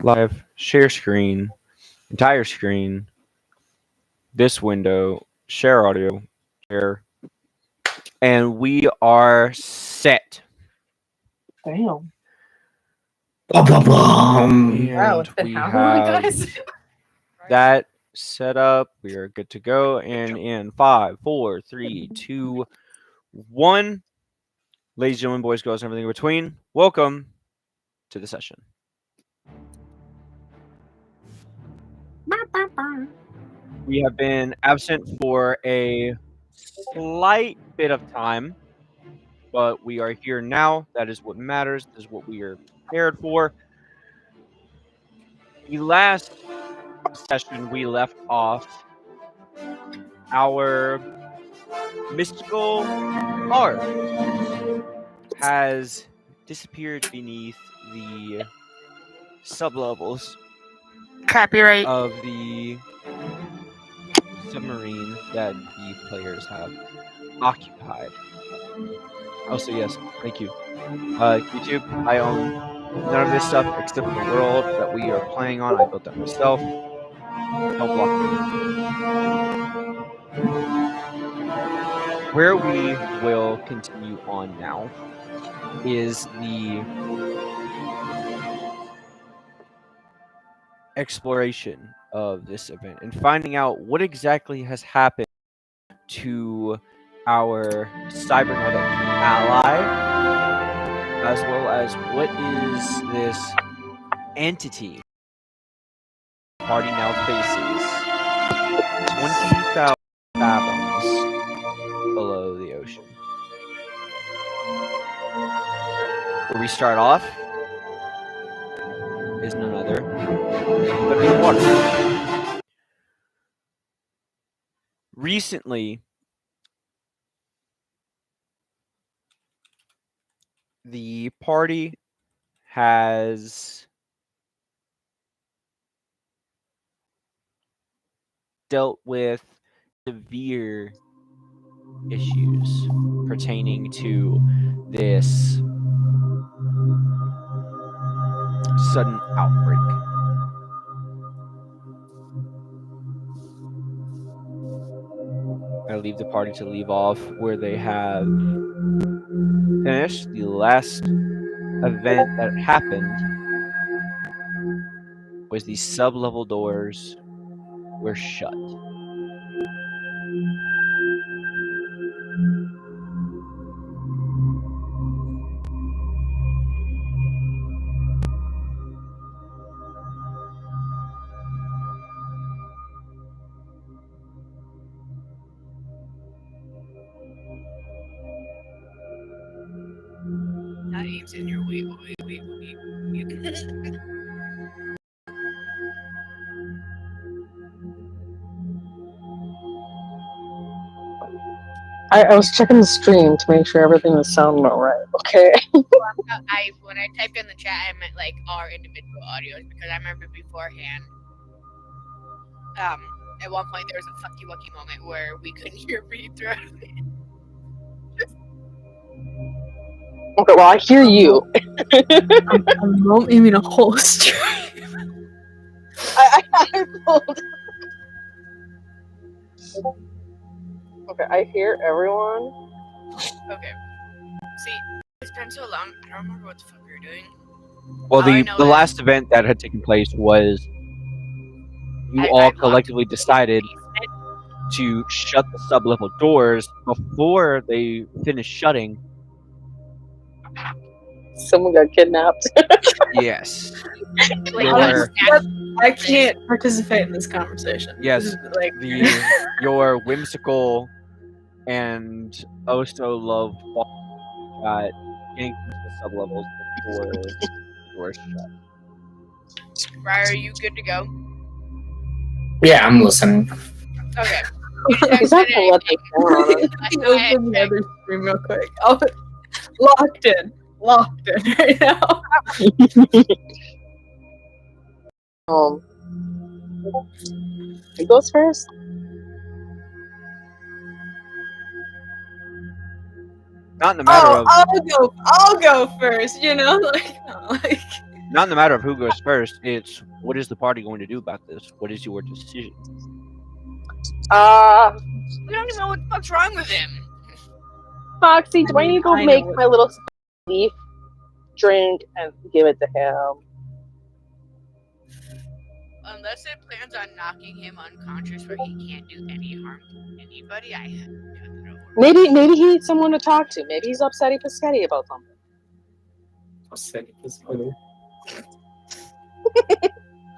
live, share screen, entire screen, this window, share audio, share, and we are set. Damn. And Wow, it's been we how long, have guys? that set up. We are good to go. And in 5, 4, 3, 2, 1, ladies, gentlemen, boys, girls, and everything in between, welcome to the session. We have been absent for a slight bit of time, but we are here now. That is what matters. This is what we are prepared for. The last session we left off our mystical art has disappeared beneath the sublevels Copyright. of the submarine that the players have occupied. Also, yes, thank you. YouTube, I own none of this stuff except for the world that we are playing on. I built that myself. Don't block me. Where we will continue on now is the exploration of this event and finding out what exactly has happened to our cybernetic ally, as well as what is this entity party now faces 20,000 fathoms below the ocean. Where we start off is none other but the water. Recently, the party has dealt with severe issues pertaining to this sudden outbreak. I leave the party to leave off where they have finished the last event that happened was the sub-level doors were shut. Names in your wait. I was checking the stream to make sure everything was sounding all right. Okay. When I typed in the chat, I meant like our individual audios because I remember beforehand. At one point there was a fucky wucky moment where we couldn't hear read through. Okay. Well, I hear you. You mean a whole stream? I pulled. Okay, I hear everyone. Okay. See, it's been so long. I don't remember what the fuck we were doing. Well, All I the know the is- last event that had taken place was you all collectively decided to shut the sub-level doors before they finished shutting. Someone got kidnapped. Yes. Like, Your- I can't participate in this conversation. Yes, This is, like, your whimsical and oh so loved got yanked into the sub-levels before the doors shut. Ryan, are you good to go? Yeah, I'm listening. Okay. He's not gonna let this go on. I can open the other stream real quick. Oh, locked in right now. Who goes first? Not in a matter of I'll go first. You know, like not in the matter of who goes first. It's what is the party going to do about this? What is your decision? We don't even know what the fuck's wrong with him. Foxy, do I need to go I know make what- my little leaf drink and give it to him? Unless it plans on knocking him unconscious where he can't do any harm to anybody, I have no. Maybe he needs someone to talk to. Maybe he's upsetty passetty about something. I'll send this photo.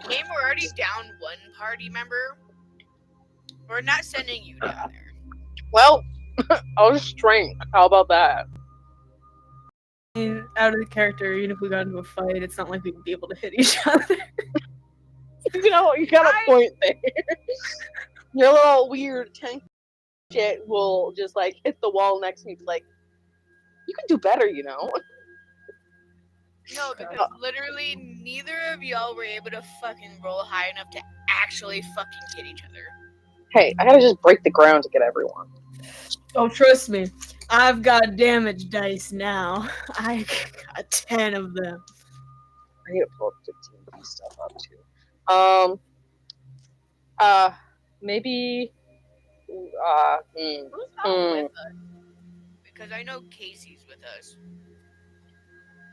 Game, we're already down one party member. We're not sending you down there. Well, I'll just drink. How about that? I mean, out of the character, even if we got into a fight, it's not like we'd be able to hit each other. You know, you got a point there. Your little weird tank shit will just like hit the wall next to me. Like, you can do better, you know. No, because literally neither of y'all were able to fucking roll high enough to actually fucking hit each other. Hey, I gotta just break the ground to get everyone. Oh, trust me, I've got damage dice now. I got 10 of them. I need to pull 15 stuff up too. Maybe. Who's not with us? Because I know Casey's with us.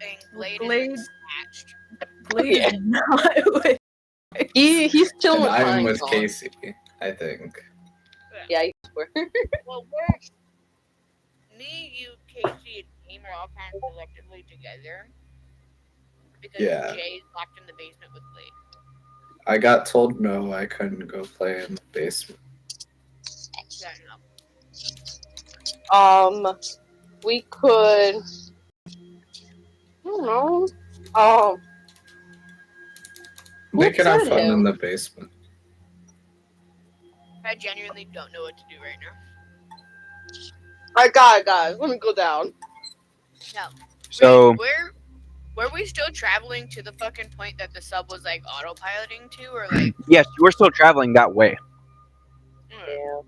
And Glade Glade- is attached. Glade yeah. is not with- He's chilling with I'm Pine with Song. Casey, I think. Yeah, he's where. Well, we're me, you, Casey, and Game are all kind of collectively together. Because Yeah. Jay's locked in the basement with Glade. I got told no, I couldn't go play in the basement. Yeah, no. We could. I don't know. They What's can have that fun in him? the basement. I genuinely don't know what to do right now. Alright, guys, let me go down. No. So Were we still traveling to the fucking point that the sub was like autopiloting to, or like? yes, you are still traveling that way. Yeah.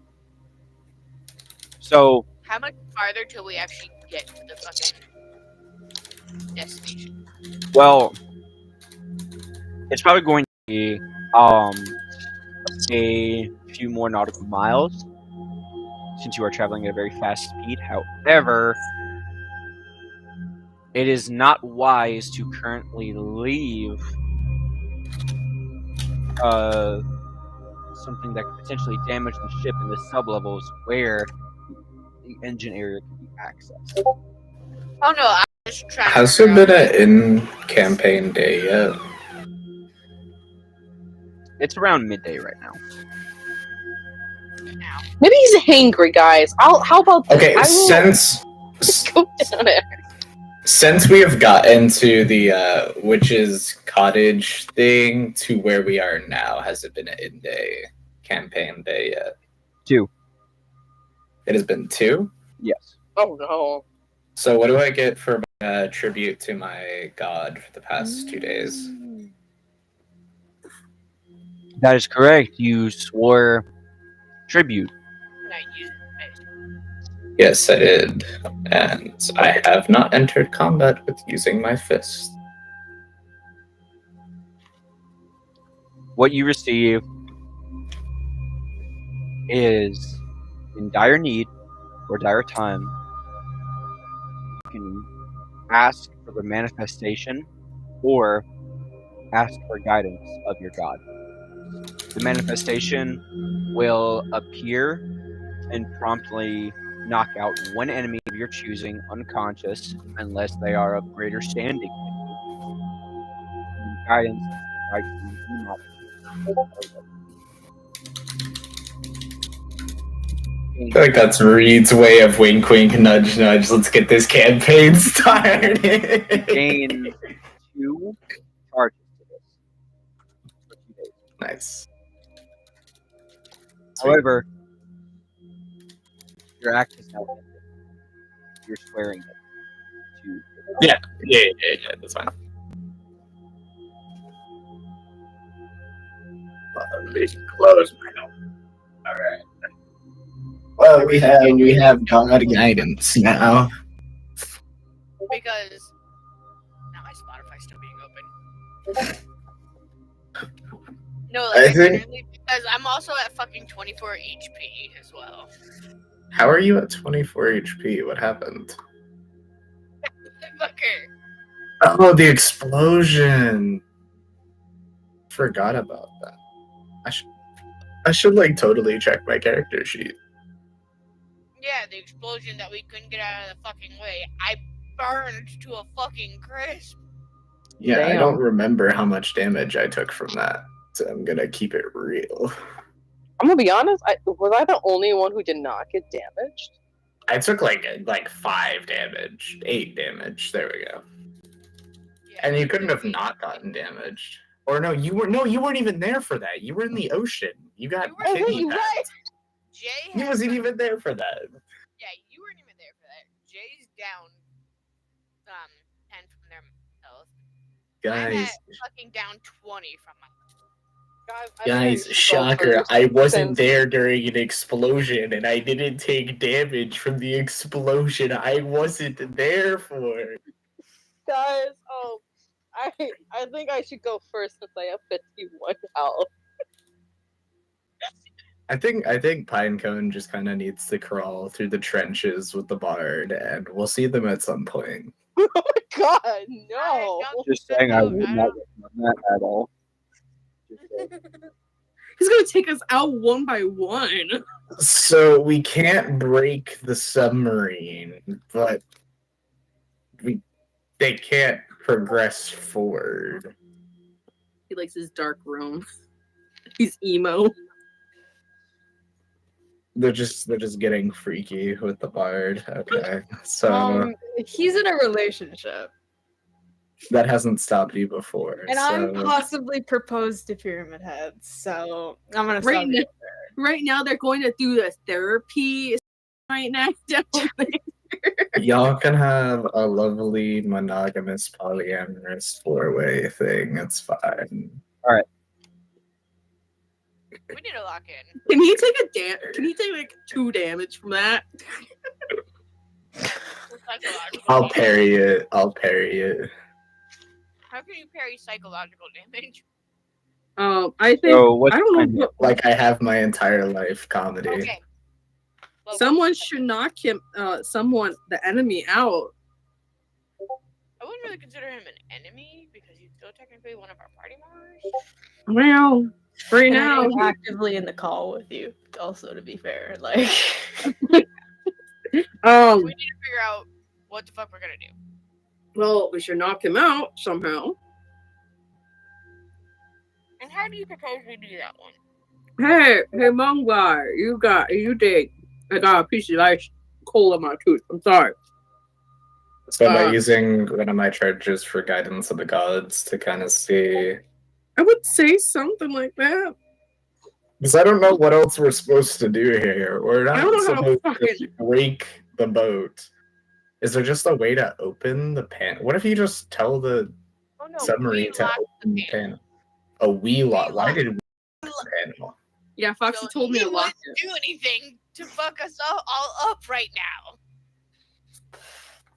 So How much farther till we actually get to the fucking destination? well, it's probably going to be a few more nautical miles since you are traveling at a very fast speed. However, it is not wise to currently leave something that could potentially damage the ship in the sublevels where the engine area can be accessed. Oh no, I was just trying. Has to there figure been out, an in-campaign day yet? It's around midday right now. now. Maybe he's hangry, guys. How about this? Okay, I will since go down there. since we have gotten to the witch's cottage thing to where we are now, has it been an in-day campaign day yet? 2. It has been 2? Yes. Oh no. So what do I get for tribute to my god for the past 2 days? That is correct. You swore tribute. And I used it. Yes, I did. And I have not entered combat with using my fist. What you receive is in dire need or dire time. You can ask for the manifestation or ask for guidance of your god. The manifestation will appear and promptly knock out one enemy of your choosing unconscious unless they are of greater standing. And guidance right to do not. I feel like that's Reed's way of wink wink nudge nudge. Let's get this campaign started. Gain 2 charges to this for 2 days. Nice. However, your act is now ended. You're swearing it to. Yeah, that's fine. Let me close my door. Alright. Well, we have God guidance now. Because now my Spotify's still being open. No, I like, think- literally, because I'm also at fucking 24 HP as well. How are you at 24 HP? What happened? Fucker. Oh, the explosion! Forgot about that. I should like totally check my character sheet. Yeah, the explosion that we couldn't get out of the fucking way. I burned to a fucking crisp. Yeah, I Damn. don't remember how much damage I took from that, so I'm gonna keep it real. I'm gonna be honest. Was I the only one who did not get damaged? I took like 5 damage, 8 damage. There we go. Yeah, And you couldn't have literally. not gotten damaged. Or no, you weren't even there for that. You were in the ocean. You got You were- Oh wait, piggybacked. you're right. Jay He has wasn't fucking- even there for that. Yeah, you weren't even there for that. Jay's down 10 from their health. I'm Guys, at fucking down 20 from my guys, shocker. I wasn't there during an explosion and I didn't take damage from the explosion I wasn't there for. Guys, I think I should go first since I have 51 health. I think Pinecone just kind of needs to crawl through the trenches with the bard, and we'll see them at some point. Oh my god, no! Just saying, I would not recommend that at all. Just saying. He's gonna take us out one by one. So we can't break the submarine, but they can't progress forward. He likes his dark room. He's emo. They're just getting freaky with the bard. Okay, so He's in a relationship, that hasn't stopped you before. and so. I'm possibly proposed to Pyramid Heads, so I'm gonna Right stop now, you. right now they're going to do the therapy right now. Y'all can have a lovely monogamous polyamorous 4-way thing. It's fine. We need to lock in. Can he take Can he take like 2 damage from that? Psychological I'll damage. parry it. I'll parry it. How can you parry psychological damage? I think So what's I don't behind know. it? Like I have my entire life comedy. Okay. Well, Someone should knock him. The enemy out. I wouldn't really consider him an enemy because he's still technically one of our party members. Well, right And now, I'm actively in the call with you. Also, to be fair, like We need to figure out what the fuck we're gonna do. well, we should knock him out somehow. And how do you propose we do that one? Hey, mom guy, you did. I got a piece of ice coal in my tooth. I'm sorry. So am I Uh, using one of my charges for guidance of the gods to kind of see? I would say something like that. Because I don't know what else we're supposed to do here. We're I not don't know how supposed to fucking- break the boat. Is there just a way to open the pan? What if you just tell the Oh no, submarine we to locked open the panel. panel? Oh, we lock. Why locked- did we lock the panel? Yeah, Foxy So told me he to lock wouldn't do anything to fuck us all up right now.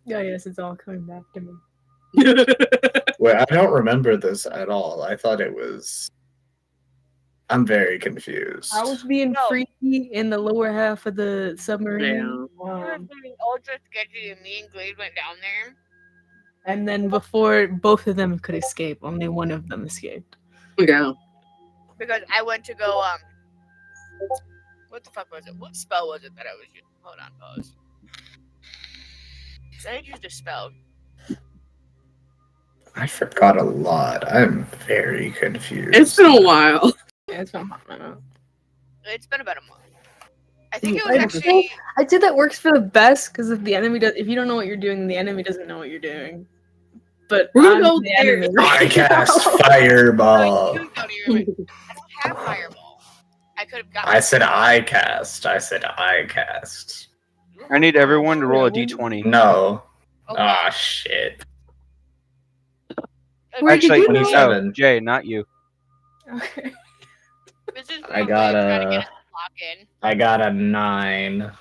yeah, yes, it's all coming back to me. it. Wait, I don't remember this at all. I thought it was. I'm very confused. I was being No. freaky in the lower half of the submarine. We were feeling ultra sketchy and me and Glade went down there. And then before both of them could escape, only one of them escaped. Yeah. Because I went to go, what the fuck was it? What spell was it that I was using? Hold on, pause. I used a spell. I forgot a lot. I'm very confused. It's been a while. Yeah, it's not hot. It's been about a month. I think it I was just actually. I'd say that works for the best because if the enemy does, if you don't know what you're doing, the enemy doesn't know what you're doing. But We're gonna I'm go the there. enemy I right cast now. fireball. You don't even remember. I don't have fireball. I could have gotten. I said I cast. I said I cast. I need everyone to roll a d20. No. Okay. Ah, shit. Where did Actually, you know? no, 27. Jay, not you. Okay. This is I one got way of trying to a- get us to lock in. I got a 9.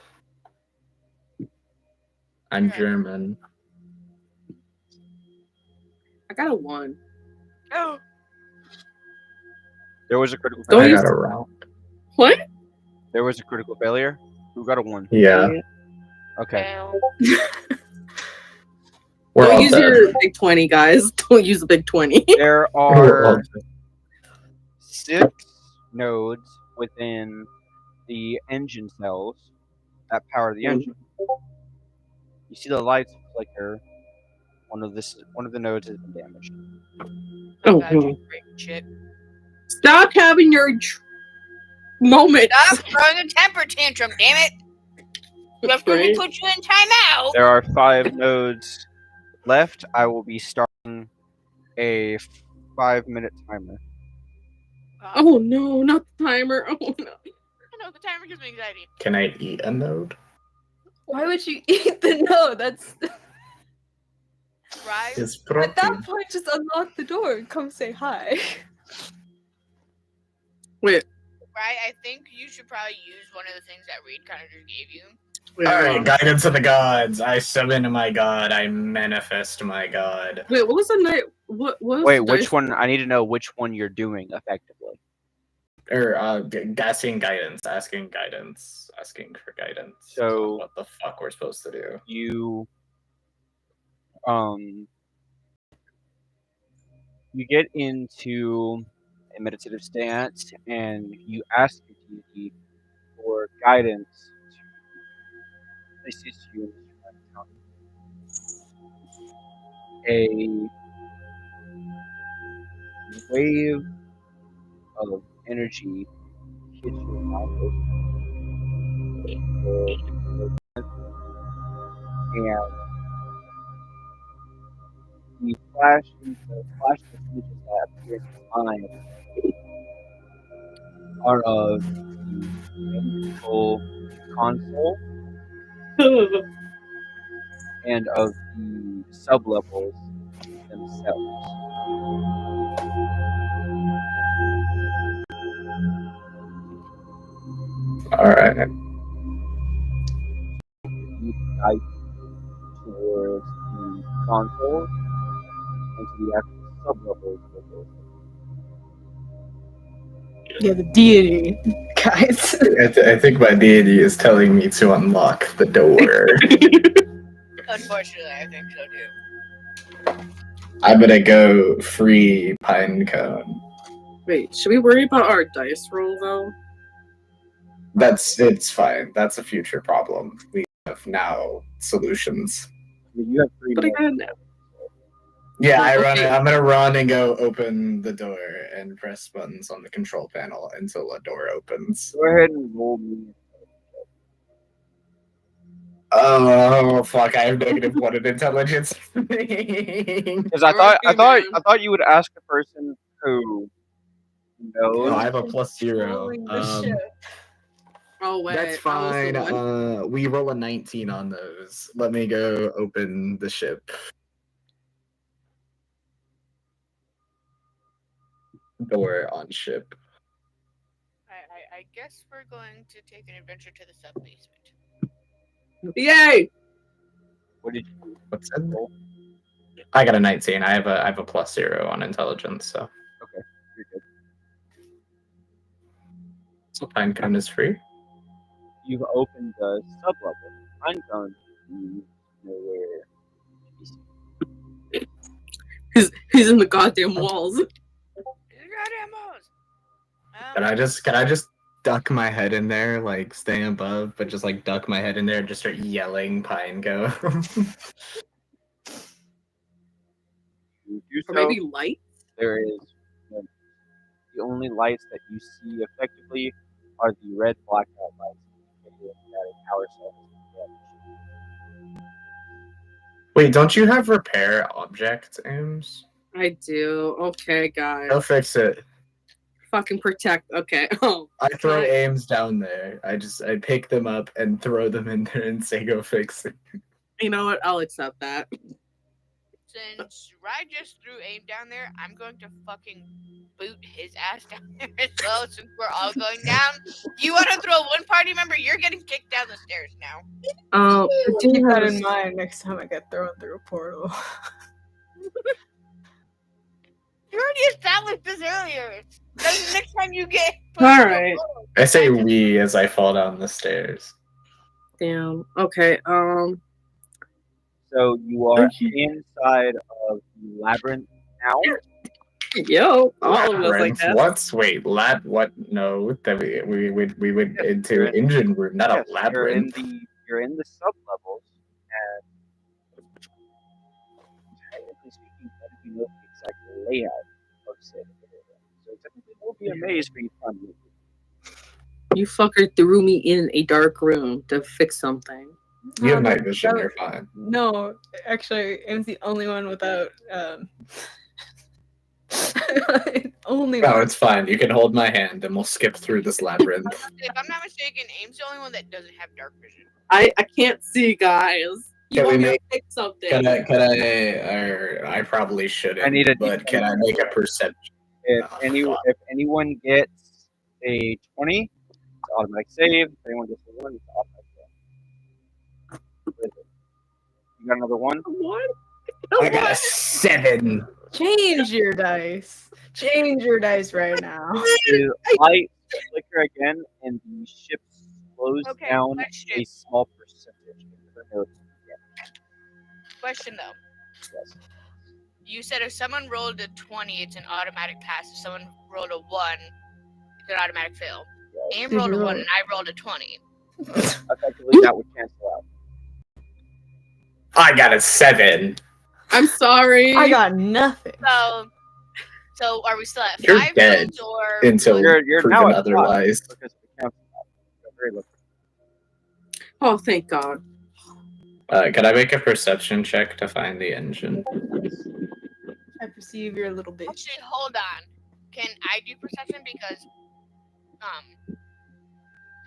I'm Okay. German. I got a 1. Oh, There was a critical Don't I failure. use- got a round. What? There was a critical failure. Who got a 1? Yeah, Okay. we're Don't all use dead. your big 20, guys. Don't use the big 20. There We're all are dead. 6 nodes within the engine cells that power the engine. You see the lights flicker. One of the nodes has been damaged. Oh, God, no. you great shit. Stop having your moment. Stop throwing a temper tantrum, damn it! After we Right? put you in timeout. There are 5 nodes left. I will be starting a 5-minute timer. Oh no, not the timer. Oh no. I know the timer gives me anxiety. Can I eat a node? Why would you eat the no? That's Right? It's at that protein. point just unlock the door and come say hi. Wait. Right? I think you should probably use one of the things that Reed kind of just gave you. Alright, guidance of the gods. I summon my god. I manifest my god. Wait, what was the night? What was Wait, the which dice- one? I need to know which one you're doing effectively. Or asking guidance, asking for guidance. So- on what the fuck we're supposed to do. You you get into a meditative stance and you ask your deity for guidance to assist you in this encounter. A wave of energy hits your mouth and the flash of images that appear in your mind are of the control console and of the sublevels themselves. Alright. You guide towards the console and to the actual sublevels of those. Yeah, the deity, guys. I think my deity is telling me to unlock the door. Unfortunately, I think so too. I'm gonna go free Pinecone. Wait, should we worry about our dice roll though? It's fine. That's a future problem. We have now solutions. You have 3 But minutes. again, Yeah, Okay. I'm gonna run and go open the door and press buttons on the control panel until a door opens. Go ahead and roll me. Oh fuck! I have -1 in intelligence. Because Alright, I man. thought you would ask the person who knows. No, I have a +0. Controlling the ship. oh wait, That's I was the fine. one. We roll a 19 on those. Let me go open the ship. Door on ship. I guess we're going to take an adventure to the sub basement. Yay! What did you What's that? roll? I got a 19. I have a +0 on intelligence, so You're good. Pinecone is free. You've opened the sublevel. Pinecone, you know where He's in the goddamn walls. Goddamn balls. Can I just duck my head in there, like stay above, but just like duck my head in there and just start yelling Pinecone? you do Or so. maybe light? There is the only lights that you see effectively are the red blackout lights that a tower cell has been. Wait, don't you have repair object aims? I do. Okay, guys. I'll fix it. Fucking protect. Okay. Oh. I throw Right. aims down there. I pick them up and throw them in there and say go fix it. You know what? I'll accept that. Since Rye just threw aim down there, I'm going to fucking boot his ass down there as well. Since we're all going down, you want to throw one party member? You're getting kicked down the stairs now. I do Keep that have in mind next time I get thrown through a portal. You're already established this earlier. That's the next time you get. All right. I say we as I fall down the stairs. Damn. Okay. So you are inside of the labyrinth now. Yo, all of us like Labyrinth? that. What? Wait, what? No, that we went Yes, into you're in- engine room, not Yes, a labyrinth. You're in the sub levels, and technically speaking, that would be the exact layout of said area. So technically, it will be a maze for you to find it. You fucker threw me in a dark room to fix something. You have No, night vision. that You're was- fine. No, actually, I'm the only one without. Only No, one. it's fine. You can hold my hand, and we'll skip through this labyrinth. If I'm not mistaken, Aim's the only one that doesn't have dark vision. I can't see, guys. You Can we want me to make- fix something? Can I probably shouldn't. I need a but D10. can I make a perception? If Oh, if anyone gets a 20, it's automatic save. If anyone gets a 1, it's automatic save. What is it? You got another 1? What? I got a 7. Change your dice. Change your dice right now. The light flicker again, and the ship slows Okay, down question. a small percentage. Question though. Yes. You said if someone rolled a 20, it's an automatic pass. If someone rolled a 1, it's an automatic fail. Aim Did rolled you a 1 roll- and I rolled a 20. Effectively, that would cancel out. I got a 7. I'm sorry. I got nothing. So are we still at You're 5 dead rounds or Until You're proven now at otherwise. Because we canceled out. You're very lucky. Oh, thank God. Can I make a perception check to find the engine? I perceive you're a little bitch. Actually, hold on. Can I do perception because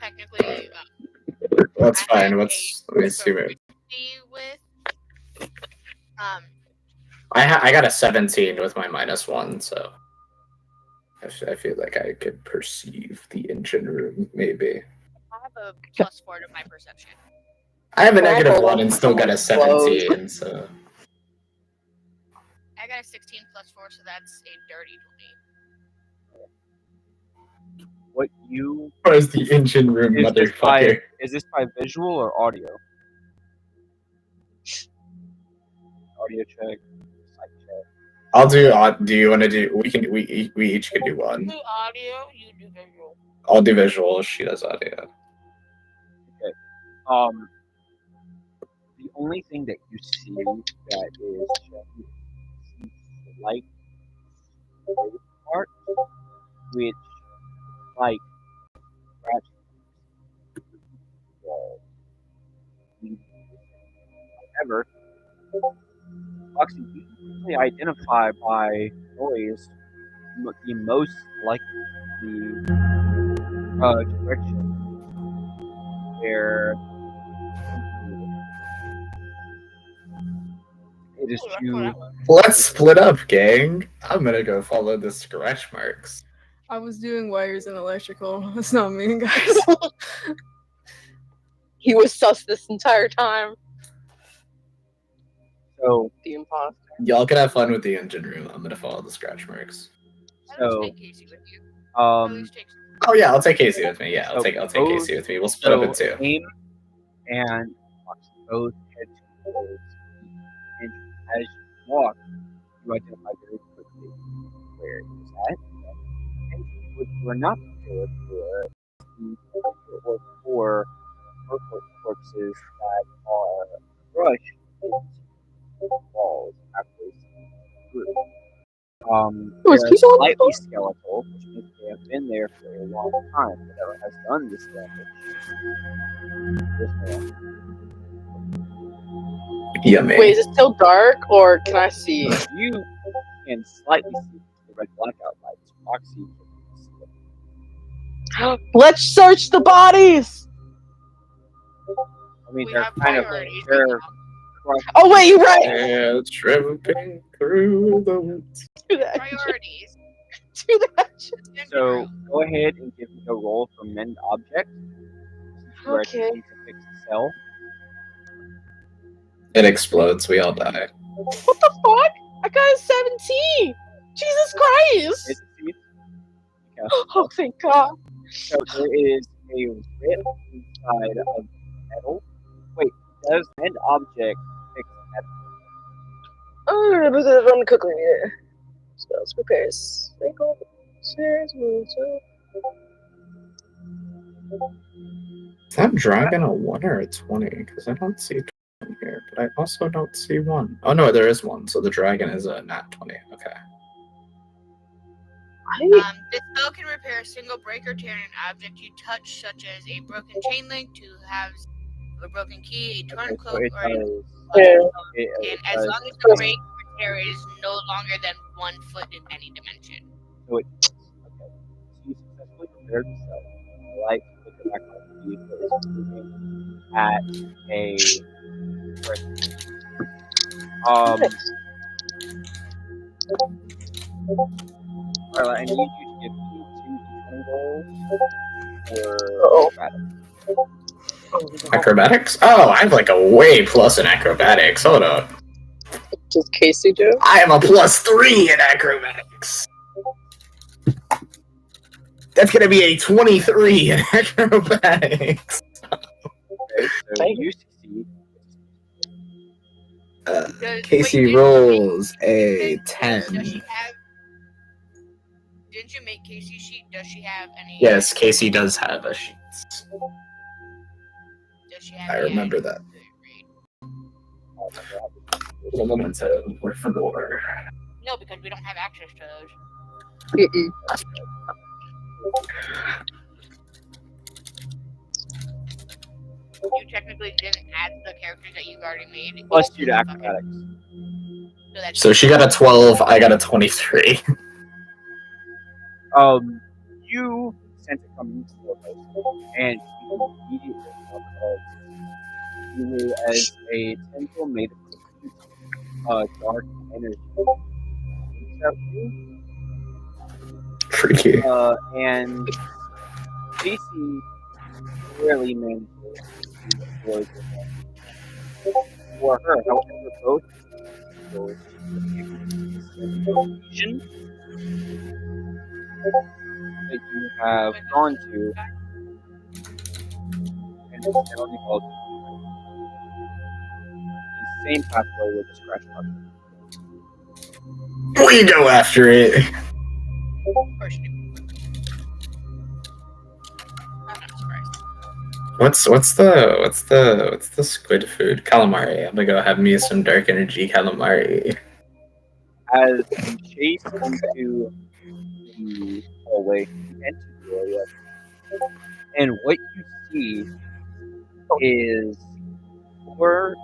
technically That's I fine. have Let a me see. What, with I got a 17 with my -1, so I feel like I could perceive the engine room. Maybe I have a +4 to my perception. I have a Can I -1 hold and still got a someone's 17. So I got a 16 +4, so that's a dirty 20. What you where's the engine room, is this by motherfucker? is this by visual or audio? Audio check, sight check. I'll do. Do you want to do? We each can do one. Do audio, you do visual. I'll do visual. She does audio. The only thing that you see that is just slight part, which like scratch wall. However, Foxy, you usually identify by noise the most likely direction where it is Oh, that's to what I want. Let's split up, gang. I'm gonna go follow the scratch marks. I was doing wires and electrical. That's not me, guys. He was sus this entire time. so The imposter. Y'all can have fun with the engine room. I'm gonna follow the scratch marks. At So, least take Casey with you. At um least take Oh yeah, I'll take Casey with me. Yeah, I'll So take both- Casey with me. We'll split up in so two. Aim and Foxy both head towards the engine. As you walk, you identify very quickly where it is at. And you are not prepared for the or for corpses that are crushed into walls after through. Was They're people on the slightly floor? skeletal, which means they have been there for a long time. Whatever has done this damage. Yummy. Wait, is it still dark or can I see? You can slightly see the red blackout lights. Foxy can see it. Let's search the bodies! I mean, We they're have kind of priorities. they're right crushed. Oh wait, you're right! Yeah, tripping through the woods. Do now. that. Priorities. Do that. So go ahead and give me a roll for mend object. You are Okay. attempting to fix the cell. It explodes. We all die. What the fuck? I got a 17! Jesus Jesus Christ! It succeeds. Okay. Oh, thank God. So there is a rip inside of metal. Wait, does an object fix metal? I'm cooking it. Spells prepares. Is that dragon a 1 or a 20? Because I don't see 20 here, but I also don't see 1. Oh no, there is 1, so the dragon is a nat 20. Okay. This spell can repair a single break or tear in an object you touch, such as a broken chain link, two halves, a broken key, a torn Okay, so cloak, it or an does. and as long as the break or tear is no longer than 1 foot in any dimension. So it. Okay. So you successfully prepared yourself. I like to look back on the vehicle is moving at a Carla, I need you to give me 2 d20 rolls for acrobatics. Acrobatics? Oh, I have like a way plus in acrobatics. Hold on. Does Casey do? I am a +3 in acrobatics. That's gonna be a 23 in acrobatics. Okay, so you succeed. Casey rolls a 10. Does she have? Didn't you make Casey's sheet? Does she have any? Yes, Casey does have a sheet. Does she have I any remember items that. to read? The woman said, "We're for door." No, because we don't have access to those. You technically didn't add the characters that you've already made. Plus 2 to acrobatics. So she got a 12, I got a 23. You sense it coming to the place, and you immediately you as a tentacle made of dark energy. Freaky. And Casey really manages to avoid it. For her, however, both people that you have gone to and only called the same pathway with the scratch mark. We go after it. Of course you do. I'm not surprised. What's the squid food? Calamari. I'm gonna go have me some dark energy calamari. As you chase into the hallway, you enter the area, and what you see is 4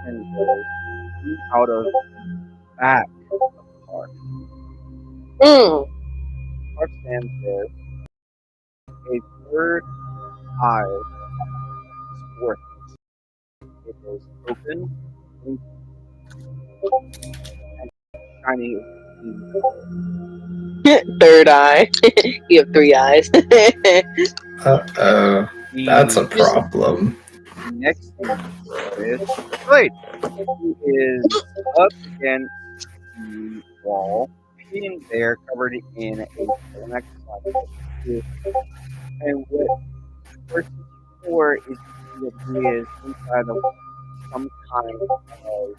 tentacles coming out of the back of the car. The car stands there. A third eye is working. It is open and shining. Third eye. You have 3 eyes. Uh-oh. That's a problem. Next thing is Blade, who is up against the wall, sitting there covered in a next and what we're for is that he is inside of some kind of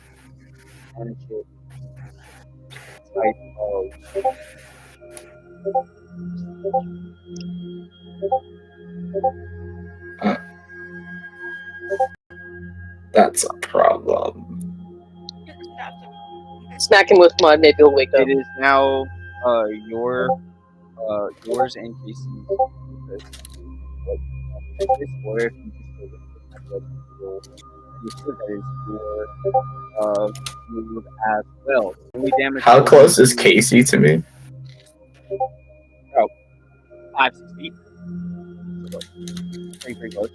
energy type of That's a problem. Smack him with mud, maybe he'll wake up. it is now yours and Casey's this or if you just that is your move as well. Only damage. How close is Casey to me? 5, 6 feet. Pretty close.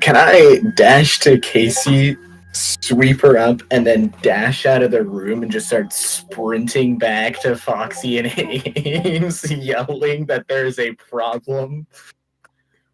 Can I dash to Casey, sweep her up, and then dash out of the room and just start sprinting back to Foxy and Ames, yelling that there's a problem?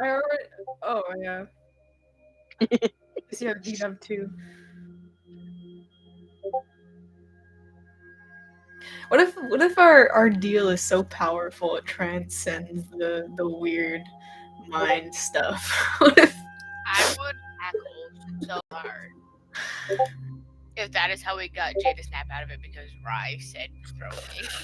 I already. Oh yeah. You have two. What if our deal is so powerful it transcends the weird mind stuff? What if I would tackle so hard if that is how we got Jay to snap out of it because Rye said throw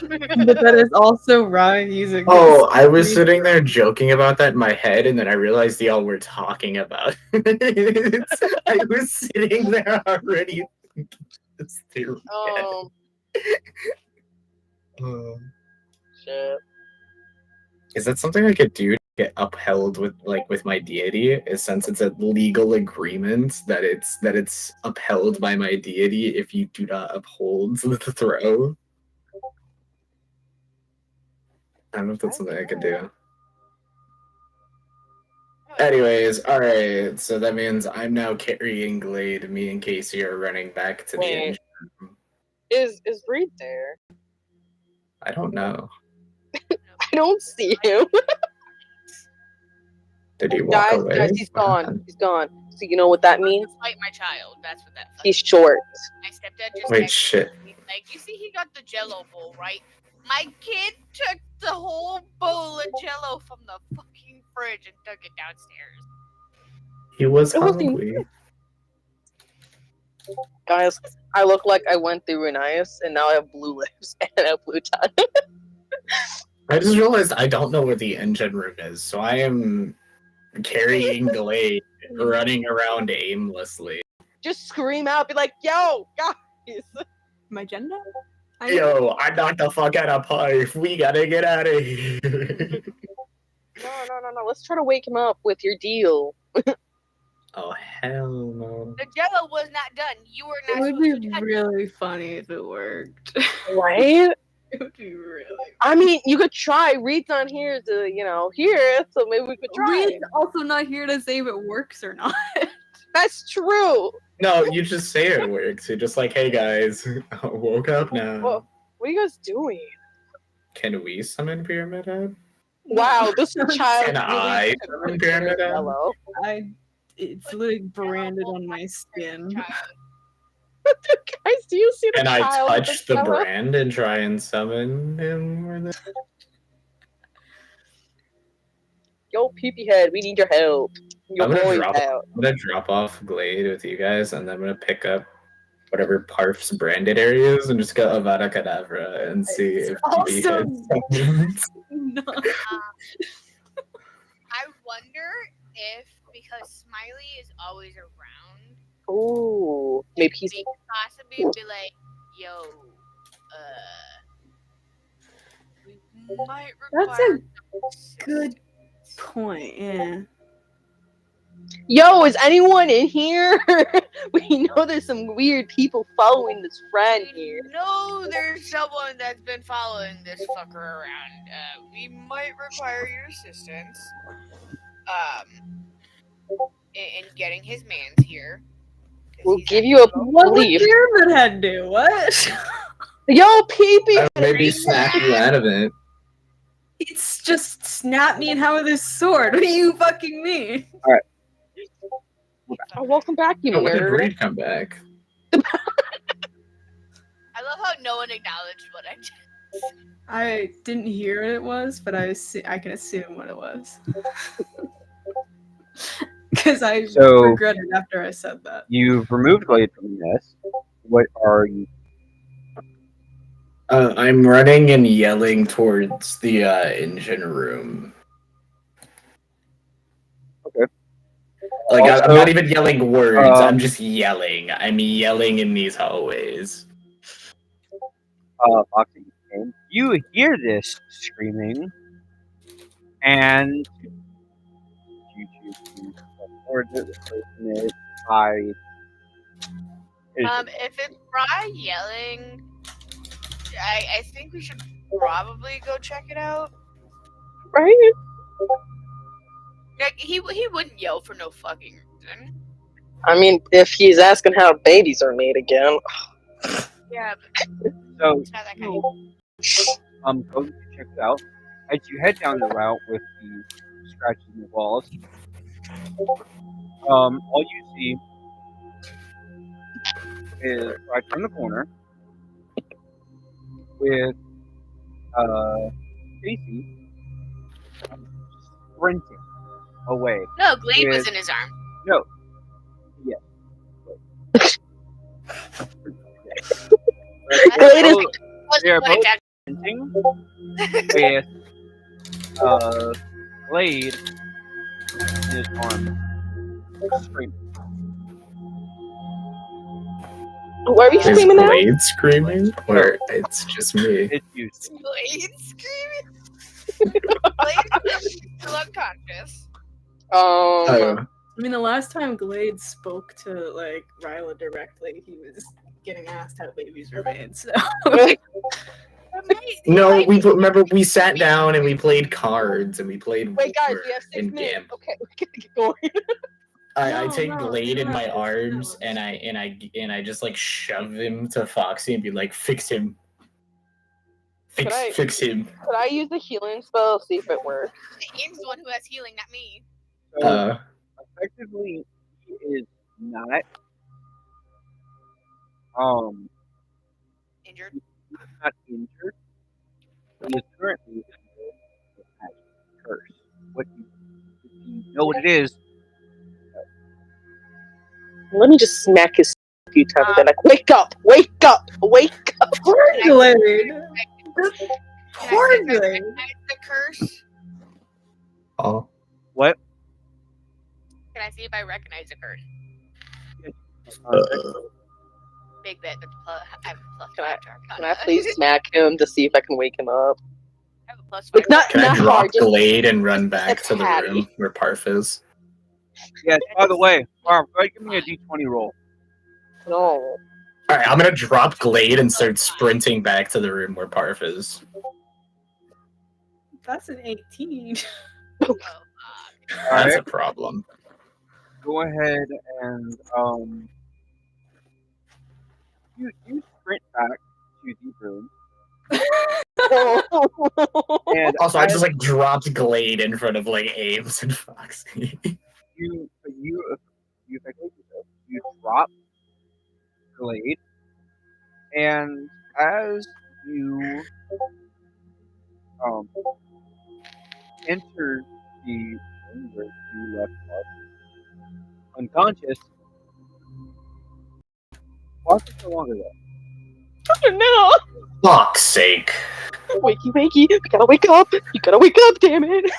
me. but that is also Ryan using Oh, his I was green- sitting there joking about that in my head, and then I realized y'all were talking about it. I was sitting there already thinking this through. Shit. Is that something I could do to get upheld with my deity? Is since it's a legal agreement that it's upheld by my deity if you do not uphold the throw? I don't know if that's something I could do. Anyways, alright, so that means I'm now carrying Glade. Me and Casey are running back to the Wait. engine room. Is Reed there? I don't know. I don't see him. Did he walk Guys, away? he's gone. He's gone. So you know what that means? Fight my child. That's what that. He's short. My stepdad just Wait, texted shit. me, like, you see, he got the Jello bowl, right? My kid took the whole bowl of Jello from the fucking fridge and took it downstairs. He was It was hungry. Guys, I look like I went through an ice and now I have blue lips and a blue tongue. I just realized I don't know where the engine room is, so I am carrying Glade, running around aimlessly. Just scream out, be like, yo, guys. my agenda? Yo, I knocked the fuck out of Pipe. We gotta get out of here. No. Let's try to wake him up with your deal. Oh, hell no. The Jello was not done. You were It not would supposed be to touch really funny if it worked. Right? It would be really. I mean, you could try. Reed's on here to, hear, so maybe we could try. Reed's also not here to say if it works or not. That's true. No, you just say it works. You're just like, hey guys, I woke up now. Well, what are you guys doing? Can we summon Pyramid Head? Wow, this child Can I really summon Pyramid Head? yellow. It's literally branded on my skin. child. Guys, do you see the Can I child with touch the yellow? brand and try and summon him? Or the... Yo, peepee head, we need your help. Your I'm gonna boy's drop- out. I'm gonna drop off Glade with you guys, and then I'm gonna pick up whatever Parf's branded area is and just go Avada Kedavra and see if we also- get summoned. No. I wonder if, because Smiley is always around, Ooh, maybe he's. we could possibly be like, yo, we might That's require a good point, yeah. Yo, is anyone in here? We know there's some weird people following this friend We here. know there's someone that's been following this fucker around. We might require your assistance. In getting his mans here. 'Cause We'll he's give acting you a little- What would belief. Pyramid Head do? What? Yo, peepee. Maybe snap you out of it. It's just snap me and how with this sword. What do you fucking mean? Oh, welcome back, you Oh, when did nerd. Reed come back? I love how no one acknowledged what I did. I didn't hear what it was, but I can assume what it was. Because I So- regretted after I said that. You've removed Glade from this. What are you? I'm running and yelling towards the engine room. Okay. Like, I'm Also, not even yelling words, I'm um, just yelling. I'm yelling in these hallways. Foxy, you hear this screaming, and you choose to record it, open it, hide. If it's Fry yelling, I think we should probably go check it out. Right? Like, he wouldn't yell for no fucking reason. I mean, if he's asking how babies are made again. Yeah, So, it's not that kind of. go to check it out. As you head down the route with the scratches in the walls. All you see is right from the corner with Casey sprinting away. No, Glade was With- in his arm. No. Yes. Glade is- They are Wasn't both that sprinting with Glade in his arm screaming. Why are we Is screaming now? Blade screaming? Or it's just me? It's you. Glade screaming? Glade is still unconscious. Oh, I mean, the last time Glade spoke to like Ryla directly, he was getting asked how babies were made. So no, remember we sat down and we played cards and we played. Wait, guys, War we have 6 and minutes. Gimp. Okay, we gotta get going. I No, take no, Glade you in my have to arms tell us. and I just like shove him to Foxy and be like, fix him. Could I- Fix him. Could I use the healing spell? See if it works. Ian's the one who has healing, not me. So effectively, he is not Injured. not injured. He is currently under the magic curse. What if you know what it is? Let me just smack his a few times. Then like, wake up, wake up, wake up. poor Glade. Poor Can I Glade. recognize the curse? Oh. What? Can I see if I recognize the curse? Big bit, but I have a plus Can I- 5 to Arcana. Can I please smack him to see if I can wake him up? I have a plus 5. Like, not- Can I drop hard, just- Glade and run back to the patty. room where Parf is? Yes. By the way, Barb, go ahead and give me a D20 roll. No. Alright, I'm gonna drop Glade and start sprinting back to the room where Parf is. That's an 18. Oh, fuck. All That's right. a problem. Go ahead and you sprint back to the room. And Also, I as just like dropped Glade in front of like Ames and Foxy. you effectively do so. You drop Glade, and as you enter the room where you left off unconscious, Fox is no longer there. No. Fuck's sake. Wakey, wakey. You gotta wake up. You gotta wake up, damn it.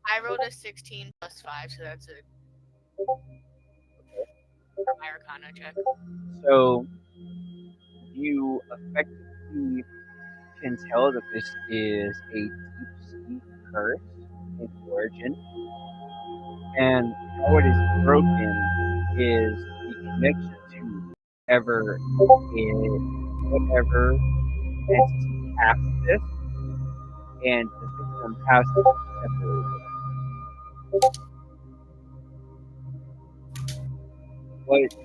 I rolled a 16 plus 5, so that's a my Arcana check. So you effectively can tell that this is a deep sea curse in origin, and how it is broken is the connection to whatever entity passed this, and the victim passed it separated.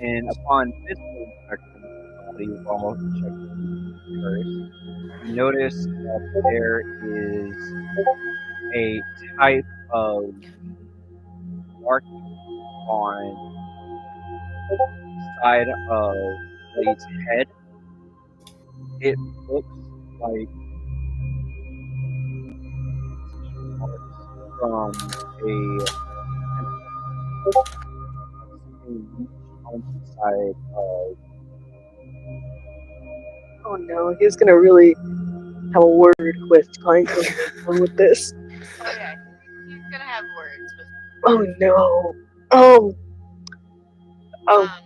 And upon physical inspection of the body while checking the curse, you notice that there is a type of marking on the side of Blade's head. It looks like marks from a on the side of Oh no, he's gonna really have a word with Plankton with this. Oh yeah, he's gonna have words with. Oh no. Oh. Oh.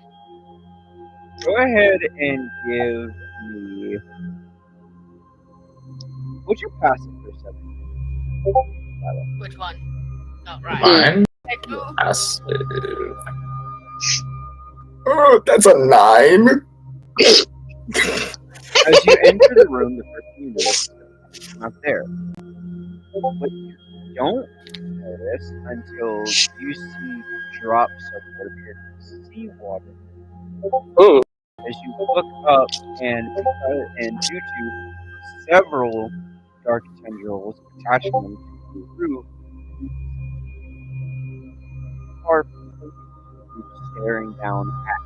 Go ahead and give me. What's your passive perception? Which one? Oh, right. Mine? Like, ooh, Passive. Oh, that's a 9. As you enter the room, the first thing you notice is not there. What you don't notice until you see drops of what appear to be seawater. Ooh. As you look up, and due to several dark tendrils attaching them to the roof, staring down at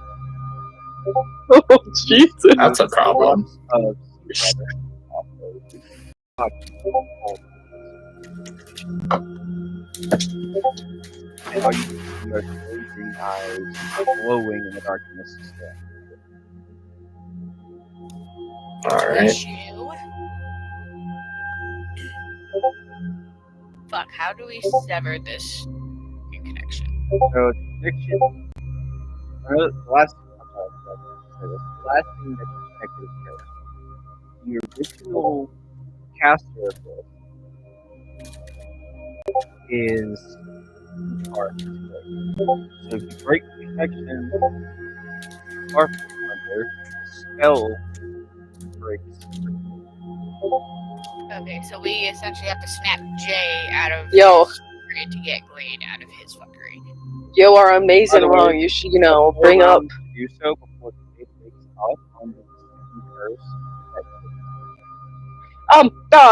Oh, Jesus. That's a problem. of sea water off those and all you can see are glazing eyes glowing in the darkness. Alright. Chew. Fuck, how do we sever this connection? So connection. The last last thing that connected is the original caster of this is art. So if you break the connection, art under the spell breaks. Okay, so we essentially have to snap Jay out of Yo. his fuckery to get Glade out of his fuckery. You are amazing, By the way, wrong. You should, bring up. Do so before the day breaks up on the curse.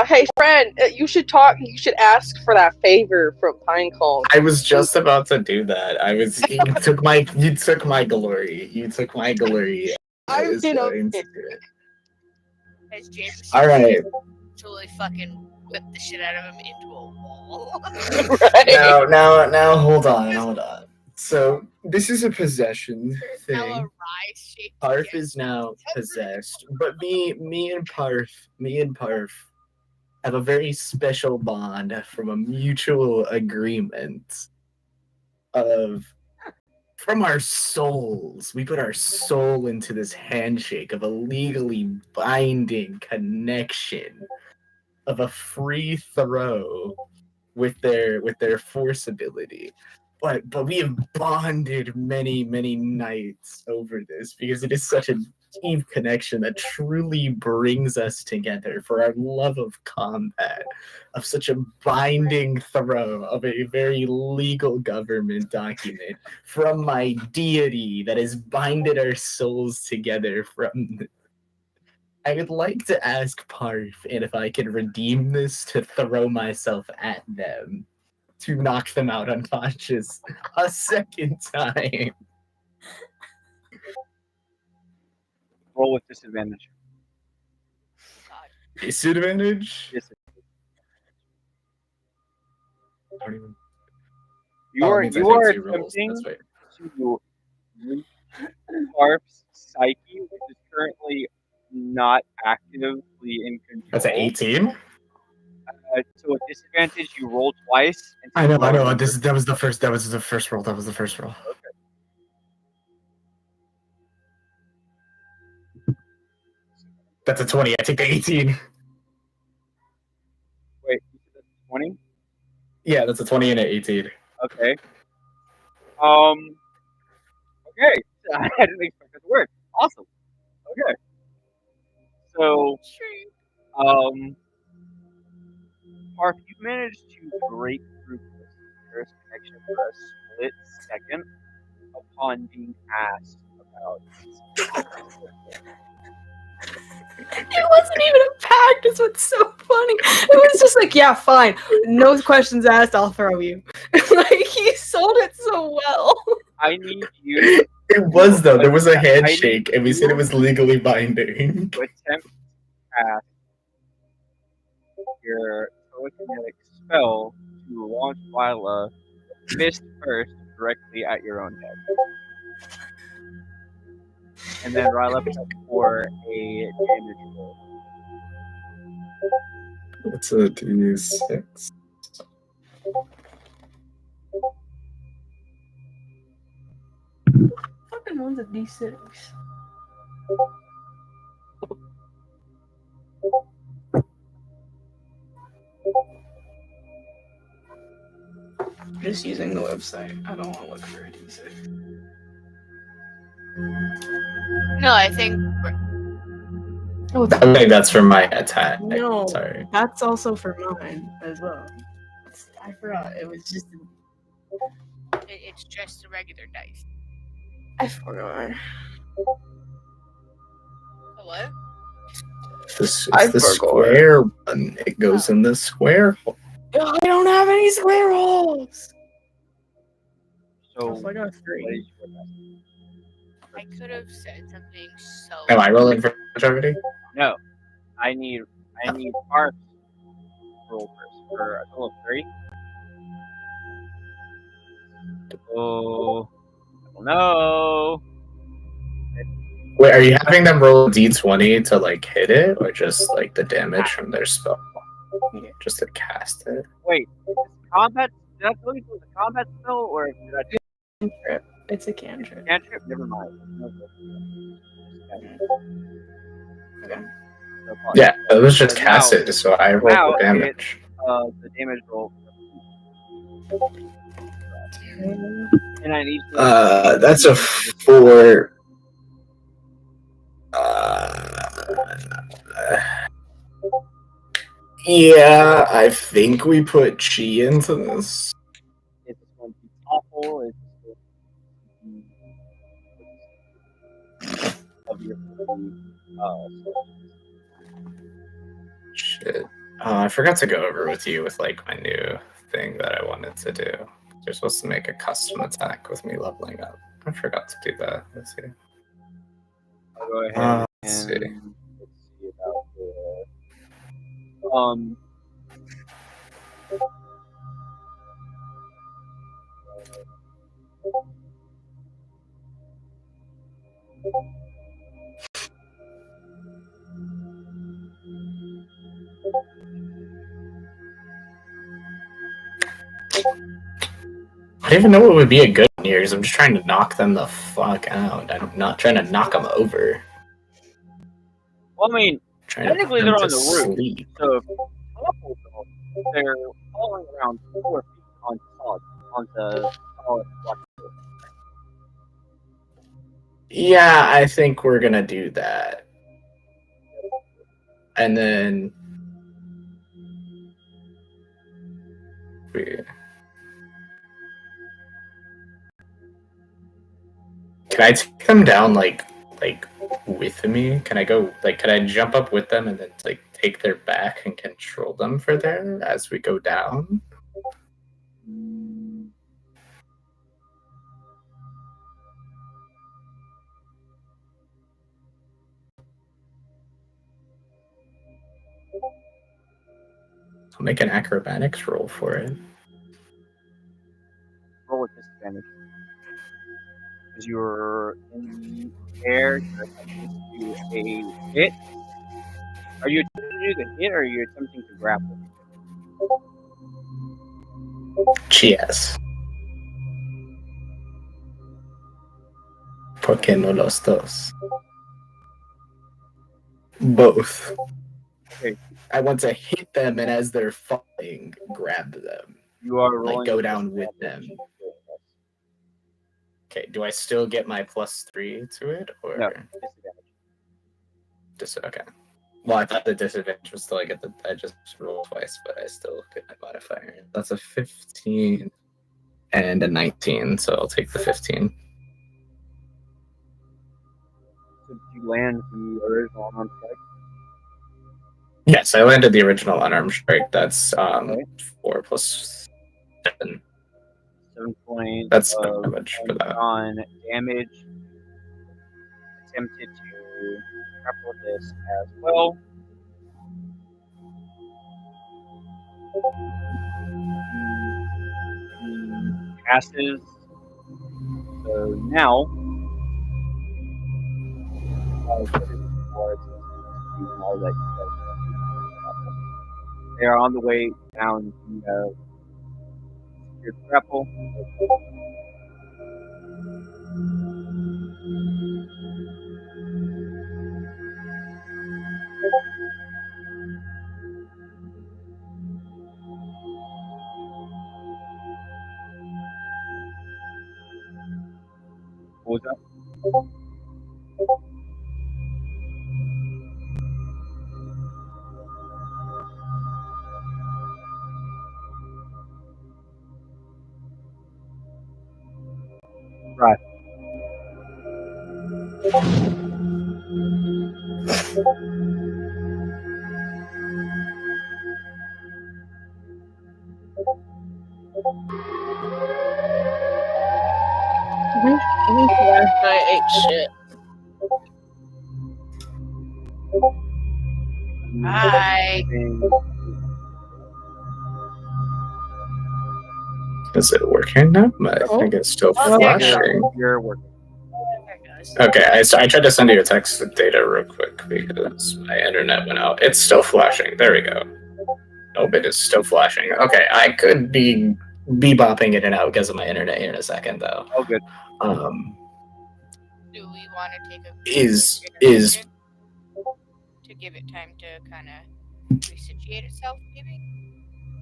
Hey, friend, you should talk. You should ask for that favor from Pinecone. I was just about to do that. You took my glory. You took my glory. I I'm was gonna going to hit do it. As James Alright. totally fucking whip the shit out of him into a wall. Right? Now hold on. So this is a possession Now a thing. rise shaped Parf is now possessed, but me and Parf have a very special bond from a mutual agreement from our souls. We put our soul into this handshake of a legally binding connection of a free throw with their force ability. But we have bonded many nights over this because it is such a deep connection that truly brings us together for our love of combat, of such a binding throw of a very legal government document from my deity that has binded our souls together from. I would like to ask Parf if I can redeem this to throw myself at them, to knock them out unconscious a second time. Roll with disadvantage. Disadvantage? You Oh, are it means I you take are 2 rolls. attempting That's right. to reach Parf's psyche, which is currently not actively in control. That's an 18. So at disadvantage, you roll twice. And I know. roll a number. That was the first roll. That's a 20. I take the 18. Wait, you said that's 20? Yeah, that's a 20 and an 18. Okay. Okay. I didn't expect that to work. Awesome. Okay. So, Parf, you managed to break through this first connection for a split second upon being asked about It wasn't even a pact. Is what's so funny. It was just like, yeah, fine. No questions asked. I'll throw you. Like he sold it so well. I need you It was, though. There was a handshake, and we said it was legally binding. to attempt to cast your telekinetic spell to launch Lila fist first directly at your own head. And then Ryla prep for a damage roll. It's a D6. Fucking one's a D6. Just using the website. I don't want to look for a D6. No, I think Oh, I think that's for my attack. No. Sorry. that's also for mine as well. I forgot. It was just. it's just a regular dice. I forgot. What? It's I the forgot. square one. It goes in the square hole. I don't have any square holes. So, I got a what 3. is your best? I could have said something so. Am I rolling for already? No, I need Parks roll first for a total of 3. Oh, no. Wait, are you having them roll a d20 to like hit it, or just like the damage from their spell? Just to cast it? Wait, is combat? Did I tell you it was a combat spell, or did I do Cantrip. It's a cantrip. a cantrip? Never mind. Okay. So, Yeah, it was just So now- casted, so I rolled now the damage. the damage roll. And I need. That's a 4. Yeah, I think we put chi into this. It's going to be awful. It's of your Shit. I forgot to go over with you with like my new thing that I wanted to do. You're supposed to make a custom attack with me leveling up. I forgot to do that. Let's see. I'll go ahead Let's see. and let's see about the I don't even know what would be a good one here because I'm just trying to knock them the fuck out. I'm not trying to knock them over. well, I mean, I'm trying to put technically them they're on to the roof. sleep. So if you topple them, they're falling around 4 feet onto solid block. Yeah, I think we're gonna do that. And then can I take them down like with me? Can I go like can I jump up with them and then like take their back and control them for there as we go down? I'll make an acrobatics roll for it. Roll with disadvantage. Because you're in the air, you're attempting to do a hit. Are you attempting to do the hit or are you attempting to grapple? Cheers. ¿Por qué no los dos? Both. Okay. I want to hit them and as they're falling, grab them. You are rolling Like go with down with disadvantage. them. Okay, do I still get my +3 to it? Or No, disadvantage. okay. Well, I thought the disadvantage was still I get I just rolled twice, but I still get my modifier. That's a 15 and a 19, so I'll take the 15. So did you land the original unarmed strike? Yes, I landed the original unarmed strike. That's Okay. 4 plus 7. 7 points. That's of damage for that. on damage. Attempted to grapple this as well. Passes. So now, they are on the way down the your grapple. What was that? Right. Last night I ate shit. Hi. Is it working now? I Oh. think it's still Oh, there you go. flashing. You're working. There it goes. Okay, I tried to send you a text with data real quick because my internet went out. It's still flashing. There we go. Nope, it is still flashing. Okay, I could be bebopping in and out because of my internet here in a second, though. Oh, good. Do we want to take a Is intermission to give it time to kind of resituate itself, maybe?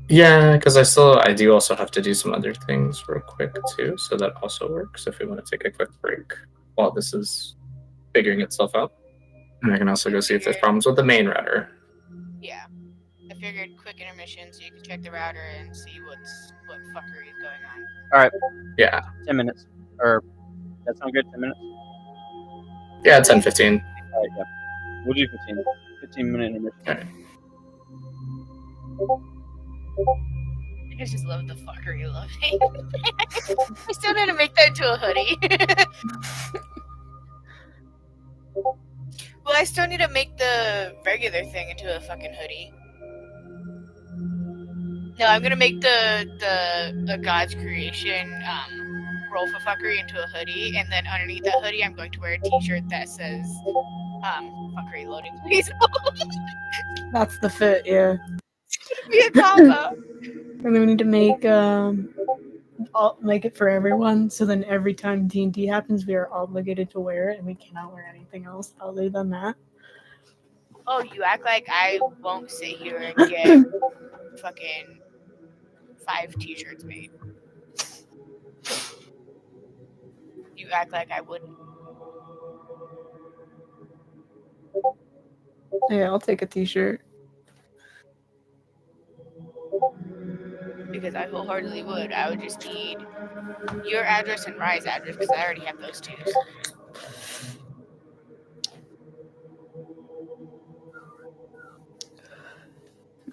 yeah, because I do also have to do some other things real quick too, so that also works if we want to take a quick break while this is figuring itself out. And I can also go see if there's problems with the main router. Yeah. I figured quick intermission so you can check the router and see what fuckery is going on. Yeah. 10 minutes. Or, that sound good? 10 minutes? Yeah, 10-15. Alright, yeah. We'll do 15. 15-minute intermission. Okay. I just love the fuckery loving. I still need to make that into a hoodie. Well, I still need to make the regular thing into a fucking hoodie. No, I'm gonna make the God's creation roll for fuckery into a hoodie, and then underneath that hoodie, I'm going to wear a T-shirt that says fuckery loading, please. That's the fit, yeah. Be a combo. And then we need to make it for everyone. So then every time D&D happens, we are obligated to wear it, and we cannot wear anything else other than that. Oh, you act like I won't sit here and get fucking 5 T-shirts made. You act like I wouldn't. Yeah, I'll take a T-shirt. Because I wholeheartedly would. I would just need your address and Rye's address because I already have those two.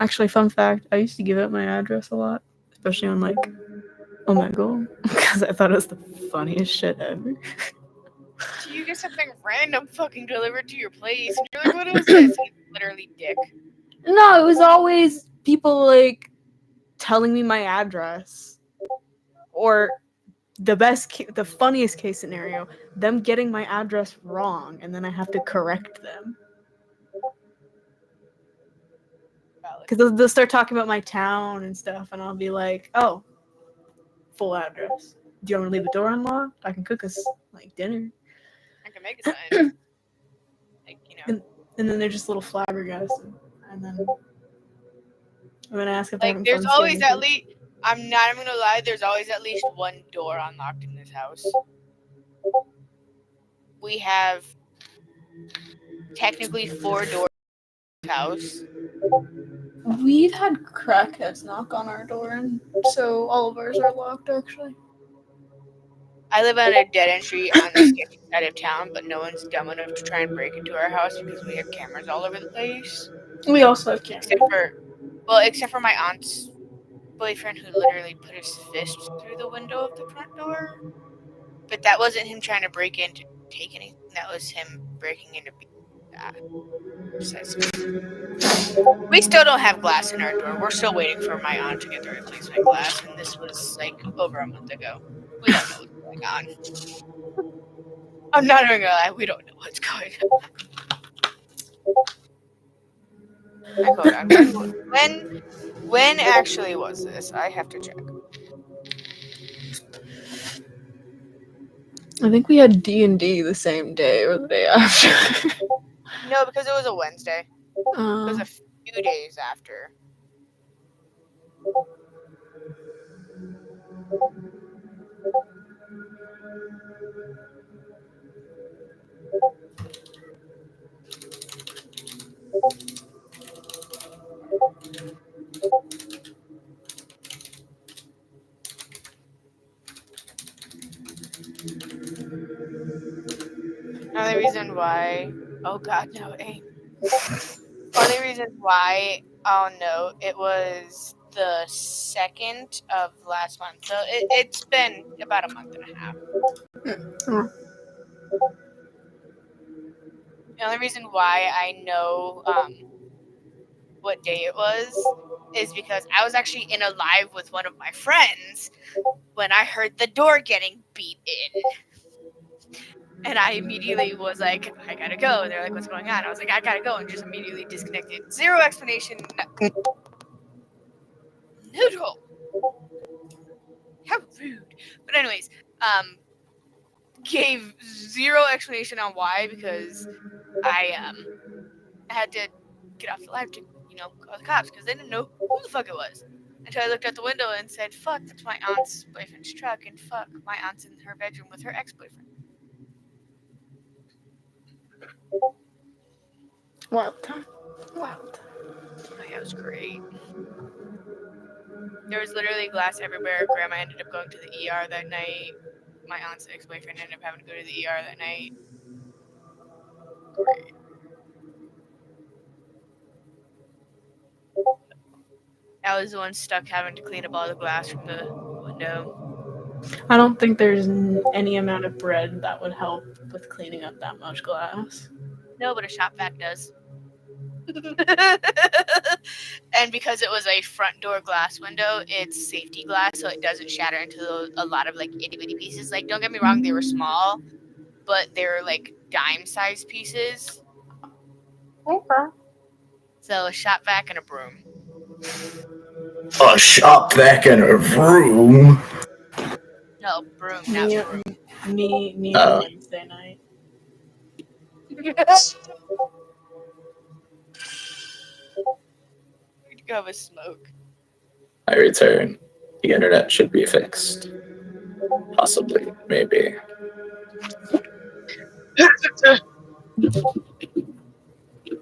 Actually, fun fact, I used to give out my address a lot, especially on like Omegle, because I thought it was the funniest shit ever. So you get something random fucking delivered to your place. And you're like, what was this? And it's literally dick. No, it was always people like telling me my address, or the funniest case scenario, them getting my address wrong, and then I have to correct them. Because they'll start talking about my town and stuff, and I'll be like, "Oh, full address. Do you want me to leave the door unlocked? I can cook us like dinner." I can make a sign. Like, you know. And then they're just little flabbergasted, and then I ask if they're Like, having there's fun always stealing at least, I'm not even gonna lie, there's always at least one door unlocked in this house. We have technically 4 doors in this house. We've had crackheads knock on our door, and so all of ours are locked, actually. I live on a dead end street on the sketchy side of town, but no one's dumb enough to try and break into our house because we have cameras all over the place. We also have cameras. Except for my aunt's boyfriend who literally put his fist through the window of the front door. But that wasn't him trying to break in to take anything. That was him breaking into that. We still don't have glass in our door. We're still waiting for my aunt to get the replacement glass, and this was like over a month ago. We don't know what's going on. I'm not even gonna lie, we don't know what's going on. Hold on. When actually was this? I have to check. I think we had D&D the same day or the day after. No, because it was a Wednesday. It was a few days after. Only reason why. Oh God, no, aim. Only reason why I'll know it was the 2nd of last month. So it's been about a month and a half. The only reason why I know what day it was is because I was actually in a live with one of my friends when I heard the door getting beat in. And I immediately was like, I gotta go. They're like, what's going on? I was like, I gotta go, and just immediately disconnected. Zero explanation. Noodle. How rude. But anyways, gave zero explanation on why, because I had to get off the live to, call the cops because they didn't know who the fuck it was. Until I looked out the window and said, fuck, that's my aunt's boyfriend's truck, and fuck, my aunt's in her bedroom with her ex-boyfriend. Wild time. Wild. Oh, yeah, it was great. There was literally glass everywhere. Grandma ended up going to the ER that night. My aunt's ex-boyfriend ended up having to go to the ER that night. Great. I was the one stuck having to clean up all the glass from the window. I don't think there's any amount of bread that would help with cleaning up that much glass. No, but a shop vac does. And because it was a front door glass window, it's safety glass, so it doesn't shatter into a lot of like itty bitty pieces. Like, don't get me wrong, they were small, but they're like dime sized pieces. Okay. So a shop vac and a broom. A shop vac and a room. No, broom, not broom. Me on Wednesday night. Go have a smoke. I return. The internet should be fixed. Possibly, maybe.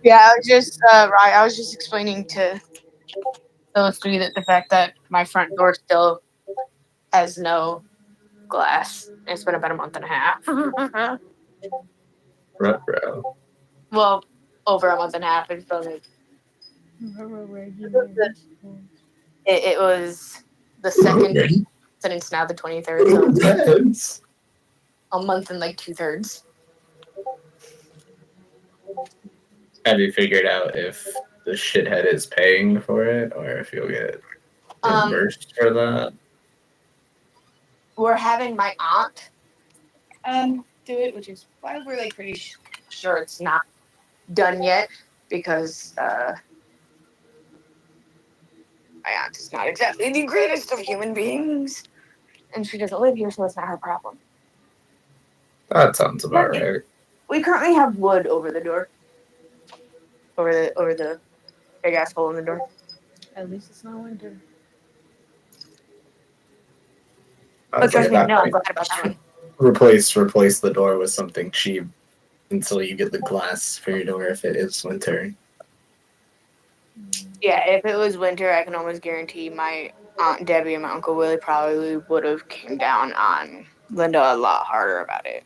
Yeah, I was just explaining to those three that the fact that my front door still has no glass. It's been about a month and a half. Ruh-roh. Well, over a month and a half. It's been like, it was the 2nd, and it's now the 23rd. So it's a month and like 2/3. Have you figured out if the shithead is paying for it or if you'll get reimbursed for that? We're having my aunt do it, which is why we're like pretty sure it's not done yet, because my aunt is not exactly the greatest of human beings, and she doesn't live here, so it's not her problem. That sounds about right. We currently have wood over the door, over the big ass hole in the door. At least it's not winter. But trust me, no, I'm glad about that one. Replace the door with something cheap until you get the glass for your door if it is winter. Yeah, if it was winter, I can almost guarantee my Aunt Debbie and my Uncle Willie probably would have came down on Linda a lot harder about it.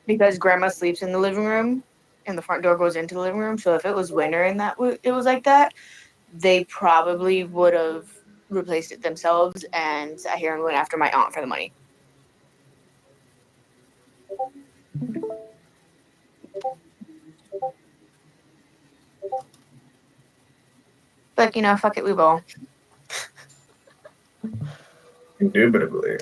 Because Grandma sleeps in the living room, and the front door goes into the living room. So if it was winter and it was like that, they probably would have replaced it themselves and sat here and went after my aunt for the money. But, fuck it, we will. Indubitably.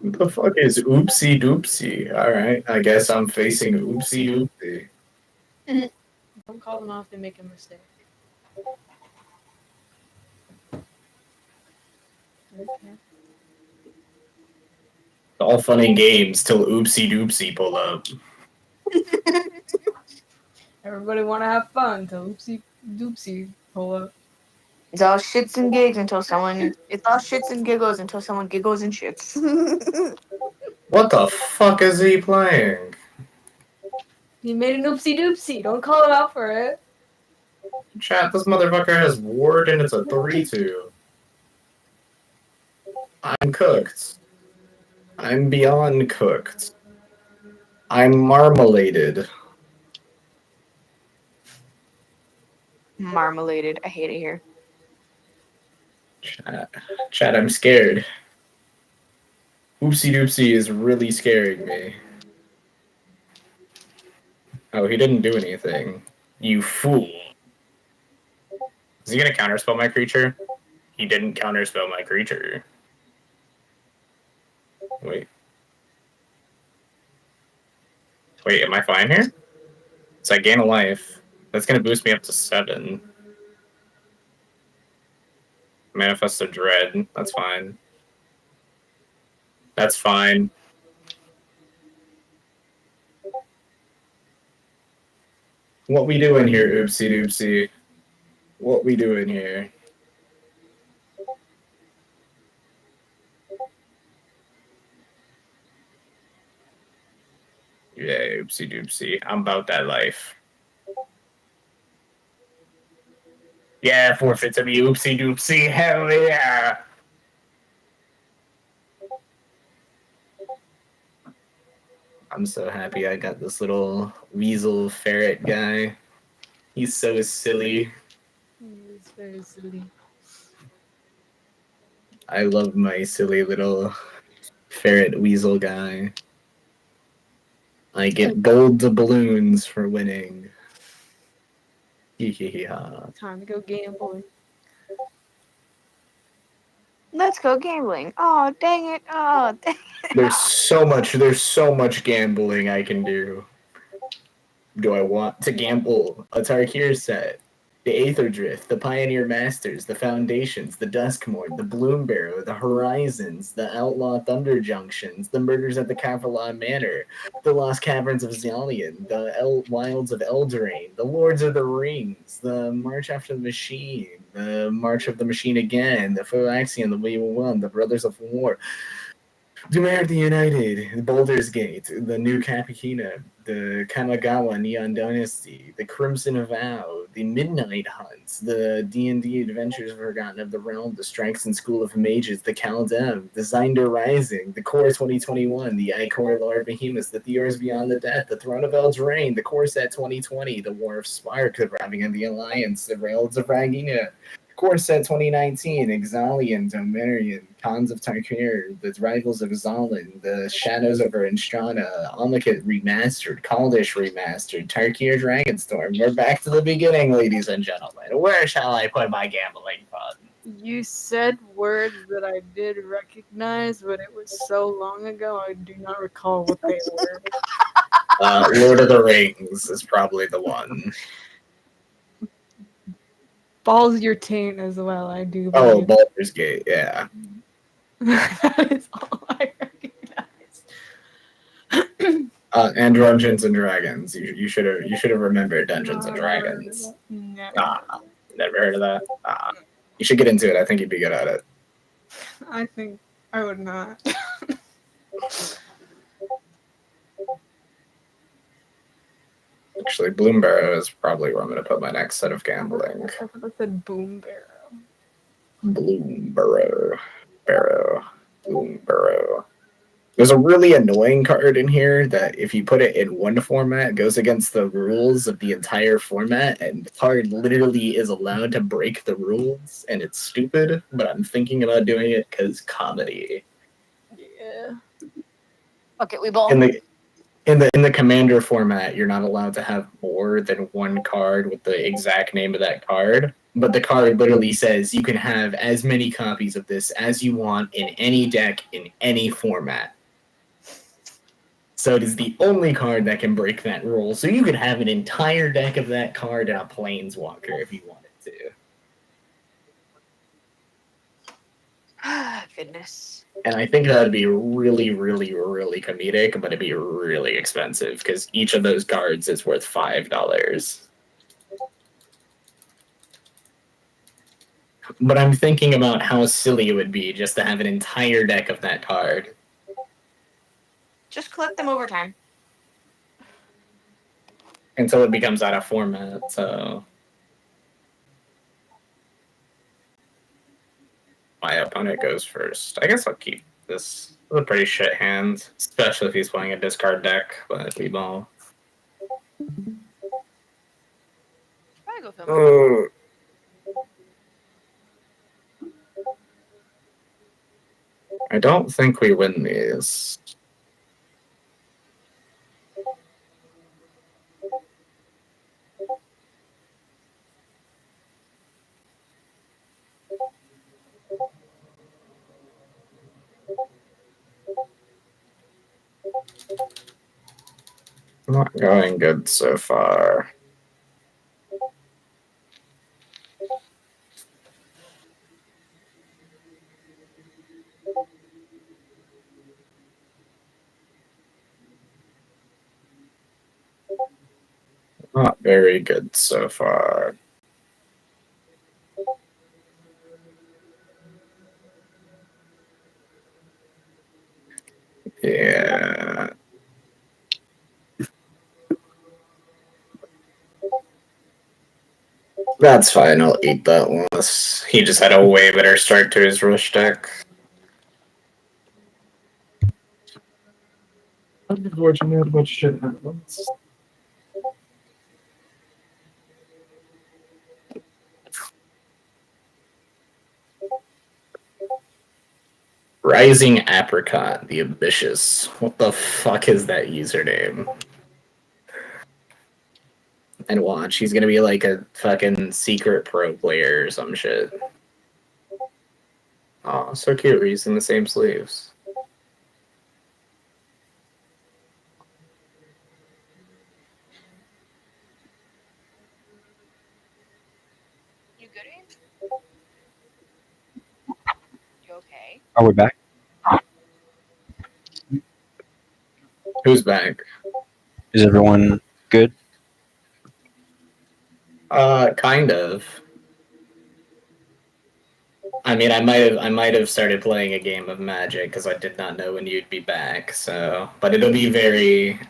What the fuck is oopsie doopsie? Alright, I guess I'm facing oopsie doopsie. Don't call them off, they make a mistake. Okay. All fun and games till oopsie doopsie pull up. Everybody want to have fun till oopsie doopsie pull up. It's all shits and gigs until someone. It's all shits and giggles until someone giggles and shits. What the fuck is he playing? He made an oopsie doopsie. Don't call him out for it. Chat, this motherfucker has ward and it's a 3-2. I'm cooked. I'm beyond cooked. I'm marmaladed. Marmaladed. I hate it here. Chat, I'm scared. Oopsie doopsie is really scaring me. Oh, he didn't do anything. You fool. Is he gonna counterspell my creature? He didn't counterspell my creature. Wait. Wait, am I fine here? So I gain a life. That's gonna boost me up to 7. Manifest of Dread. That's fine. That's fine. What we doing here, oopsie doopsie? What we doing here? Yeah, oopsie doopsie. I'm about that life. Yeah, forfeit to be oopsie doopsie. Hell yeah. I'm so happy I got this little weasel ferret guy. He's so silly. It's very silly. I love my silly little ferret weasel guy. I get gold doubloons for winning. Hee hee hee ha. Time to go gambling. Let's go gambling. Oh, dang it. Oh, dang it. There's so much gambling I can do. Do I want to gamble a Tarkir set? The Aether Drift, the Pioneer Masters, the Foundations, the Duskmourn, the Bloombarrow, the Horizons, the Outlaw Thunder Junctions, the Murders at the Kavalan Manor, the Lost Caverns of Zalian, the Wilds of Eldraine, the Lords of the Rings, the March After the Machine, the March of the Machine Again, the Phyrexian, the Weevil One, the Brothers of War, Dumer the United, Baldur's Gate, the New Capicina, the Kamigawa Neon Dynasty, the Crimson Vow, the Midnight Hunt, the D&D Adventures Forgotten of the Realm, the Strikes and School of Mages, the Kaldem, the Zinder Rising, the Core 2021, the Icor Lord Behemoths, the Theors Beyond the Death, the Throne of Eldraine, the Core Set 2020, the War of Spark, the Raving of the Alliance, the Rails of Ragina, Core Set 2019, Exalian, Dominion, Khans of Tarkir, the Rivals of Zalin, the Shadows over Instrana, Amakit Remastered, Kaldish Remastered, Tarkir Dragonstorm. We're back to the beginning, ladies and gentlemen. Where shall I put my gambling fund? You said words that I did recognize, but it was so long ago I do not recall what they were. Lord of the Rings is probably the one. Balls your taint as well, I do Oh, believe. Baldur's Gate, yeah. That is all I recognize. And Dungeons and Dragons. You should have remembered Dungeons and Dragons. Never. Never heard of that. You should get into it. I think you'd be good at it. I think I would not. Actually, Bloombarrow is probably where I'm going to put my next set of gambling. I thought I said boom barrow. Bloombarrow. Bloombarrow. There's a really annoying card in here that if you put it in one format, goes against the rules of the entire format, and the card literally is allowed to break the rules, and it's stupid, but I'm thinking about doing it because comedy. Yeah. Okay, we both. In the commander format, you're not allowed to have more than one card with the exact name of that card. But the card literally says you can have as many copies of this as you want in any deck in any format. So it is the only card that can break that rule. So you could have an entire deck of that card and a Planeswalker if you wanted to. Goodness. And I think that would be really, really, really comedic, but it'd be really expensive because each of those cards is worth $5. But I'm thinking about how silly it would be just to have an entire deck of that card. Just collect them over time. until it becomes out of format. So my opponent goes first. I guess I'll keep this. It's a pretty shit hand, especially if he's playing a discard deck. But we ball. Probably go film. Oh. I don't think we win these. Not going good so far. Not very good so far. Yeah. That's fine, I'll eat that one. He just had a way better start to his rush deck. Unfortunate, but shit happens. Rising Apricot, the ambitious. What the fuck is that username? And watch, he's gonna be like a fucking secret pro player or some shit. Aw, so cute, we're using the same sleeves. You good, Abe? You okay? Are we back? Who's back? Is everyone good? Kind of. I mean, I might have started playing a game of Magic because I did not know when you'd be back. So, but it'll be very.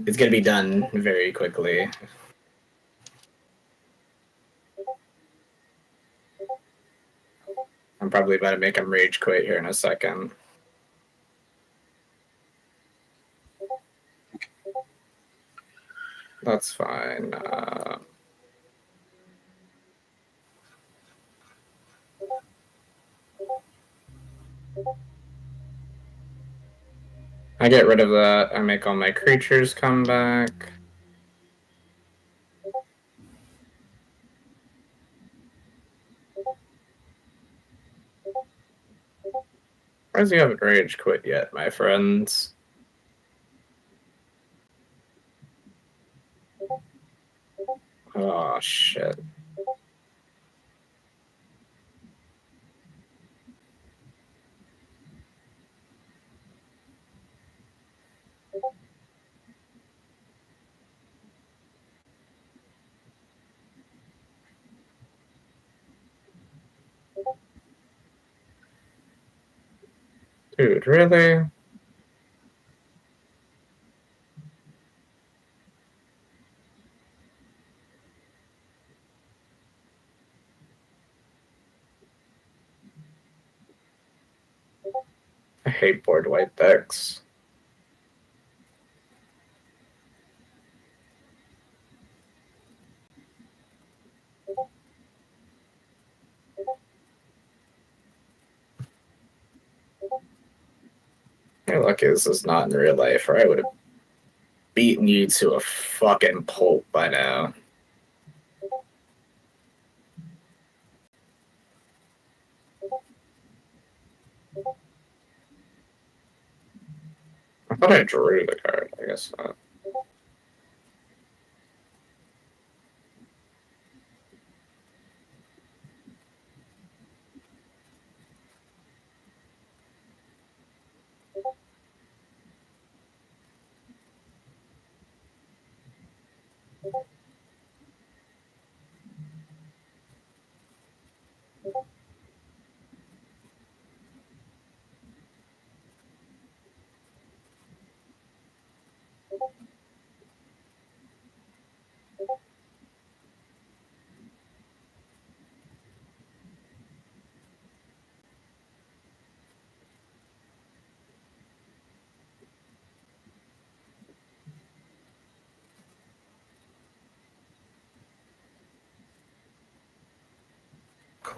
It's gonna be done very quickly. I'm probably about to make him rage quit here in a second. That's fine. I get rid of that. I make all my creatures come back. Why does he haven't rage quit yet, my friends? Oh, shit. Dude, really? I hate board white decks. My luck is this is not in real life, or I would have beaten you to a fucking pulp by now. I thought I drew the card. I guess not.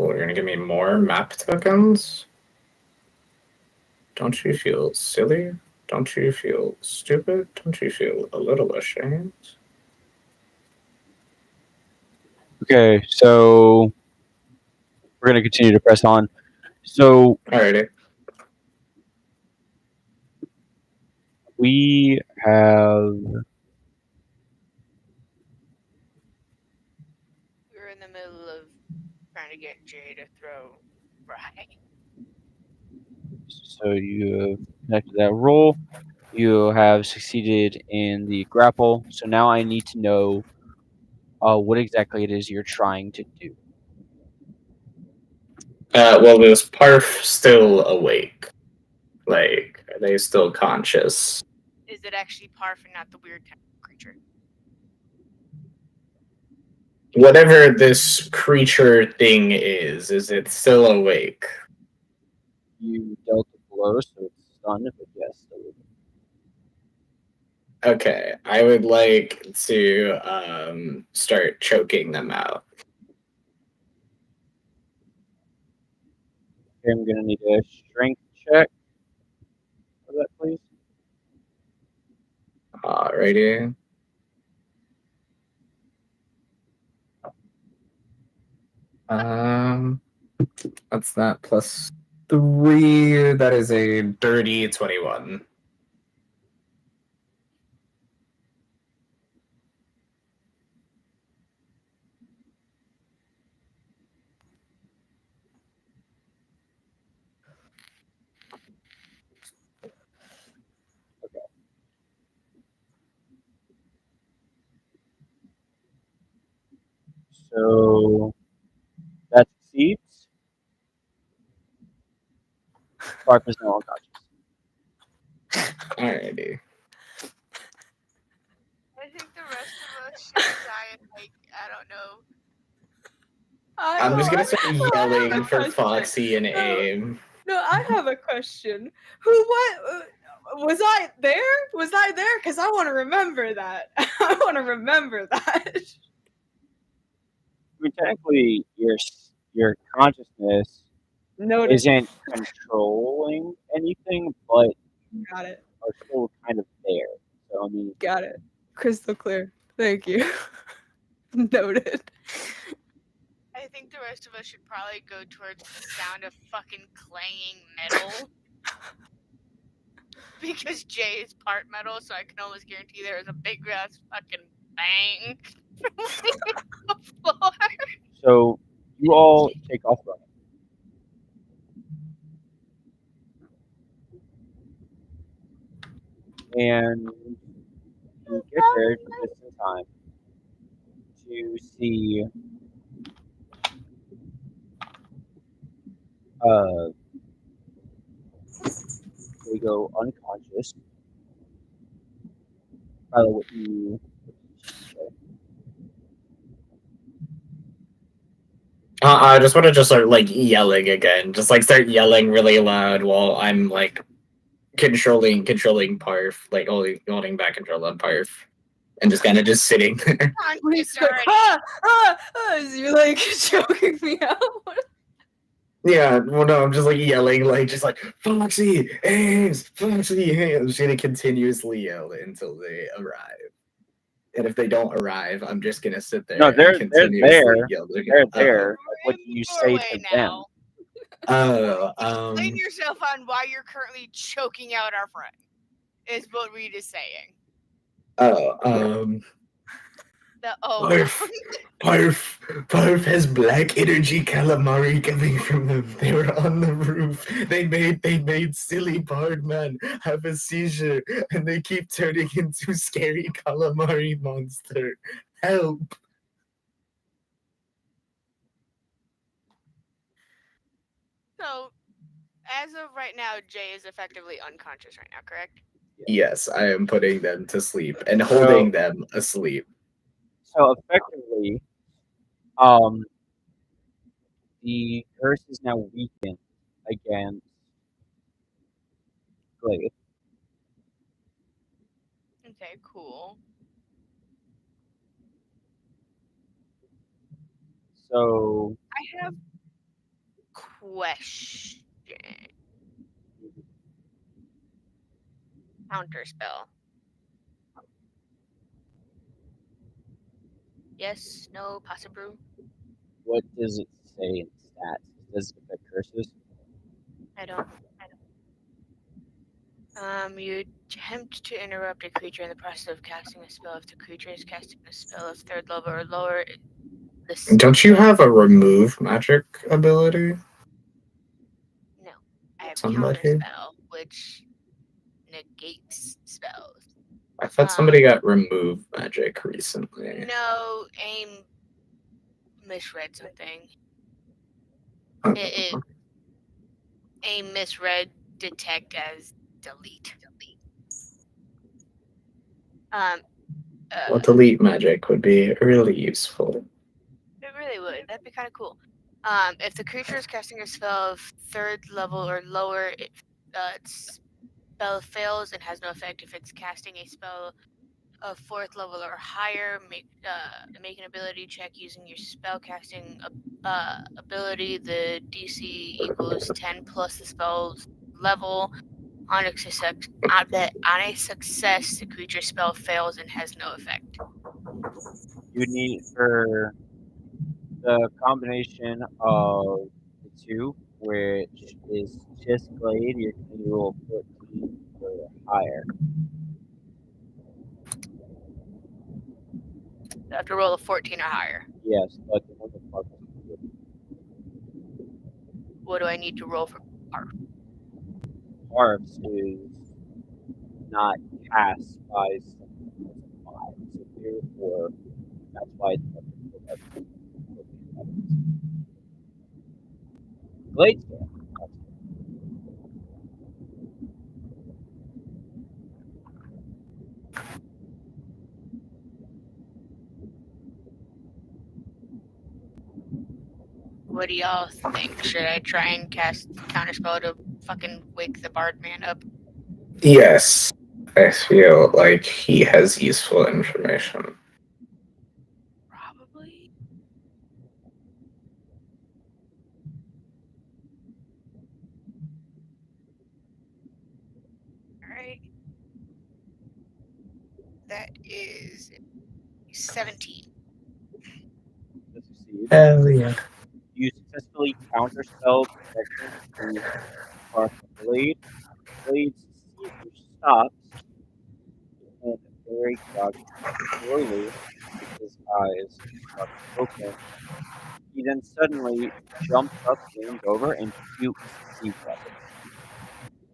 Cool, you're gonna give me more map tokens? Don't you feel silly? Don't you feel stupid? Don't you feel a little ashamed? Okay, so we're gonna continue to press on. So Alrighty. we have We were in the middle of trying to get Jay to throw Fry. so you have connected that roll. You have succeeded in the grapple. So now I need to know what exactly it is you're trying to do. Well, is Parf still awake? Like, are they still conscious? Is it actually Parf and not the weird creature? Whatever this creature thing is it still awake? You dealt a blow, so it's stunned, but yes, still with it. Okay, I would like to start choking them out. Okay, I'm gonna need a strength check for that, please. Alrighty. That's that plus 3. That is a dirty 21. So that succeeds. Bark is now unconscious. Alrighty. I think the rest of us should die in, like, I don't know. I'm just gonna start I have yelling a for question. Foxy and No. AIM. No, I have a question. What was I there? Was I there? Because I want to remember that. I want to remember that. I mean, technically, your consciousness Noted. isn't controlling anything, but you Got it. are still kind of there. So I mean, Got it. Crystal clear. Thank you. Noted. I think the rest of us should probably go towards the sound of fucking clanging metal. Because Jay is part metal, so I can almost guarantee there is a big ass fucking bang from the floor. so you all take off running. And you get there just in time to see they go unconscious. Probably what you I just want to just start like yelling again. Just like start yelling really loud while I'm like controlling Parf, like holding back control on Parf, and just kind of just sitting there. Conscious Like, already. as you're like choking me out. Yeah, well, no, I'm just like yelling, like just like Foxy, Ames, Foxy, Ames. I'm just gonna continuously yell until they arrive. And if they don't arrive, I'm just gonna sit there No, and they're continuously there. yell. They're there. We're What in do you the say doorway to them? now. Oh, Explain yourself on why you're currently choking out our friend. Is what Reed is saying. The Parf has black energy calamari coming from them. They were on the roof. They made silly Bardman have a seizure, and they keep turning into scary calamari monster. Help! So, as of right now, Jay is effectively unconscious right now, correct? Yes, I am putting them to sleep and holding them asleep. So effectively, the curse is now weakened against Glade. Okay, cool. So I have question. Counterspell. Yes, no, possible. What does it say in stats? Does it affect curses? I don't. You attempt to interrupt a creature in the process of casting a spell. If the creature is casting a spell of 3rd level or lower, Don't you have a remove magic ability? No, I have Somebody? counterspell, which negates spells. I thought somebody got remove magic recently. No, AIM misread something. It AIM misread detect as delete. Well, delete magic would be really useful. It really would. That'd be kind of cool. If the creature is casting a spell of 3rd level or lower, its spell fails and has no effect. If it's casting a spell of 4th level or higher, make an ability check using your spell casting ability. The DC equals 10 plus the spell's level. On a success, the creature spell fails and has no effect. You need for the combination of the two, which is just Glade, you're going to roll 14 or higher. You have to roll a 14 or higher. Yes, but the one that What do I need to roll for? Parks is not cast by someone as a 5, so therefore that's why it's not Glade scale. What do y'all think? Should I try and cast counterspell to fucking wake the bard man up? Yes, I feel like he has useful information. Probably. Alright. That is 17. To succeed. Hell yeah. You successfully counterspell protection to Park Glade. Glade stops and very slowly, his eyes are open. He then suddenly jumps up, leans over, and shoots sea weapon.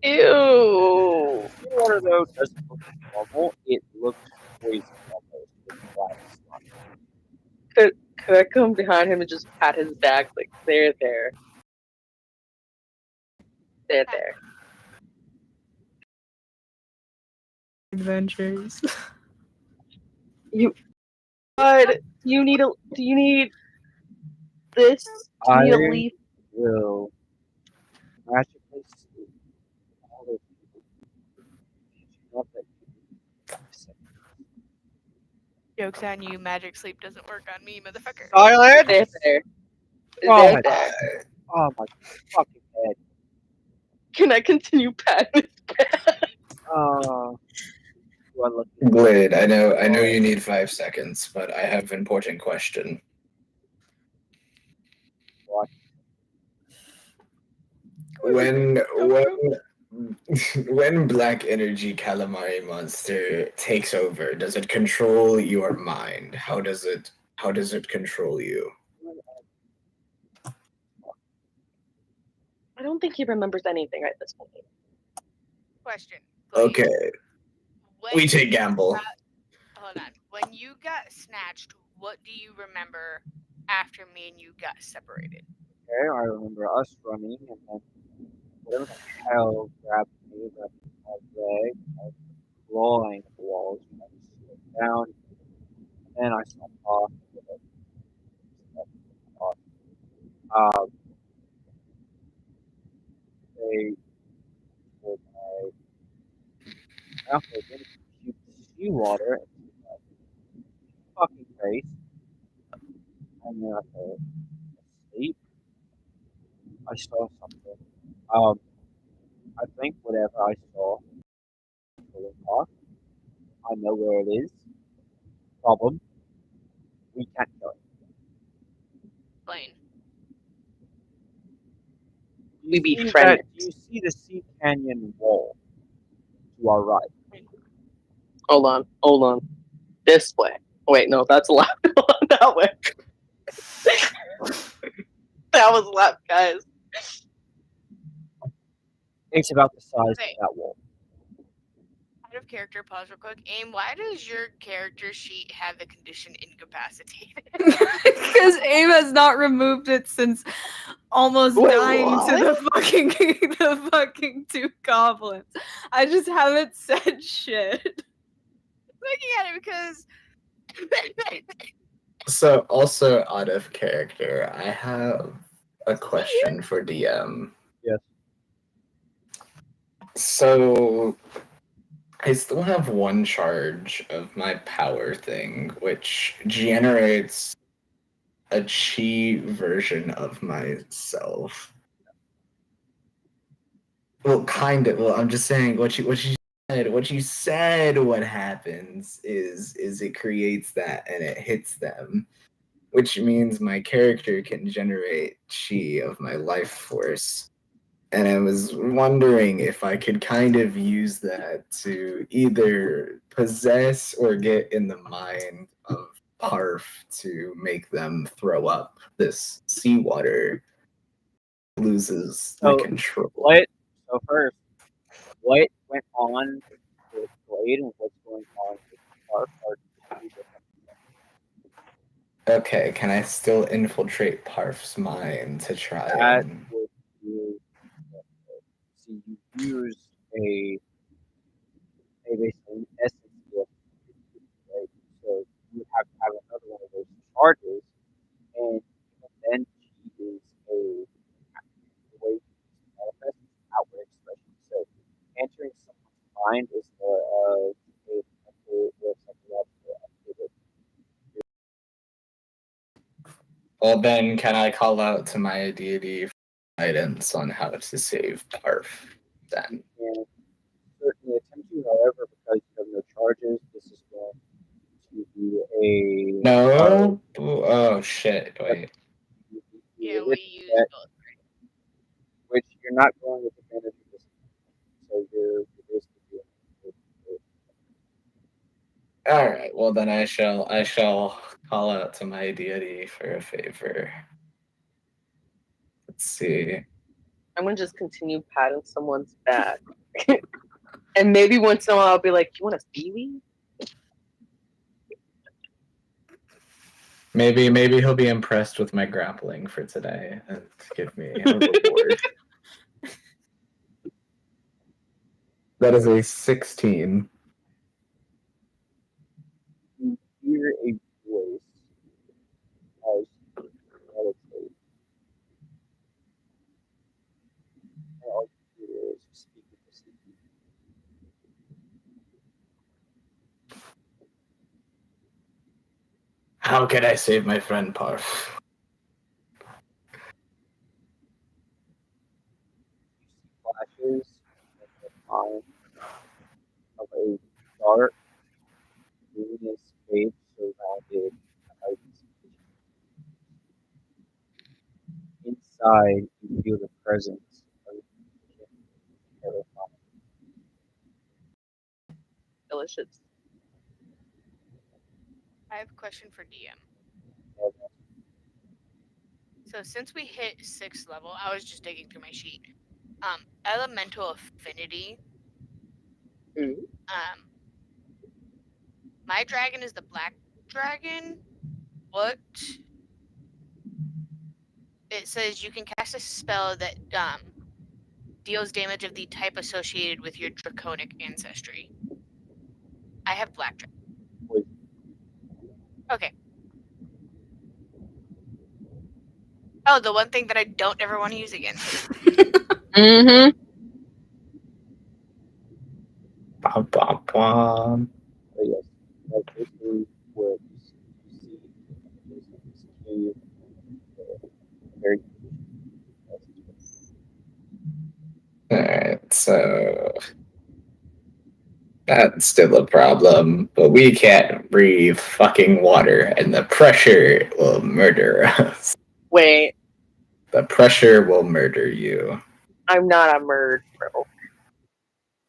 Ew. Seawater, though, doesn't look normal. It looks poison almost with black slime. Could I come behind him and just pat his back like there? Adventures. But do you need this? Do you need a I leaf? will magically sleep all of you. Not that you Joke's on you, magic sleep doesn't work on me, motherfucker. Silence! There. God. There. Oh my fucking head. Can I continue patting his back? Do I look Glade, I know you need 5 seconds, but I have an important question. What? When black energy calamari monster takes over, does it control your mind? How does it control you? I don't think he remembers anything at this point. Question. Please. Okay, When we take you gamble. hold on. When you got snatched, what do you remember after me and you got separated? Okay, I remember us running and then whatever the hell grabbed me, grabbed my leg, I was clawing at the walls, trying to slow down, and then I stopped off with it. Um, they pulled my mouth open, shoot seawater into my fucking face, and then I fell asleep. I saw something. Um, I think whatever I saw will talk. I know where it is. Problem. We can't kill it. Plane. Do We you see befriend that? it. Do you see the Sea Canyon wall to our right? Hold on. This way. Wait, no, that's left. That way. That was left, guys. It's about the size Okay. of that wall. Out of character, pause real quick. Aim, why does your character sheet have the condition incapacitated? Because Aim has not removed it since almost Wait, dying to what? the fucking two goblins. I just haven't said shit. Looking at it because So, also out of character, I have a question for DM. Yes. So, I still have one charge of my power thing, which generates a chi version of myself. Well, kind of. Well, I'm just saying what you said. What happens is it creates that and it hits them, which means my character can generate chi of my life force. And I was wondering if I could kind of use that to either possess or get in the mind of Parf to make them throw up this seawater. Loses my So control. what? So first, what went on with Blade and what's going on with Park are two different things. Okay, can I still infiltrate Parf's mind to try That and... would be see you use a basically essence gift, right? So you have to have another one of those charges, and then she is the way you manifest is outward expression. So entering someone's mind is more of a mental or psychological activity. Well, then, can I call out to my deity for guidance on how to save Parf then? And certainly attempt to, however, because you have no charges, this is going to be a No? Oh, shit. Wait. yeah, with we use that, both. which you're not going with advantage of this. So you're basically doing it. Alright, well then I shall call out to my deity for a favor. Let's see. I'm gonna just continue patting someone's back. And maybe once in a while I'll be like, you want a seaweed? Maybe he'll be impressed with my grappling for today and give me a reward. That is a 16. You hear a voice as you meditate. And all you hear is speak with the sea. How can I save my friend Parf? You see flashes in the mind of a dark, luminous cave surrounded by vegetation. Inside, you feel the presence of a terrifying. Delicious. I have a question for DM. presence. So since we hit 6th level, I was just digging through my sheet. Elemental affinity. Mm. My dragon is the black dragon. What? It says you can cast a spell that deals damage of the type associated with your draconic ancestry. I have black dragon. Poison. Okay. Oh, the one thing that I don't ever want to use again. Mm-hmm. Bum, bum, bum. But yes, that's basically what you see. You see images of this cave, very That's still a problem, but we can't breathe fucking water, and the pressure will murder us. Wait, The pressure will murder you. I'm not a murder, bro.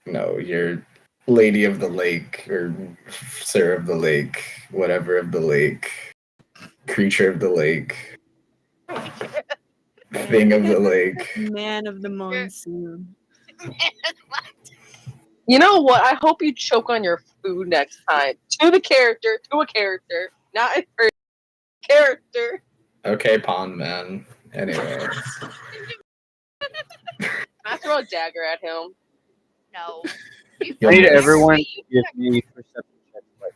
No, you're Lady of the Lake, or Sir of the Lake, whatever of the lake, creature of the lake, thing of the lake. Man of the monsoon. You know what? I hope you choke on your food next time. To a character, not a character. Okay, Pond Man. Anyways. I throw a dagger at him. No. I need Yes. everyone to give me perception checks.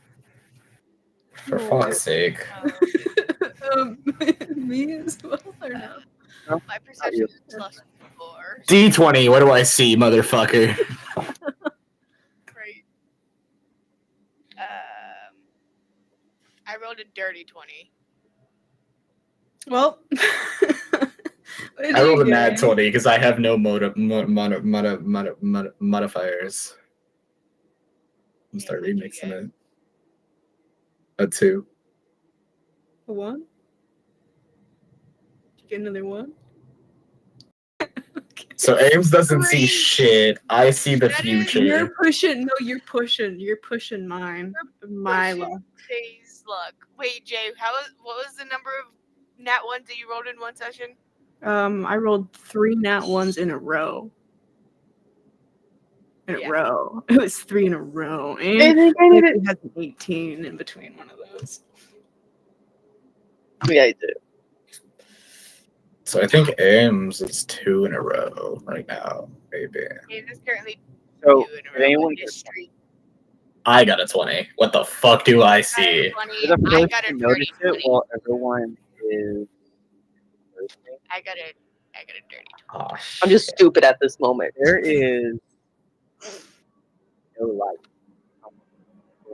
For fuck's sake. Me as well, or no? My perception is plus 4. D20, what do I see, motherfucker? Right. I rolled a dirty 20. Well, I rolled a nat 20 because I have no modifiers. I'm start What'd you remixing get? it. A 2. A 1? Did you get another 1? So Ames doesn't see 3. shit. I see the That is- You're future. pushing. No, you're pushing mine. My Pushing luck. Jay's luck. Wait, Jay, what was the number of nat ones that you rolled in one session? I rolled 3 nat 1s in a row. In Yeah. a row. It was 3 in a row. I And think I need it. it had an 18 in between one of those. Yeah, I do. So I think Ames is 2 in a row right now, maybe. It is currently So, 2 in a did row anyone in get this streak. I got a 20. What the fuck do I see? 20. you're the I first got a to dirty notice 20. it while everyone is listening? I got a dirty 20. Oh, I'm just stupid at this moment. There is no light coming from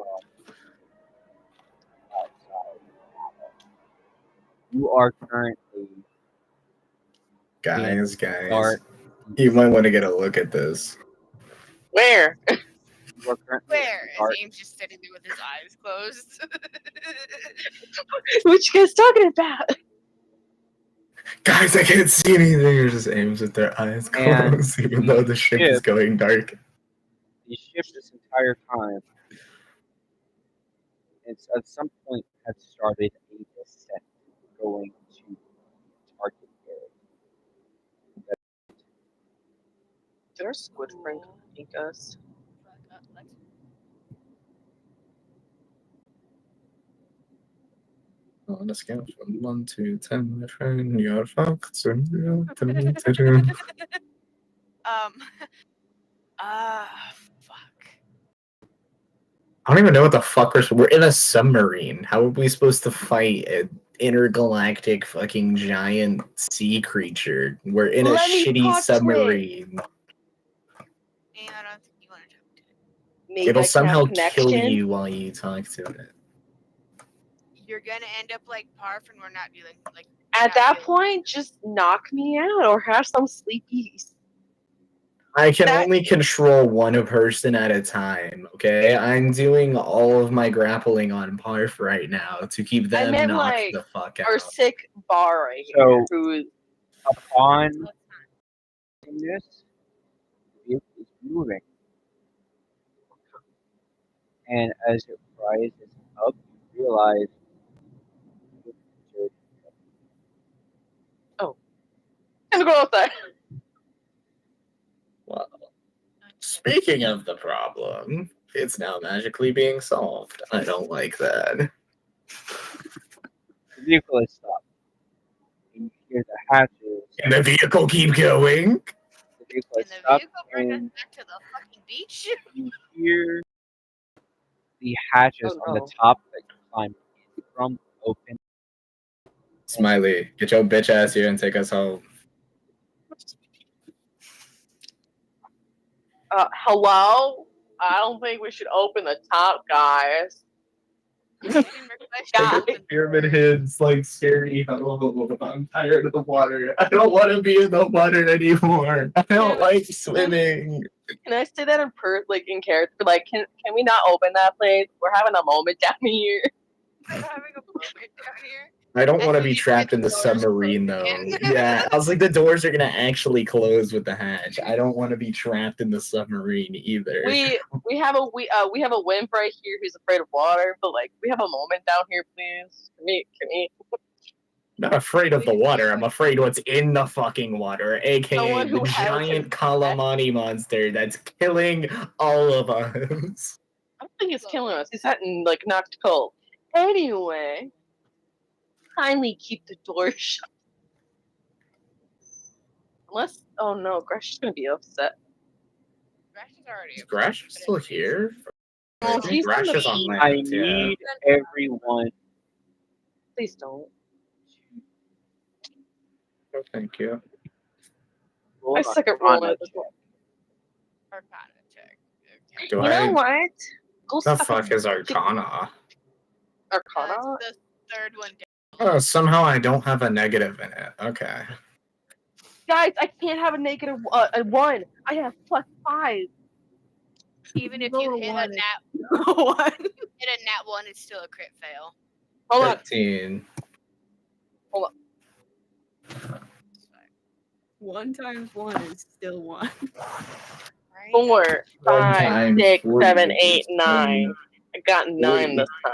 outside. You are currently guys, dark. you might want to get a look at this. Where? You are currently Where? dark. Is Ames just sitting there with his eyes closed? What you guys talking about? Guys, I can't see anything. There's just Ames with their eyes And closed, even though the ship is ship- going dark. The ship this entire time, it's at some point had started a descent going to target area. Did our squid friend ink us? On a scale from 1 to 10, my friend, you're fucked. Fuck. I don't even know what the fuck we're in a submarine. How are we supposed to fight an intergalactic fucking giant sea creature? We're in Let a me shitty talk to it. submarine. And I don't think you want to talk to it. Maybe It'll I can somehow have kill connection. you while you talk to it. You're gonna end up like Parf, and we're not dealing like. At that point, just knock me out or have some sleepy. I can That- only control one person at a time, okay? I'm doing all of my grappling on Parf right now to keep them meant, knocked like, the fuck Our out. sick bar right here. So- Who Upon this, it is moving. And as it rises up, you realize gonna go outside. Well, speaking of the problem, it's now magically being solved. I don't like that. the vehicle is stopped. And you hear the hatches. And the vehicle keep going. The vehicle Can is the stopped, vehicle bring us and back to the fucking beach? you hear the hatches Oh, on the no. top that you climb in from open. Smiley, get your bitch ass here and take us home. Hello? I don't think we should open the top, guys. You didn't request guy. Pyramid Head's like scary. I'm tired of the water. I don't want to be in the water anymore. I don't like swimming. Can I say that in in character? Like, can we not open that place? We're having a moment down here. I'm having a moment down here. I don't want to As be you trapped hear in the the doors submarine close though. again. Yeah, I was like, the doors are gonna actually close with the hatch. I don't want to be trapped in the submarine either. We have a wimp right here who's afraid of water, but like we have a moment down here, please. Can we? Not afraid of the water. I'm afraid what's in the fucking water, aka Someone the who has giant an- calamari monster that's killing all of us. I don't think he's killing us. He's getting like knocked cold. Anyway, kindly keep the door shut. Unless, oh no, Gresh is gonna be upset. Grash is already Is upset, Grash but still here? Oh, she's Grash on the is on beach. land. I Yeah. need everyone. Please don't. Oh, thank you. I suck at rolling at this one. Arcana check. Okay. Do You I? know what? Go The suck fuck at is Arcana? Arcana. That's the third one down. Oh, somehow I don't have a negative in it. Okay. Guys, I can't have a negative a 1. I have +5. Even if Roll you a hit a one. nat What? hit a nat 1, it's still a crit fail. Hold on. 13. 1 times 1 is still 1. Right? 4, 5, times 6, 40 7, is 8, 9. I got 9 40. this time.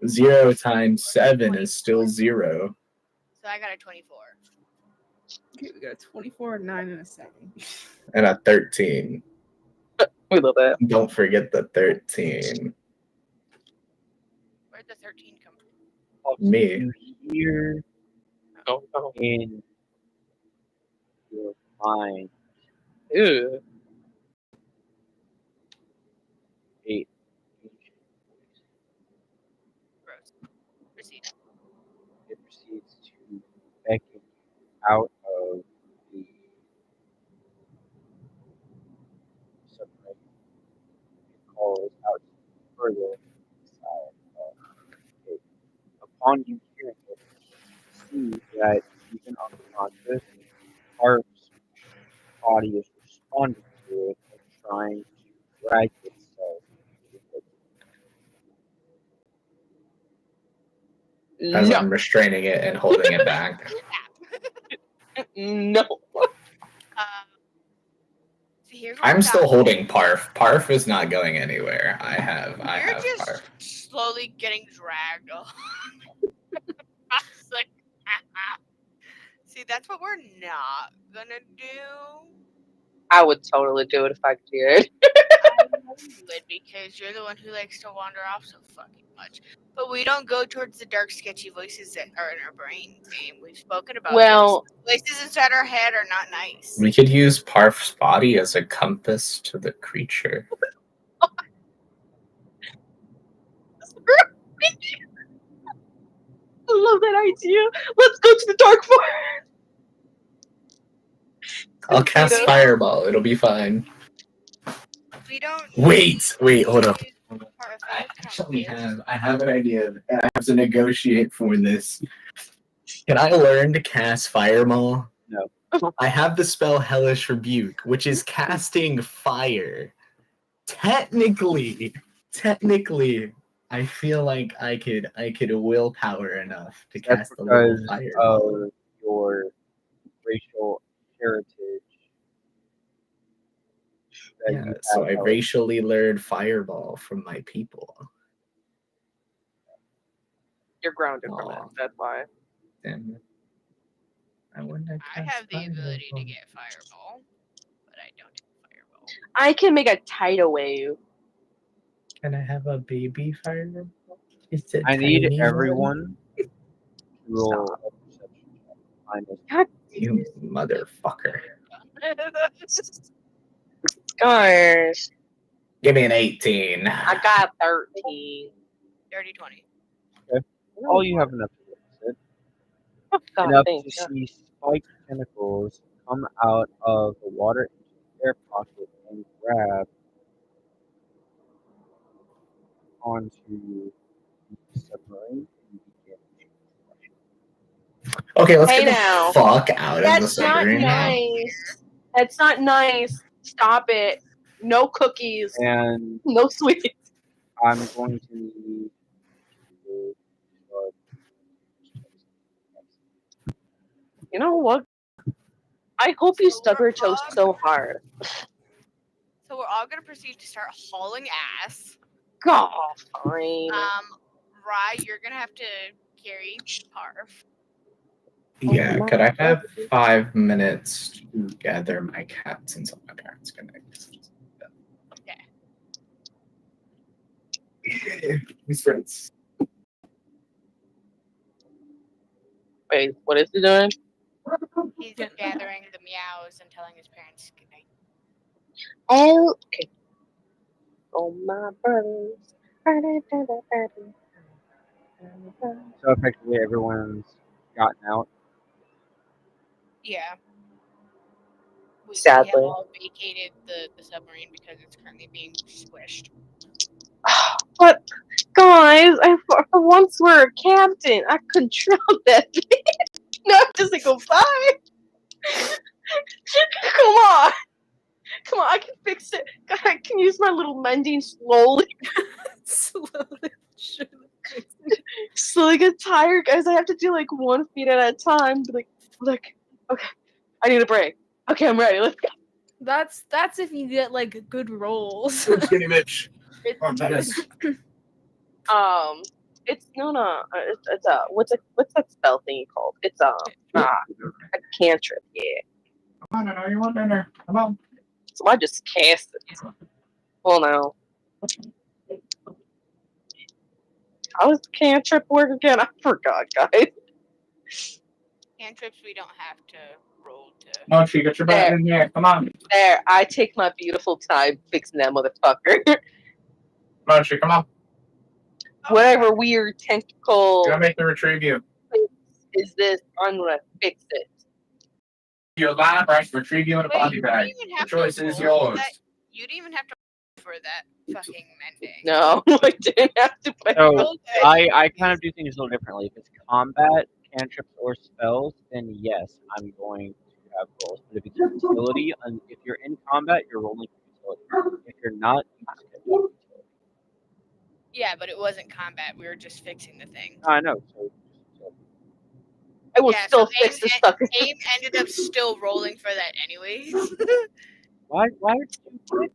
0 times 7 is still 0. So I got a 24. Okay, we got a 24, 9, and a 7. And a 13. We love that. Don't forget the 13. Where'd the 13 come from? Me. Here Oh, oh. in your mind. Ew. 8. Gross. Proceed. It proceeds to beckon out of the submarine. It calls out further inside of the cave. Upon you hearing it, you see that even unconscious, Harp's body is responding to it and trying to drag itself with it. As No. I'm restraining it and holding it back. No. So here's what I'm we still got. holding Parf. Parf is not going anywhere. I have You're just Parf. slowly getting dragged off. I was like, see, that's what we're not gonna do. I would totally do it if I could. You would, because you're the one who likes to wander off so fucking much. But we don't go towards the dark, sketchy voices that are in our brain. And we've spoken about Well, this. Voices inside our head are not nice. We could use Parf's body as a compass to the creature. I love that idea. Let's go to the dark forest. I'll cast Peter. Fireball. It'll be fine. We don't. Wait, hold up. use part of I that actually compass. I have an idea. I have to negotiate for this. Can I learn to cast Fireball? No. I have the spell Hellish Rebuke, which is casting fire. Technically, I feel like I could willpower enough to That's cast the little because fireball. of your racial heritage. That Yeah, you so have I racially learned Fireball from my people. You're grounded from it. Aw. That's why. Damn it. I wouldn't have I cast have the ability to Fireball. get fireball, but I don't have fireball. I can make a tidal wave. Can I have a baby Fireball? It's a I need tiny one. everyone to roll a perception check. Minus God, You motherfucker. gosh. Give me an 18. I got 13. Dirty 20. all you have enough to witness it. God, Enough thank to God. see spiked tentacles come out of the water into their pocket and grab onto the submarine and begin. Okay, let's Hey get the now. fuck out of the That's not submarine now. nice. That's not nice. Stop it. No cookies. And No sweets. I'm going to need to start. You know what? I hope you So stub we're your toes all- so hard. So we're all gonna proceed to start hauling ass. God, fine. Rye, you're gonna have to carry Parv. Yeah, could I have 5 minutes to gather my cats until my parents connect? Okay. Who's friends? Wait, what is he doing? He's gathering the meows and telling his parents good night. Oh, okay. Oh, my brothers. So effectively, everyone's gotten out. Yeah. We have Sadly. all vacated the submarine because it's currently being squished. But, guys, for once we're a captain. I control that. No, I'm just like, goodbye. Come on. Come on, I can fix it. God, I can use my little mending slowly. Slowly. Slowly get tired, guys. I have to do like 1 feet at a time. Be like, look, okay, I need a break. Okay, I'm ready. Let's go. That's if you get like good rolls. Skinny bitch. It's, Oh, Dennis. it's no. It's what's that spell thingy called? It's a cantrip. Yeah. Come on, I know you want dinner. Come on. So I just cast it. Well, no. How does cantrip work again? I forgot, guys. Cantrips we don't have to roll to. No, she get your butt in here. Come on. There, I take my beautiful time fixing that motherfucker. Come on, she. Come on. Whatever weird tentacle You gotta make me retrieve you. is this, I'm gonna fix it. You're alive, right? Retrieve you in a Wait, body you bag. didn't even The have to choice is roll for yours. that. You didn't even have to roll for that fucking mending. No, I didn't have to put So Okay. I kind of do things a little differently. If it's combat, cantrips, or spells, then yes, I'm going to have rolls. But if it's utility, and if you're in combat, you're rolling for utility. If you're not, you just get utility. Yeah, but it wasn't combat. We were just fixing the thing. I know. So I will Yeah, still so fix this sucker. Abe ended up still rolling for that anyways. why would you?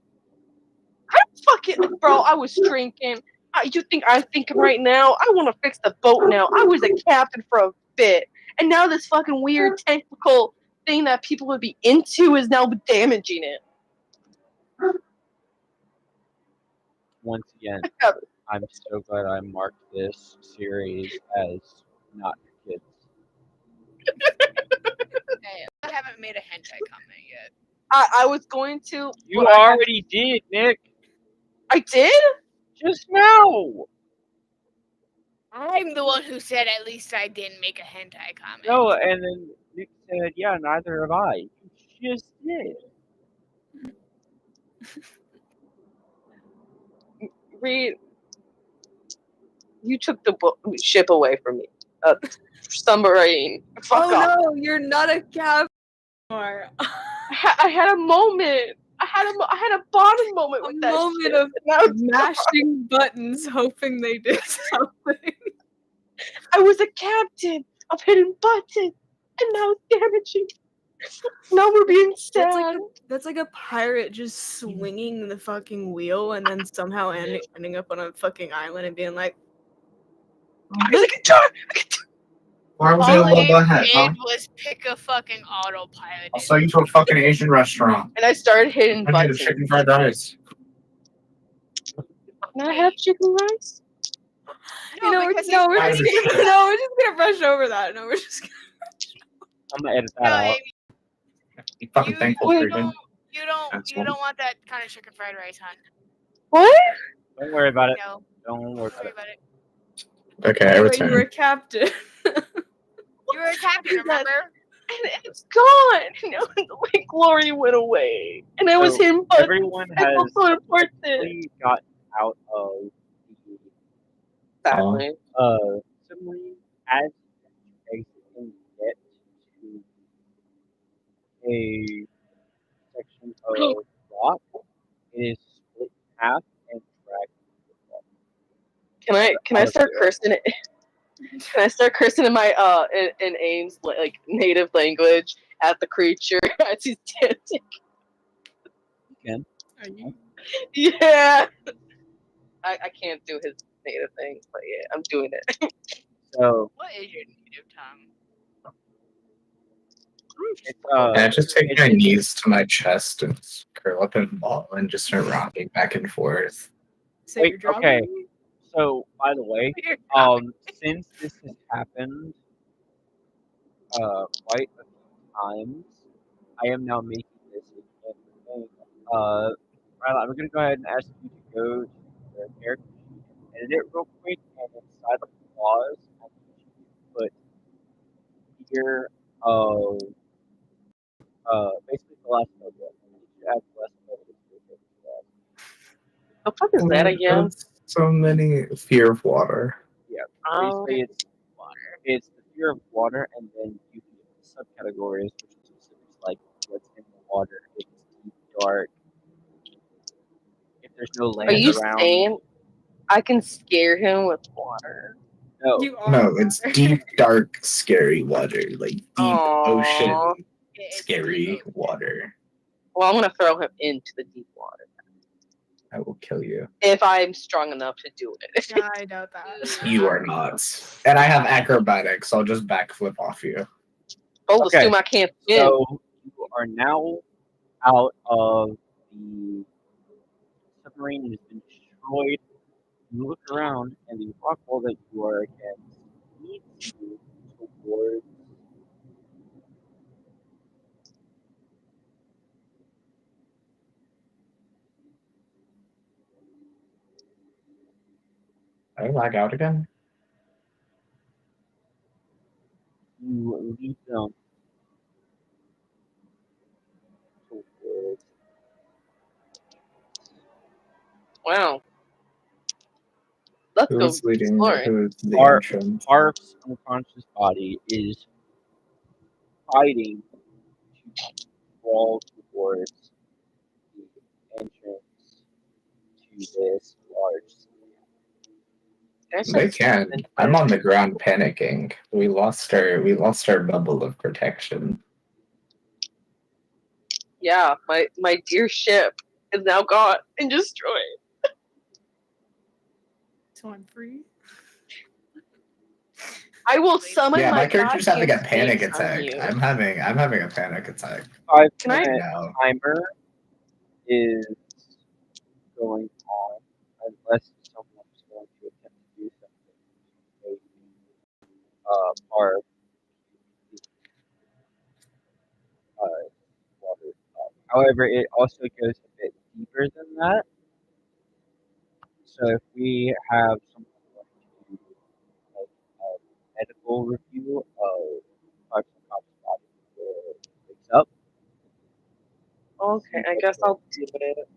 Fucking, bro, I was drinking. You think I'm thinking right now? I want to fix the boat now. I was a captain for a bit. And now this fucking weird technical thing that people would be into is now damaging it. Once again, I'm so glad I marked this series as not for kids. Okay, I haven't made a hentai comment yet. I was going to. You but already did, Nick. I did? Just now. I'm the one who said at least I didn't make a hentai comment. No, and then Nick said, "Yeah, neither have I." You just did. Reed, you took the ship away from me. Submarine. Fuck Oh off. no, you're not a captain anymore. I had a moment. I had a bonding moment with A that moment shit. of And I was mashing buttons, hoping they did something. I was a captain of hidden buttons, and now it's damaging. Now we're being sad. That's like a pirate just swinging the fucking wheel and then somehow ending up on a fucking island and being like, I can do it. Why was it a All little Abe butthead, did huh? was pick a fucking autopilot. I'll sell you to a fucking Asian restaurant. And I started hitting I need a buttons. chicken fried rice. Can I have chicken rice? No, we're because just he's gonna brush over that. No, we're just gonna. I'm gonna edit that no, out. Abe, You fucking thankful, you Freeman. don't want that kind of chicken fried rice, hon. What? Don't worry about it. No, Don't worry don't about worry it. about it. Okay, I Anyway, you were a return. captain. You were a captain, remember? And it's gone. You know, my glory went away. And I was So, him buttons. Everyone I has felt so important. successfully gotten out of the Sadly. Submarine as you exit and get to a section of rock, it is split in half and dragged into the water. Can I start cursing it? Can I start cursing in my in Ames like native language at the creature as he's dancing? Again, Are you? Yeah. I can't do his native thing, but yeah, I'm doing it. so What is your native tongue? it's And I just take my it's- knees to my chest and curl up in a ball and just start rocking back and forth. Say Wait, your job. okay. So, by the way, since this has happened, quite a few times, I am now making this a canon thing. Ryla, I'm gonna go ahead and ask you to go to the character sheet and edit it real quick, and inside the clause, I need you to put here of basically the last photo. I need you to add the last photo to your picture. The fuck is that again? So many fear of water. Yeah, Oh. basically it's the fear of water, and then you can get the subcategories, which are specifics like what's in the water, if it's deep, dark, if there's no land Are you around. saying I can scare him with water? No, You are. No, it's deep, dark, scary water. Like deep Aw. ocean, It's scary both. water. Well, I'm gonna throw him into the deep water I will kill you. if I'm strong enough to do it. Yeah, I doubt that. You are not. And I have acrobatics, so I'll just backflip off you. Don't Okay, assume I can't swim. so you are now out of the submarine has been destroyed. You look around, and the rock wall that you are against leads you towards I lag out again? you lead them towards Wow. Let's go Who's leading? exploring. Who's the Our- entrance? Arf's unconscious body is fighting to crawl towards the entrance to this large city. That's They just can. I'm on the ground panicking. We lost our bubble of protection. yeah, my dear ship is now gone and destroyed. So I'm free. I will summon Yeah, my my character's having a goddamn panic snakes on attack. you. I'm having a panic attack 5 Can I- minute now. timer is going on unless someone's going to attempt to do something to make our water up. However, it also goes a bit deeper than that. So if we have someone going to do like a medical review of Parks and Cops body before it wakes up, Okay, I guess I'll do it.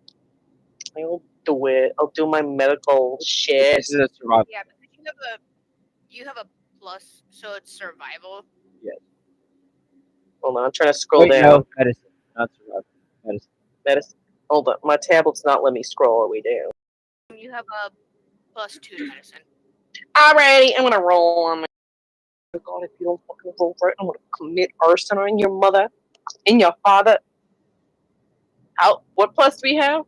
I'll do it. I'll do my medical shit. this is a survival. Yeah, but you have a plus, so it's survival. Hold on, I'm trying to scroll Wait, down. no, medicine, not survival. Medicine. Medicine. Hold on, my tablet's not letting me scroll all the way down. You have a +2 to medicine. Alrighty, I'm gonna roll on my. Oh God, if you don't fucking roll right, I'm gonna commit arson on your mother and your father. How? What plus do we have?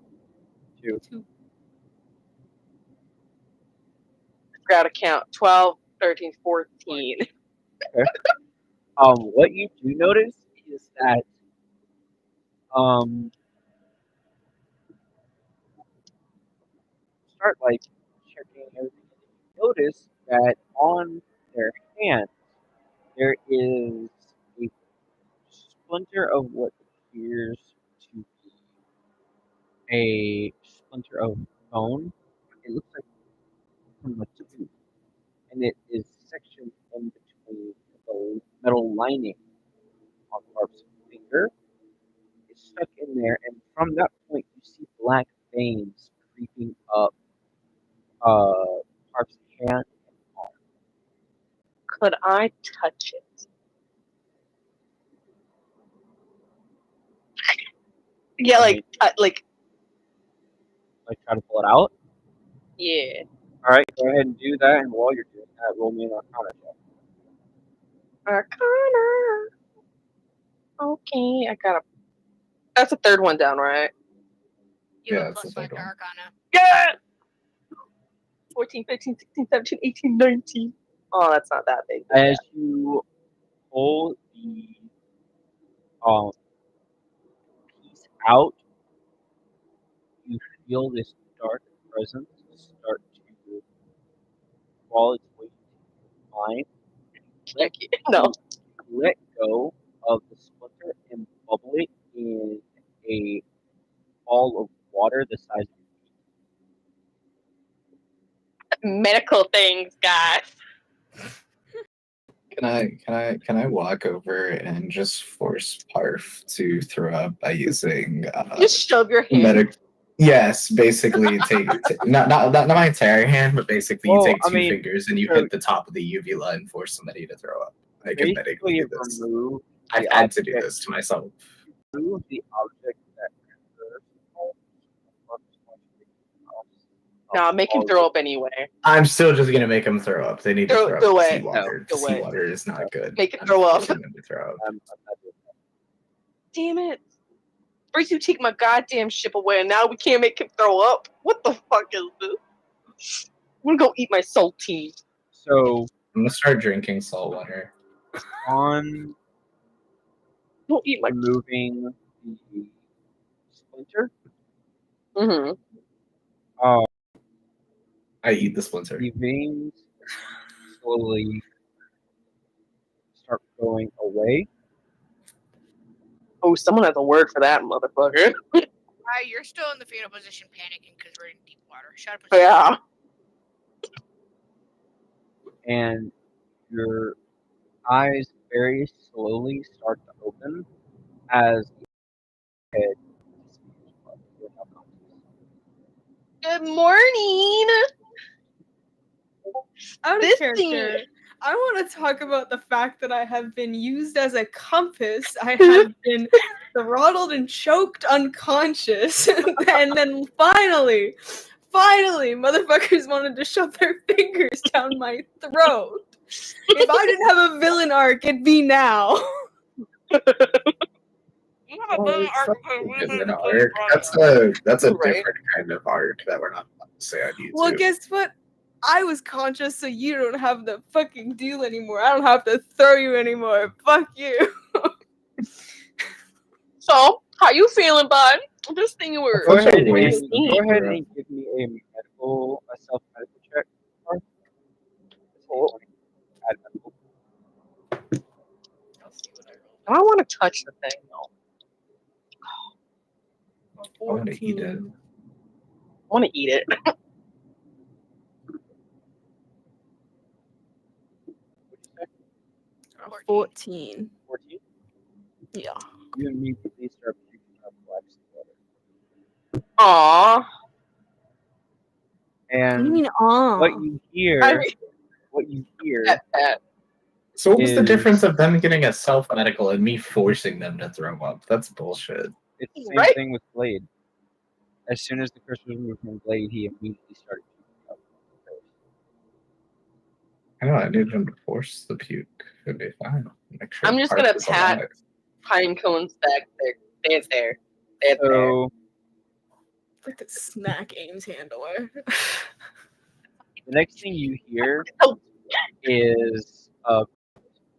2. Forgot to count. 12, 13, 14. What you do notice is that start like checking everything. You notice that on their hand there is a splinter of what appears to be a splinter of bone. It looks like from a tooth, and it is sectioned in between the metal lining on Barb's finger. It's stuck in there, and from that point, you see black veins creeping up Barb's hand. Could I touch it? Yeah, like Try to pull it out. yeah. All right, go ahead and do that. And while you're doing that, roll me an Arcana check. Arcana. Okay, I got a. That's a third one down, right? You Yeah, have it's plus the 5 third to one. Arcana. Yeah. 14, 15, 16, 17, 18, 19. Oh, that's not that big. but As you pull the piece out, you feel this dark presence start to crawl its way into your mind. yeah. No. Let go of the splinter and bubble it in a ball of water the size of Medical things, guys. Can I walk over and just force Parf to throw up by using Just shove your hand. medic? Yes, basically not my entire hand, but basically you Well, take I two mean, fingers and you so- hit the top of the uvula and force somebody to throw up. I can medically basically do this. remove I've the had to do object- this to myself. remove the object that curves Nah, make him throw up anyway. I'm still just gonna make them throw up. They need to Throw- throw throw up it. seawater. No, throw it. Seawater is not good. Make it I'm throw up. forcing them to throw up. I'm not doing that. Damn it. First you take my goddamn ship away and now we can't make him throw up. What the fuck is this? I'm gonna go eat my saltine. So I'm gonna start drinking salt water. on Don't eat my. removing the splinter, Mm-hmm. I eat the splinter. the veins slowly start going away. Oh, someone has a word for that motherfucker. You're still in the fetal position panicking because we're in deep water. Shut up. Yeah. And your eyes very slowly start to open as the head you're now conscious. Good morning. Out of This character, thing- I want to talk about the fact that I have been used as a compass. I have been throttled and choked unconscious, and then finally, motherfuckers wanted to shove their fingers down my throat. If I didn't have a villain arc, it'd be now. You have a villain arc because we Is made an the arc. play That's a Right. different kind of art that we're not allowed to say on YouTube. Well, guess what? I was conscious, so you don't have the fucking deal anymore. I don't have to throw you anymore. Fuck you. So, how you feeling, bud? This thing you were. Go Such a ahead, waste and, of go ahead bro. and give me a self-medical check. Oh. Add medical. I want to touch the thing though. I want to eat it. I want to eat it. 14. 14. Yeah. You immediately start picking up wax together. Aww. What do you And mean, what you hear, I pet pet. So what was the is- difference of them getting a self-medical and me forcing them to throw up? That's bullshit. it's the same Right? thing with Blade. As soon as the curse was removed from Blade, he immediately started picking up. I know, I need them to force the puke. It'd be fine. Make sure I'm the just part gonna is pat- alive. Pine cones back there. Stand there. Stand there. So like the snack Ames handler. the next thing you hear Oh. is, oh,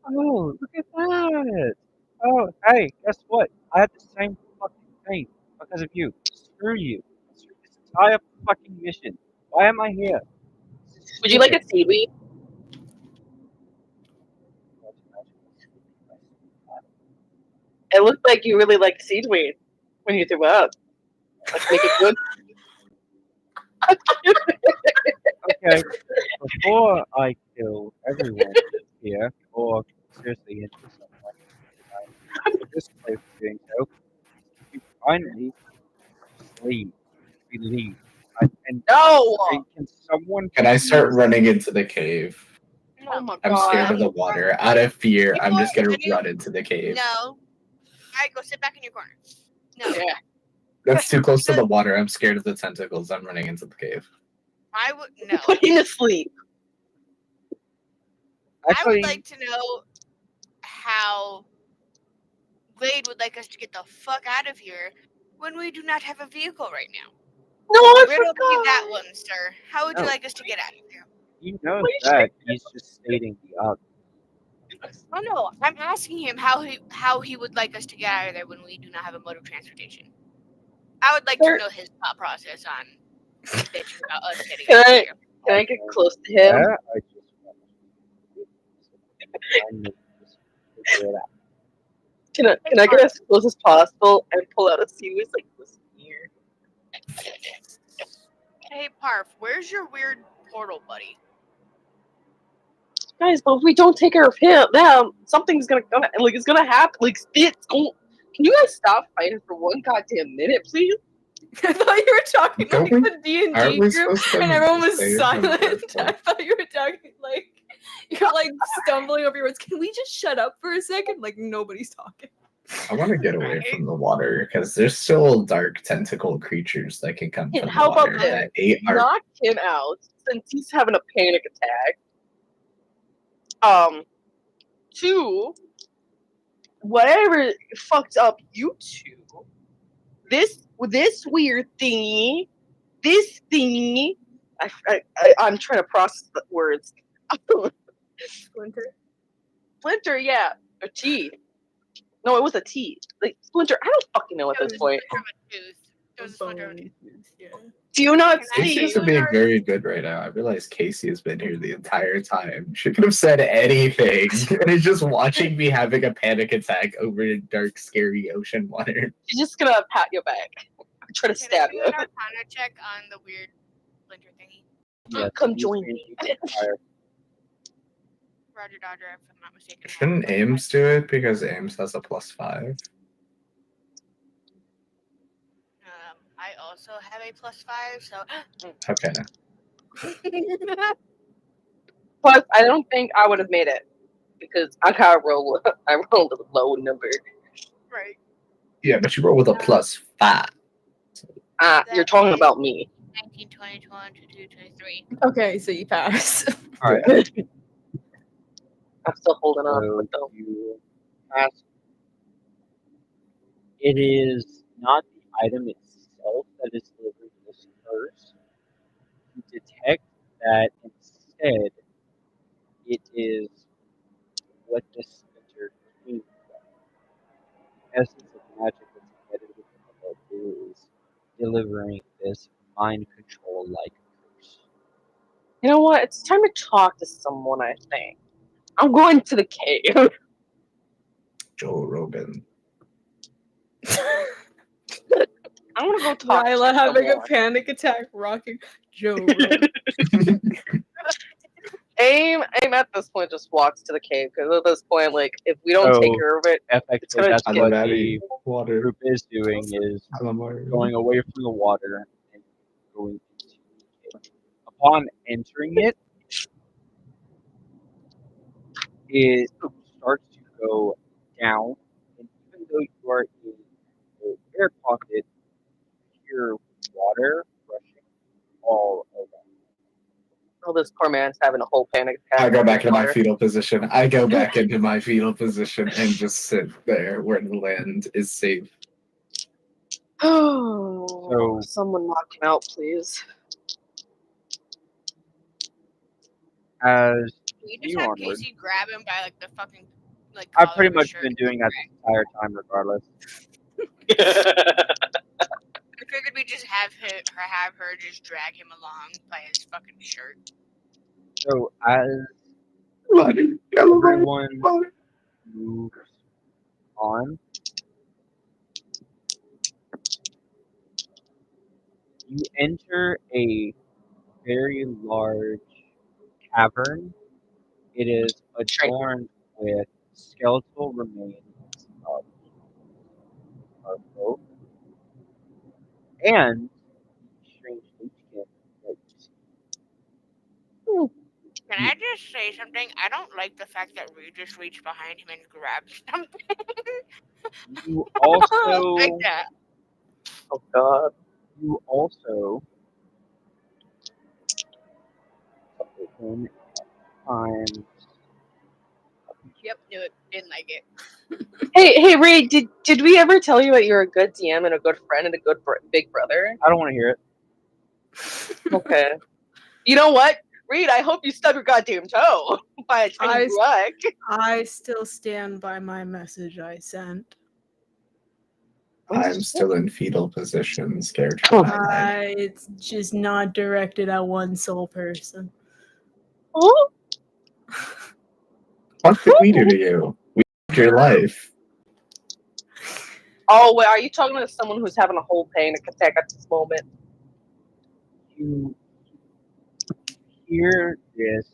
look at that! Oh, hey, guess what? I had the same fucking thing because of you. Screw you. Screw this entire fucking mission. Why am I here? Would you like a seaweed? It looked like you really liked seaweed when you threw up. Let's make it good. Okay, before I kill everyone here, or seriously into someone, this place is doing so, you finally leave. We leave. And No! can someone everyone. Can I start running into the cave? Oh my I'm scared of god. the water. Out of fear, You I'm just know, gonna I mean, run into the cave. No. Alright, go sit back in your corner. No. Yeah. That's too close to the water. I'm scared of the tentacles. I'm running into the cave. I would no. Put him to sleep. I Actually, would like to know how Wade would like us to get the fuck out of here when we do not have a vehicle right now. No, I Riddle me forgot. that one, sir. How would you No. like us to get out of here? he knows that. He's just stating the obvious. Oh no, I'm asking him how he would like us to get out of there when we do not have a mode of transportation. I would like to Sir. know his thought process on bitching about us getting Can out of I- here. Can I get close to him? Yeah, I just want to figure it out. Can I get as close as possible and pull out a series like this here? Hey Parf, where's your weird portal buddy? Guys, but if we don't take care of them, something's gonna like it's gonna happen. Like it's going. Can you guys stop fighting for one goddamn minute, please? I thought you were talking Don't like we- the D and aren't D we group, supposed to and everyone was stay from the silent. first I one? thought you were talking like you're like stumbling over your words. Can we just shut up for a second? Like nobody's talking. I want to get away Right. from the water because there's still dark tentacle creatures that can come Yeah, from how the about water this? that ate our. Knock him out since he's having a panic attack. 2, whatever fucked up you two. This weird thingy. This thingy. I'm trying to process the words. Splinter. Splinter, yeah, a T. No, it was a T. Like Splinter, I don't fucking know at It this was point. a splinter of a tooth. It was a splinter of a tooth. Yeah. Do you not Can I Casey see? is being very good right now. I realize Casey has been here the entire time. She could have said anything, and is just watching me having a panic attack over dark, scary ocean water. She's just gonna pat your back. Try to Can I stab do you. an Arcana check on the weird splinter thingy? Yes, Come he's join going me. to be fire. Roger Dodger, if I'm not mistaken. Shouldn't Ames do it because Ames has a +5? I also have a +5, so Okay. Plus, I don't think I would have made it because I got roll. I rolled a low number. right. Yeah, but you roll with a +5. You're talking about me. 19, 20, 21, 22, 23. Okay, so you pass. All right. I'm still holding on to So it though. you ask. It is not the item itself that is delivering this curse. You detect that instead it is what the splinter came from. The essence of magic that's embedded within it is delivering this mind control like curse. You know what? It's time to talk to someone. I think I'm going to the cave. Joe Rogan. I want to go talk Ryla to having a someone. panic attack, rocking Joe. Rogan. Aim at this point just walks to the cave because at this point, like, if we don't take So- care of it, Effectively, gonna that's get what Maddie. the Water. group is doing is going away from the water and going into the cave. Upon entering it, it starts to go down, and even though you are in the air pocket, you hear water rushing all around. oh, this poor man's having a whole panic attack. I go back into my Water. fetal position. I go back into my fetal position and just sit there where the land is safe. Oh, So- someone knock him out, please. As Can you You just have onward. Casey grab him by like the fucking like I've collar pretty of his much shirt been and doing that drag- the entire time, regardless. I figured we just have her just drag him along by his fucking shirt. So as Water. everyone Water. moves on, you enter a very large cavern. It is adorned with skeletal remains of folk and strange leechkin that you see. Can I just say something? I don't like the fact that Reed just reached behind him and grabbed something You also, like that. Oh God. you also, in times. Yep, knew it. Didn't like it. Hey, Ray, did we ever tell you that you're a good DM and a good friend and a good big brother? I don't want to hear it. Okay. You know what, Reed? I hope you stub your goddamn toe by a tiny rug. I still stand by my message I sent. I'm still in fetal position, scared Oh. for my life. It's just not directed at one sole person. Oh, What did we do to you? We saved your life. oh, wait, are you talking to someone who's having a whole panic attack at this moment? You hear this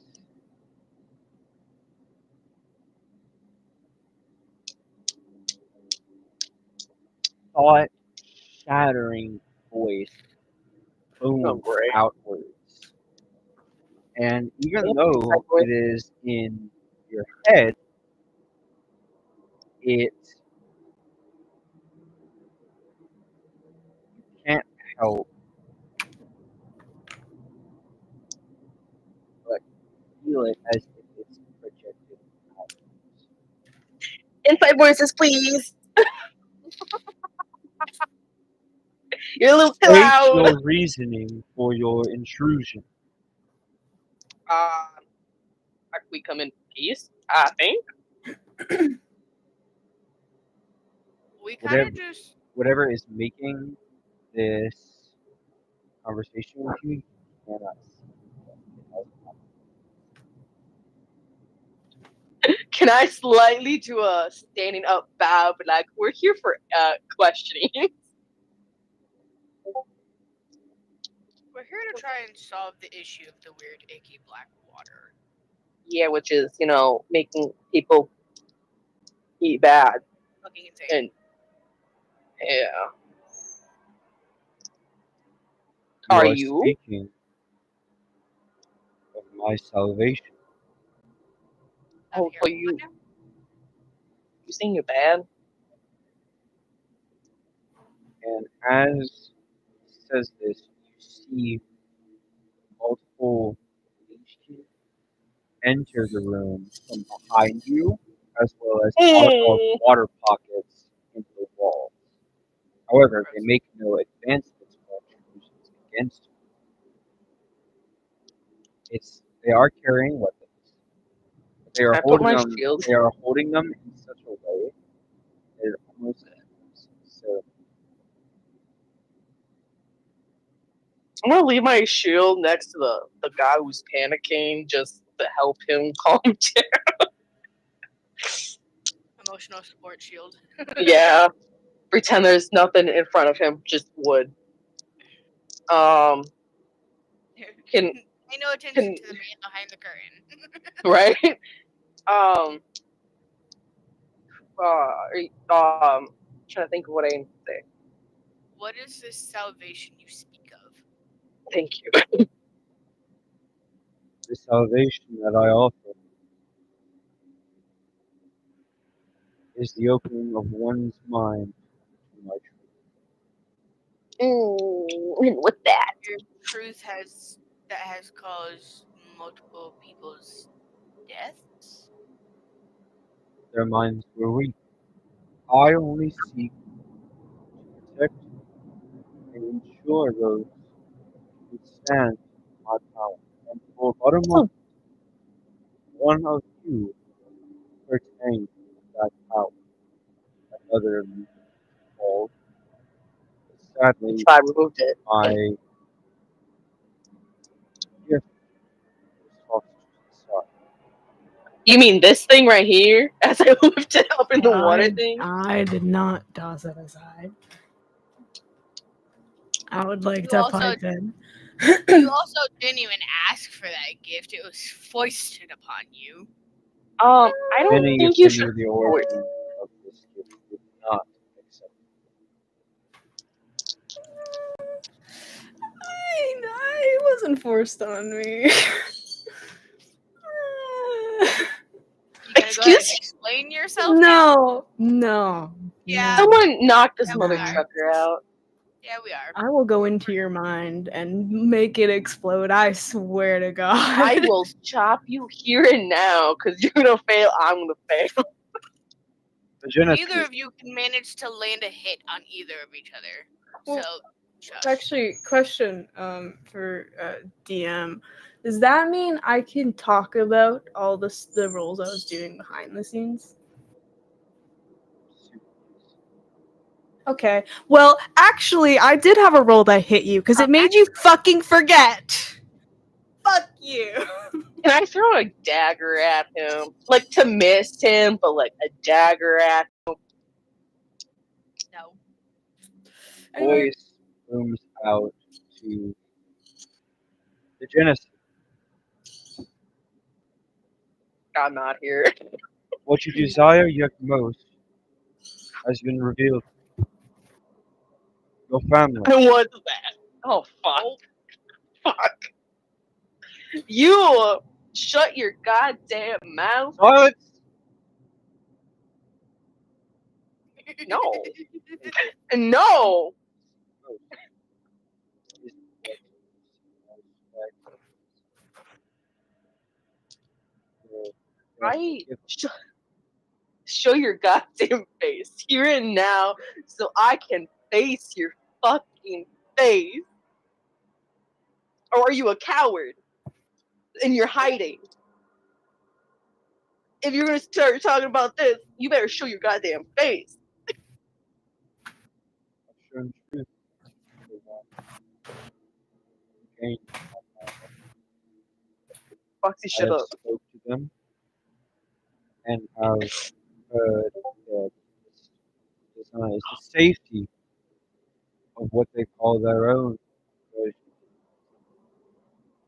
thought-shattering voice boom Oh, great. outwards. And even Yeah, though exactly. it is in your head, it can't help but feel it as if it's projected outwards. Inside voices, please. You're a little too State loud. your reasoning for your intrusion. We come in peace, I think. We kind Whatever, of just. whatever is making this conversation with you, you cannot see. Can I slightly do a standing up bow, but like we're here for questioning? We're here to try and solve the issue of the weird, icky black water. Yeah, which is making people eat bad Fucking insane. and yeah. Are you? Speaking of my salvation. Oh, so you saying you're bad? And as he says this, you see multiple leeches enter the room from behind you, as well as out of water pockets into the walls. However, they make no advancements or contributions against you. They are carrying weapons, but they are I put holding my them. shield. They are holding them in such a way that it almost so. I'm gonna leave my shield next to the guy who's panicking just to help him calm down. Emotional support shield. Yeah. Pretend there's nothing in front of him, just wood. Can Pay no attention to the man behind the curtain. right? Trying to think of what I need to say. What is this salvation you speak of? Thank you. The salvation that I offer is the opening of one's mind to my truth. With that. Your truth has caused multiple people's deaths? Their minds were weak. I only seek to protect and ensure those who stand my power. And for about a month, one of you pertained to that power. Another called. Sadly, So I removed it. my gift was tossed to the side. You mean this thing right here? As I lift it up in the water thing? I did not toss it aside. I would like You to also- pipe in. You also didn't even ask for that gift. It was foisted upon you. I don't Many think if you they should. knew the origin of this gift would not accept It wasn't forced on me. to go ahead and Excuse- explain yourself now? No. Yeah. Someone knock this Yeah, we mother are. trucker out. Yeah, we are. I will go into your mind and make it explode. I swear to God. I will chop you here and now because you're gonna fail. I'm gonna fail. The Genesis. Neither of you can manage to land a hit on either of each other. Well, So, shush. Actually, question for DM. Does that mean I can talk about all the roles I was doing behind the scenes? Okay. Well, actually, I did have a roll that hit you because it made you fucking forget. Fuck you. Can I throw a dagger at him? Like to miss him, but like a dagger at him. No. Anyway, Voice booms out to the Genesis. I'm not here. What you desire yet most has been revealed. Your family. And what's that? Oh fuck. Fuck. You shut your goddamn mouth. What? No. No. Right. Show your goddamn face here and now so I can face your fucking face. Or are you a coward? And you're hiding. If you're gonna start talking about this, you better show your goddamn face. Okay, Foxy, I shut have up. spoke to them and have heard that this is the safety of what they call their own version.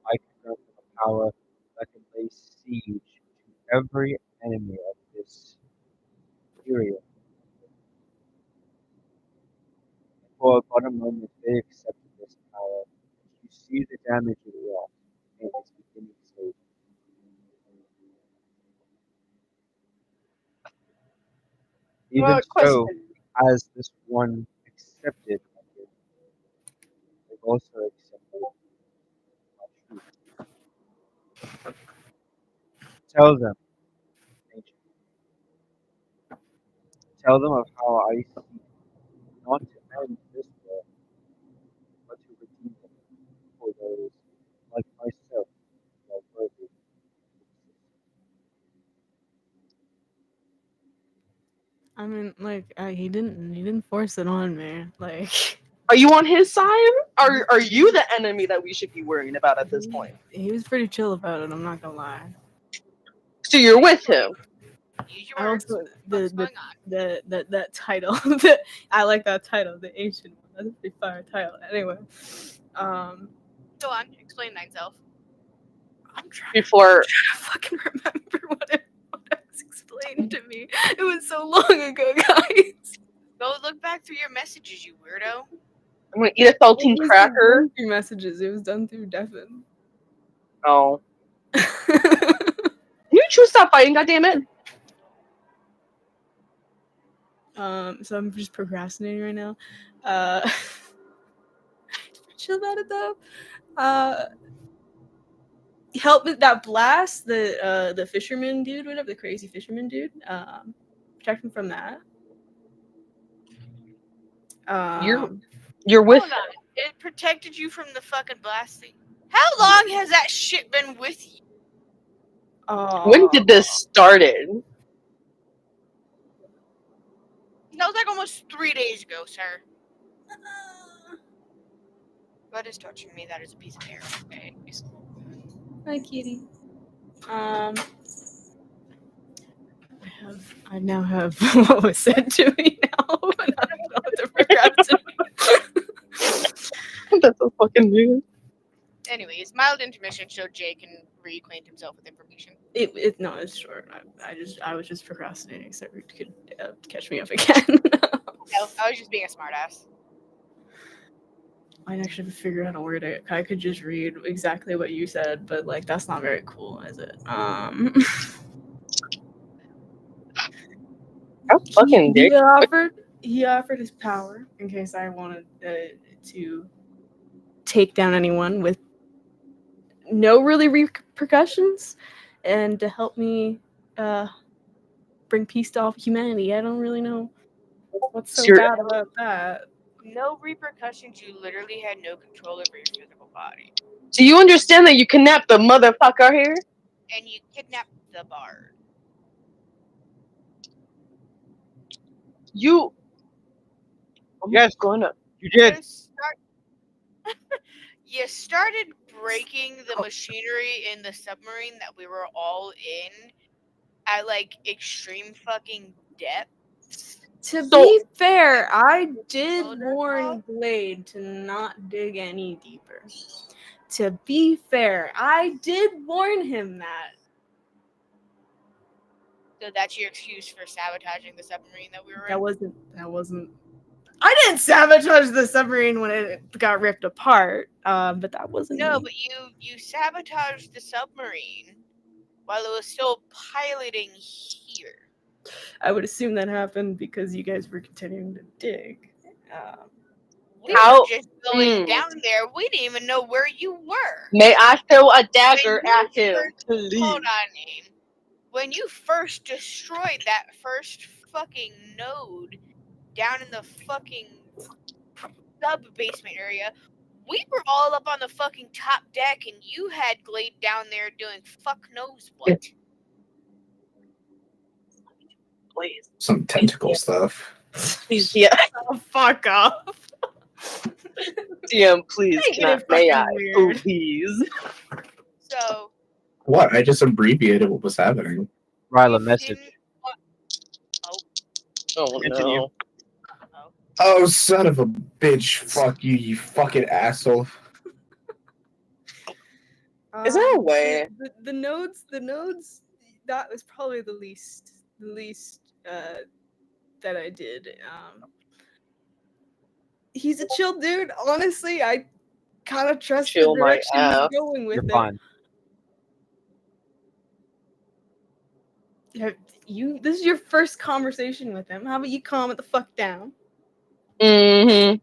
I can grant them a power that can lay siege to every enemy of this area. For about a moment they accepted this power. You see the damage it wrought in its beginning stage. Even so, Question. as this one accepted my gift, they've also accepted my truth. Tell them, ancient. Tell them of how I seek not to end this war, but to redeem them for those like myself who are worthy. I mean, like, he didn't force it on me. Like, Are you on his side? Or are you the enemy that we should be worrying about at this point? he was pretty chill about it. I'm not gonna lie. So you're with him. Use your I words. also What's the going on? that title. I like that title, the ancient one. That's a pretty fire title. Anyway, Go on. Explain thyself. I'm trying Before to fucking remember what it was explained to me. It was so long ago, guys. Go look back through your messages, you weirdo. I'm gonna eat a saltine cracker. Through messages. It was done through Devin. Oh. Can you choose stop fighting, goddammit? So I'm just procrastinating right now. Chill about it though. Help with that blast, the fisherman dude, whatever, the crazy fisherman dude. Protect him from that. You're with Hold on. It protected you from the fucking blasting. How long has that shit been with you? when did this started? That was like almost 3 days ago, sir. What is touching me? That is a piece of hair. Okay, anyways. Hi, kitty. I now have what was said to me now, and I don't know what to procrastinate. That's so fucking weird. Anyways, mild intermission so Jay can reacquaint himself with information. No, it's short. I was just procrastinating so you could catch me up again. No, I was just being a smartass. I'd actually figure out how to word it. I could just read exactly what you said, but like that's not very cool, is it? How fucking dick. He offered his power in case I wanted to take down anyone with no really repercussions, and to help me bring peace to all of humanity. I don't really know what's so Sure. bad about that. No repercussions. You literally had no control over your physical body, Do you understand that you kidnapped the motherfucker here? and you kidnapped the bard. You. I'm Yes. gonna. You did. You started breaking the machinery in the submarine that we were all in at like extreme fucking depth. To So- be fair, I did Hold on, warn Paul. Blade to not dig any deeper. To be fair, I did warn him that. So that's your excuse for sabotaging the submarine that we were in. That wasn't. I didn't sabotage the submarine when it got ripped apart. But that wasn't No, me. but you sabotaged the submarine while it was still piloting here. I would assume that happened because you guys were continuing to dig. We How- were just going down there. We didn't even know where you were. May I throw a dagger When you at him? first- Please. Hold on, Aim. When you first destroyed that first fucking node down in the fucking sub-basement area, we were all up on the fucking top deck and you had Glade down there doing fuck knows what. Please. Some tentacle stuff. Please, yeah. Oh, fuck off. DM, please. Make Can I, it may fucking I? weird. Please. So, What? I just abbreviated what was happening. Ryla, you message. didn't want- Oh Continue. no. Oh, son of a bitch. Fuck you, you fucking asshole. Is there a way? The nodes, that was probably the least that I did. He's a chill dude. Honestly, I kind of trust Chill the my direction he's ass. going with You're it. fine. This is your first conversation with him. How about you calm it the fuck down? Mm-hmm.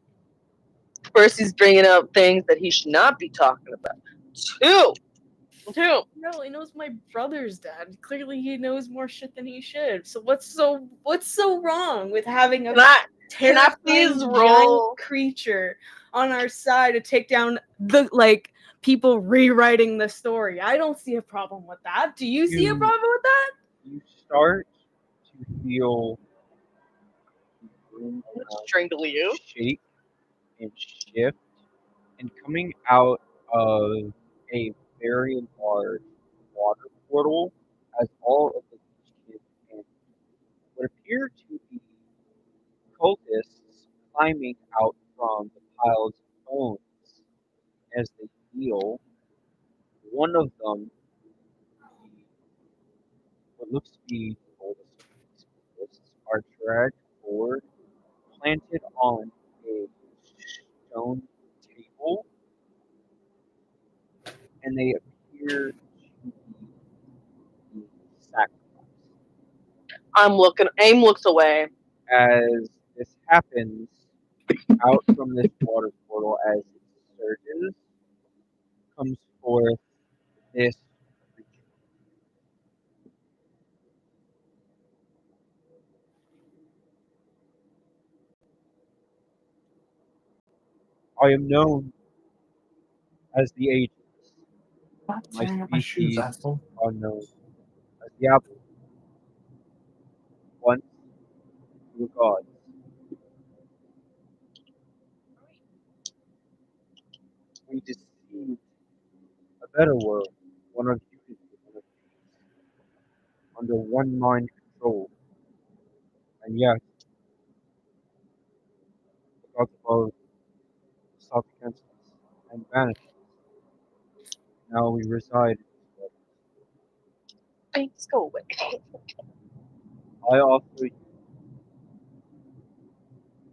First, he's bringing up things that he should not be talking about. Two. No, he knows my brother's dad. Clearly, he knows more shit than he should. So what's so wrong with having a Can I terrifying please giant roll? creature on our side to take down the people rewriting the story? I don't see a problem with that. Do you see a You- problem with that? You start to feel the room Strangle you? shake and shift, and coming out of a very large water portal as all of the kids and what appear to be cultists climbing out from the piles of bones as they heal. One of them, what looks to be the oldest of these cultists, are dragged forward, planted on a stone table, and they appear to be sacrificed. AIM looks away. As this happens, out from this water portal, as it surges, comes forth this creature. I am known as the Aegis. My species are known as the Apple. Once you were gods. We deceived a better world, one of unity, one of peace, under one mind control. And yet, the gods above sought against us and vanished us. Now we reside in this world. Thanks, go away. I offer you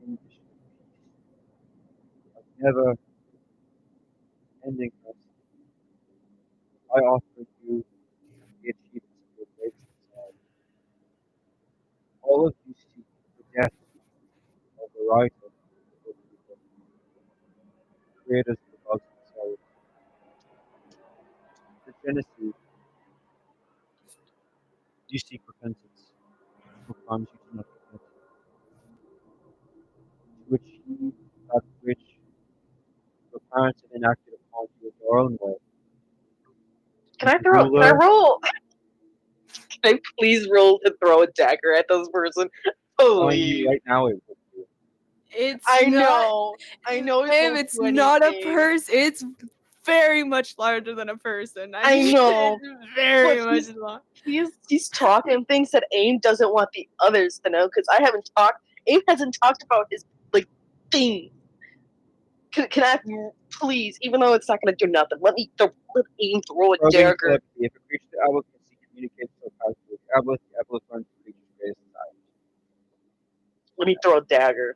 condition of never ending mercy. I offer you the achievements of your great society. All of you writer creators of the gods themselves. The Genesis, you seek repentance for crimes you do not commit, to achieve that which your parents have enacted upon you in your own way. Can I The throw? Can I ruler, roll? Can I please roll to throw a dagger at this person? telling you Please. right now it would do. It's I not, know. I know it babe, won't it's do not a anything. person. It's very much larger than a person. I know, It's very but much large. he's talking things that AIM doesn't want the others to know because I haven't talked. AIM hasn't talked about his like thing. Can I please, even though it's not gonna do nothing, let AIM throw a Probing dagger. telepathy, if a creature the Abel can see communicates telepathically with the Abel learns the creature's greatest desire. Let me throw a dagger.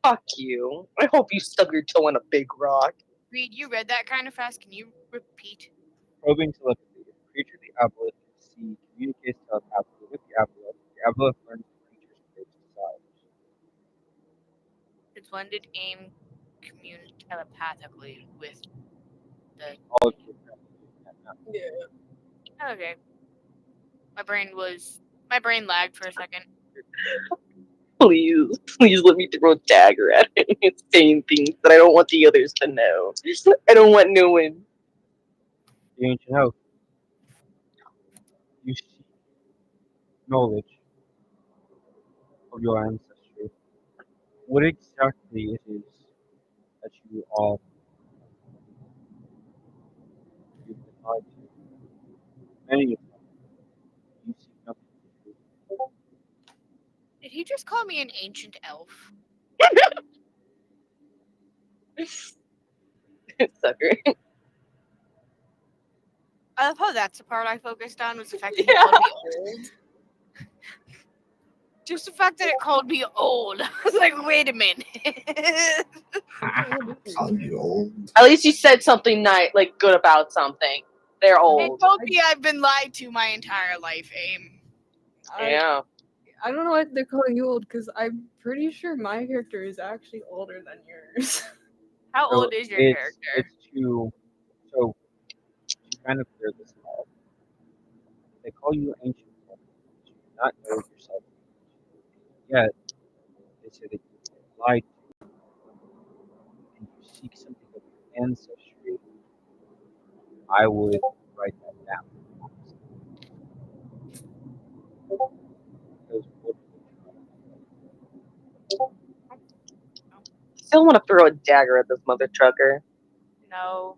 Fuck you. I hope you stub your toe on a big rock. Reed, you read that kind of fast. Can you repeat? Probing telepathy, if a creature the Abel can see communicates telepathically with the Abel learns the creature's greatest desires. Since when did AIM commune telepathically with the? All of you apparently do that now. Okay, my brain lagged for a second. Please, please let me throw a dagger at him. It's saying things that I don't want the others to know. I don't want no one. The ancient house. You seek knowledge of your ancestry. What exactly it is that you are you've been lied to. Many of them you seek nothing to do. Did he just call me an ancient elf? Sucker. I love how that's the part I focused on was the fact that he called me old. Just the fact that it called me old. I was like, wait a minute. At least you said something nice, like good about something. They're It old. told me I've been lied to my entire life, AIM. Yeah. I don't know why they're calling you old because I'm pretty sure my character is actually older than yours. How So old is your it's character? to kind of clear this up. They call you ancient, but you do not know yourself. Yet they say that you've been lied to and you seek something of your ancestry. I would write that down. Because what Still want to throw a dagger at this mother trucker. No.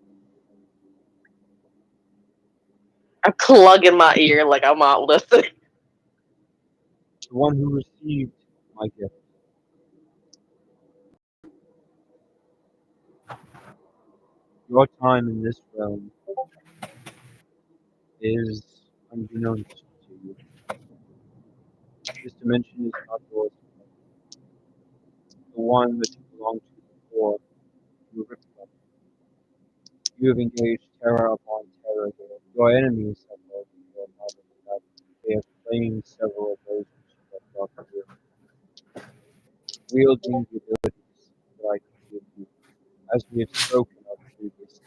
I'm plugging my ear like I'm not listening. the one who received my gift. Your time in this realm is unbeknownst to you. This dimension is not yours. The one that you belonged to before you ripped from. You have engaged terror upon terror there. Your enemies have heard your knowledge that they have claimed several of those which you have brought here, wielding the abilities that I can give you. As we have spoken of previously,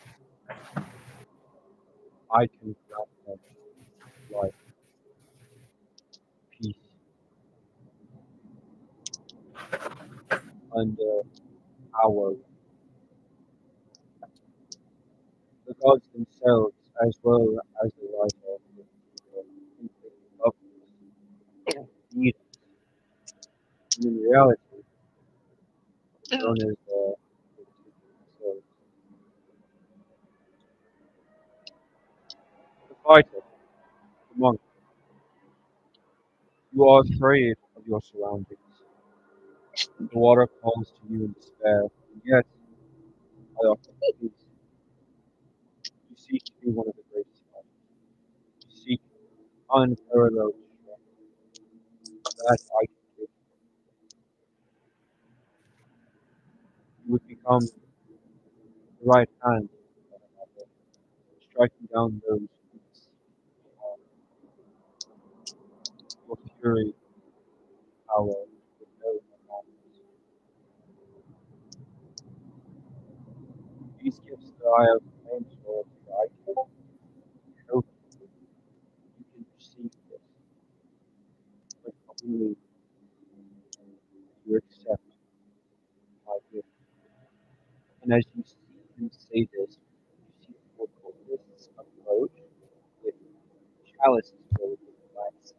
I can grant them life, peace, under our the gods themselves, as well as the writer of the infinite lovers, need and in reality, known as themselves. The fighter, the monk, you are afraid of your surroundings. The water calls to you in despair, and yet I offer peace. You seek to be one of the greatest fighters. You seek unparalleled strength that I can give. You would become the right hand of one another, striking down those who your fury, power, with no commandments. I have plans for you. I can help you. You can receive this, but only you accept my gift. And as you see him say this, you see four cultists approach with chalices filled with glass.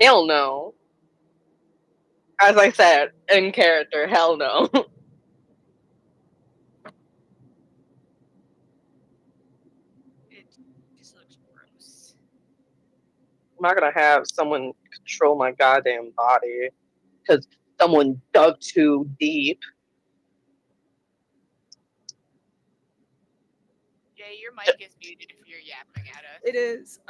Hell no. As I said, in character, hell no. It just looks gross. I'm not gonna have someone control my goddamn body because someone dug too deep. Jay, your mic is muted if you're yapping at us. It is.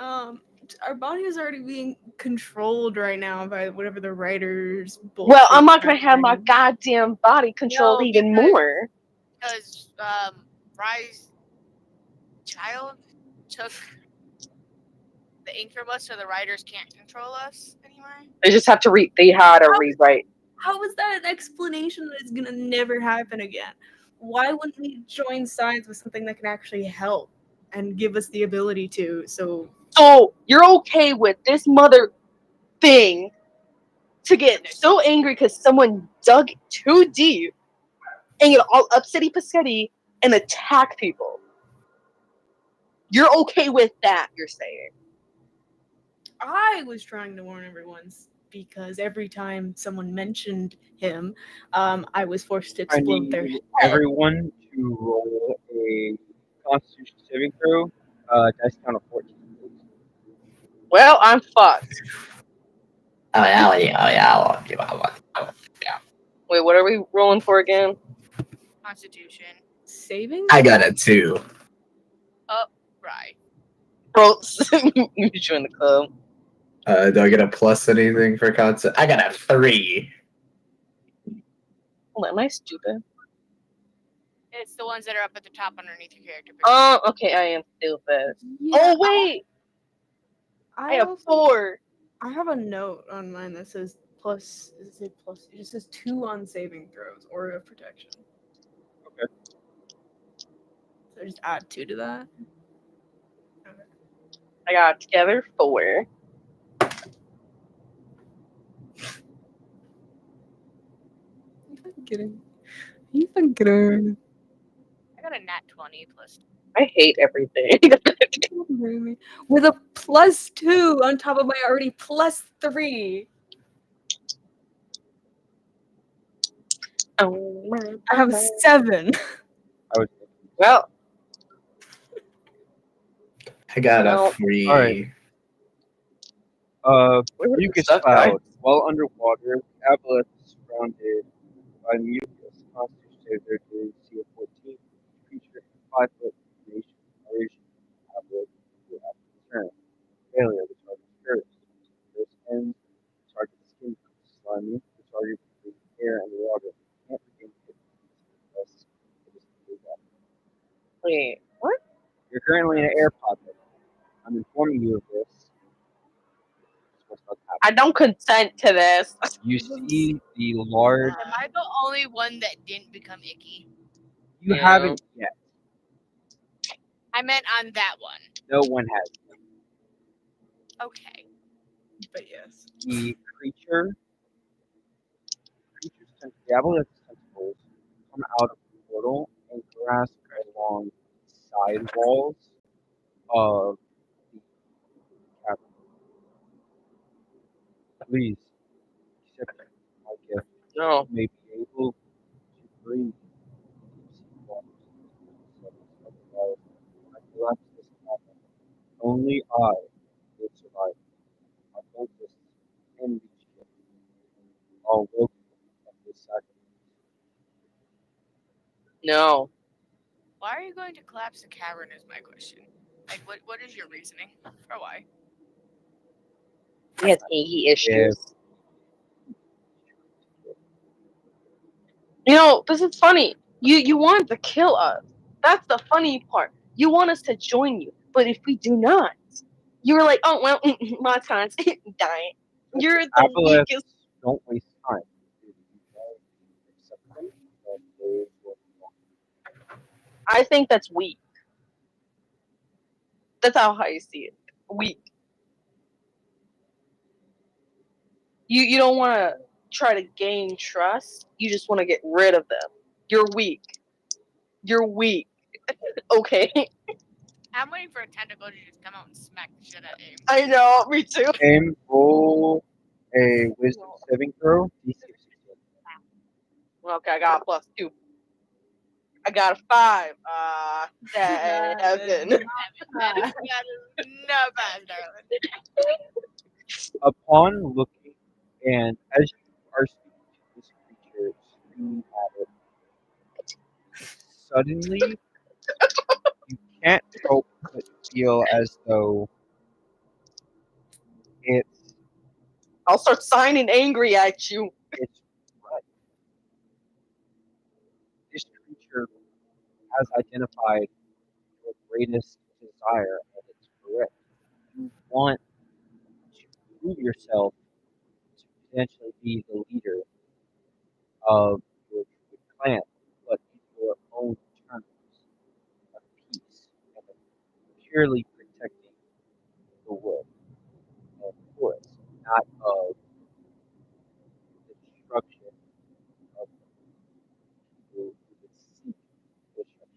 Our body is already being controlled right now by whatever the writers. Well, I'm not gonna bullshit have my writing. goddamn body controlled No, even because- more. Because Rye's child took the ink from us, so the writers can't control us anymore. They just have to read. They had to How- rewrite. How is that an explanation that is gonna never happen again? Why wouldn't we join sides with something that can actually help and give us the ability to? So So you're okay with this mother thing to get so angry because someone dug too deep and get all upsetty passetti and attack people. You're okay with that, you're saying. I was trying to warn everyone because every time someone mentioned him, I was forced to I explode their need head. everyone to roll a Constitution saving throw. Dice count of 14, please. Well, I'm fucked. Wait, what are we rolling for again? Constitution. Saving? I got a 2. Rye. Bro, you join the club. Do I get a plus anything for concept? I got a 3. Hold on, am I stupid? It's the ones that are up at the top underneath your character. Oh, okay, I am stupid. Yeah, Oh, wait! I have also- 4. I have a note on mine that says plus. Is it plus? It just says 2 on saving throws or of protection. Okay. So just add 2 to that. I got together 4. You fucking kidding? You fucking kidding? I got a nat 20 plus. I hate everything. With a plus 2 on top of my already plus 3. Oh my I have God. 7. I was Well, I got Well, a 3. alright. where was Mucus the stuff, guy? cloud. While underwater, Aboleth is surrounded by mucus. Constitution saving throw to DC of 14. Creature 5 foot nation origin. Aboleth will have to turn. Failure, the target is cursed. This ends. The target's skin becomes slimy. The target breathes air and water. Can't regain hit points unless it is completely out. Wait, what? You're currently in an air pocket. I'm informing you of this. It's what's about to happen. I don't consent to this. You see the large. Am I the only one that didn't become icky? You Yeah. haven't yet. I meant on that one. No one has. Okay. But yes. The creature's the aboleth's tentacles come out of the portal and grasp along the side walls of the cavern. Please, accept my gift. No. You may be able to breathe deep sea waters. Otherwise, I collapse this cavern. Only I will survive. My cultists can reach it. All welcome of this sacrifice. No. Why are you going to collapse the cavern is my question. Like, what is your reasoning for why? He has AE issues. You know, this is funny. You wanted to kill us. That's the funny part. You want us to join you, but if we do not, you were like, oh well, my time's dying. You're the Aboleth, weakest. don't waste time. If you don't accept them, then they will I think that's weak. That's how I see it. Weak. You don't want to try to gain trust. You just want to get rid of them. You're weak. You're weak. Okay. I'm waiting for a tentacle to just come out and smack the shit out of him. I know. Me too. Aim, roll a wisdom saving throw. DC of 16. Okay, I got a +2. I got a 5. Seven. That is no bad, darling. Upon looking, and as you are speaking to this creature, screaming at it, suddenly you can't help but feel as though it's I'll start signing angry at you. right. This creature has identified your greatest desire, and it's correct. You want to prove yourself to potentially be the leader of your clan, but in your own terms of peace and of purely protecting the wood and forest, not of the destruction of people who would seek destruction.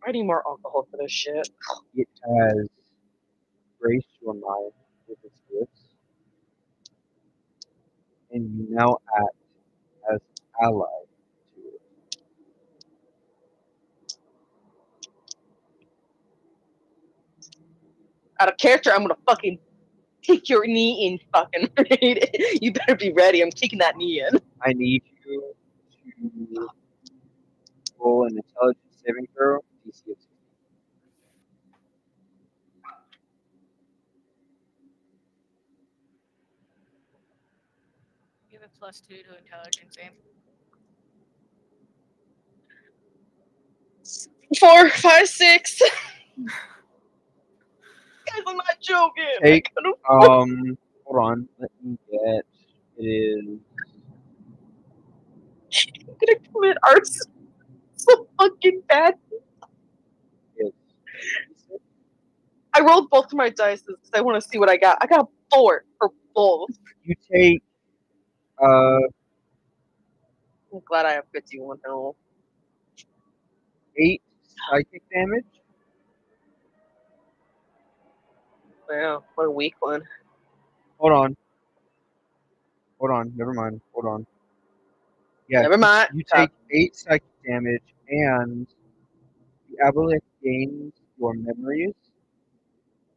I need more alcohol for this shit. It has graced your mind with its gifts, and you now act as an ally to it. Out of character, I'm gonna fucking take your knee in fucking. You better be ready. I'm kicking that knee in. I need you to roll an intelligence saving throw, DC of 16. You have a +2 to intelligence, Sam. 4, 5, 6. Guys, I'm not joking. Take, I could've- hold on, let me get, it is, I'm gonna commit arson so fucking bad. it's, I rolled both of my dice because I want to see what I got. I got a 4 for both. you take, I'm glad I have 51 health. 8 psychic damage. Yeah, what a weak one. Hold on, never mind, hold on. Yeah, Never mind. you take 8 psychic damage, and the aboleth gains your memories,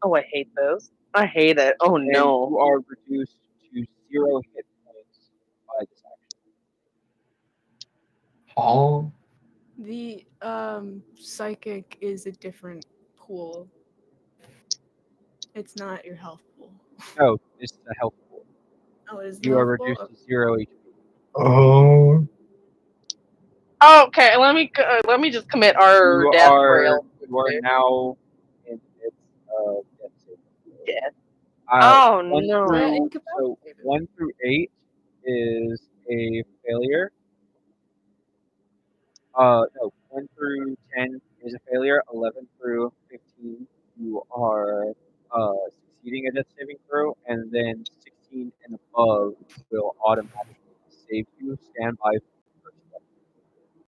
Oh, I hate those. I hate it. Oh and no. you are reduced to 0 hit points by this action. Oh, The psychic is a different pool. It's not your health pool. No, it's the health pool. Oh, it is the You are health pool? reduced to 0 HP. oh, Okay, let me just commit our You death are, rail. you are now in its death saving throw. Death. Uh, Oh 1 no. through, so 1 through 8 is a failure. No, 1 through 10 is a failure. 11 through 15, you are succeeding a death saving throw, and then 16 and above will automatically save you. Stand by for the first step.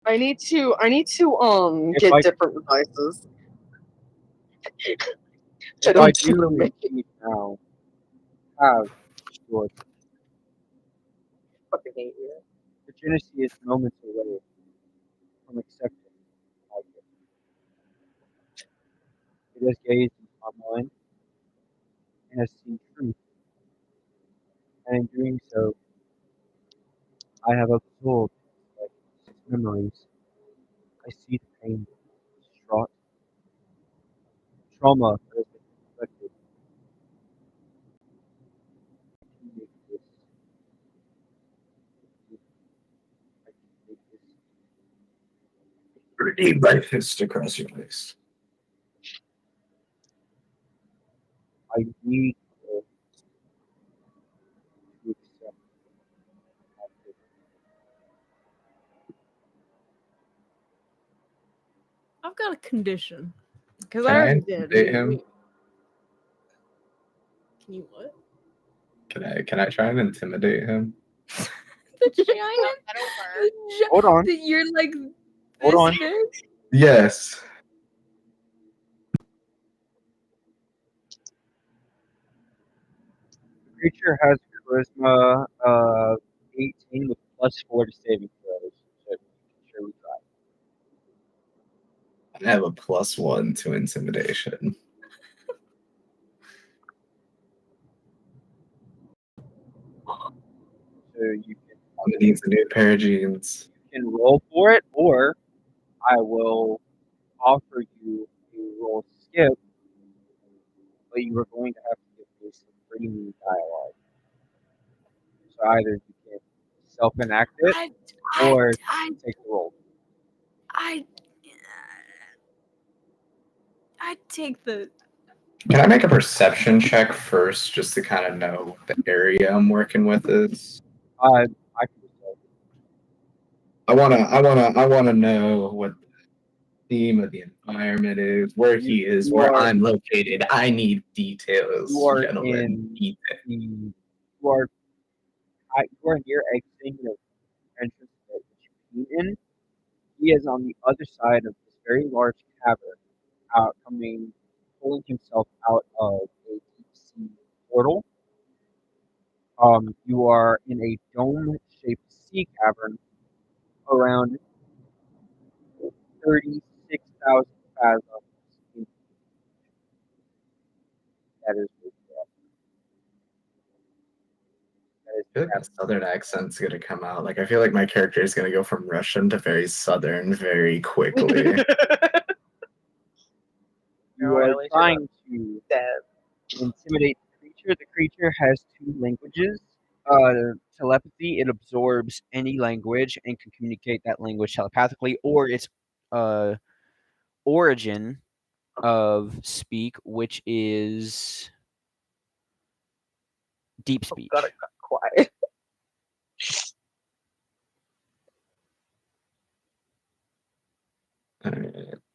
I need to If get I different devices. if I do indeed now have your Fucking hate you. virginity is moments away from accepting my gift. It has gazed into my mind and has seen truth, and in doing so, I have absorbed like its memories. I see the pain, distraught, trauma that has been inflicted. I can make this. I can make this. pretty by fist across your face. I need her to accept my gift. what condition? Because Can I I already did. intimidate him? Can you what? Can I try and intimidate him? The That'll giant. work. Hold on. You're like Hold this on. big. Yes. The creature has charisma 18 with +4 to saving throws. So you can surely try. I have a +1 to intimidation. So you I'm gonna need a new pair of jeans. can roll for it, or I will offer you a roll skip, but you are going to have to give me some pretty mean dialogue. So either you can self-enact it, or take the roll. I take the. Can I make a perception check first, just to kind of know what the area I'm working with is? I can just tell you. I wanna know what the theme of the environment is, where he is, You where are- I'm located. I need details, You are gentlemen. in Detail. you are near exiting the entrance that you came in. He is on the other side of this very large cavern, pulling himself out of a deep sea portal. You are in a dome-shaped sea cavern around 36,000 fathoms. in- That is where you are. That is I feel like my southern accent's gonna come out. Like I feel like my character is gonna go from Russian to very southern very quickly. You are trying to intimidate the creature. The creature has 2 languages. Telepathy, it absorbs any language and can communicate that language telepathically, or its uh, origin of speak, which is deep speech. Gotta get quiet.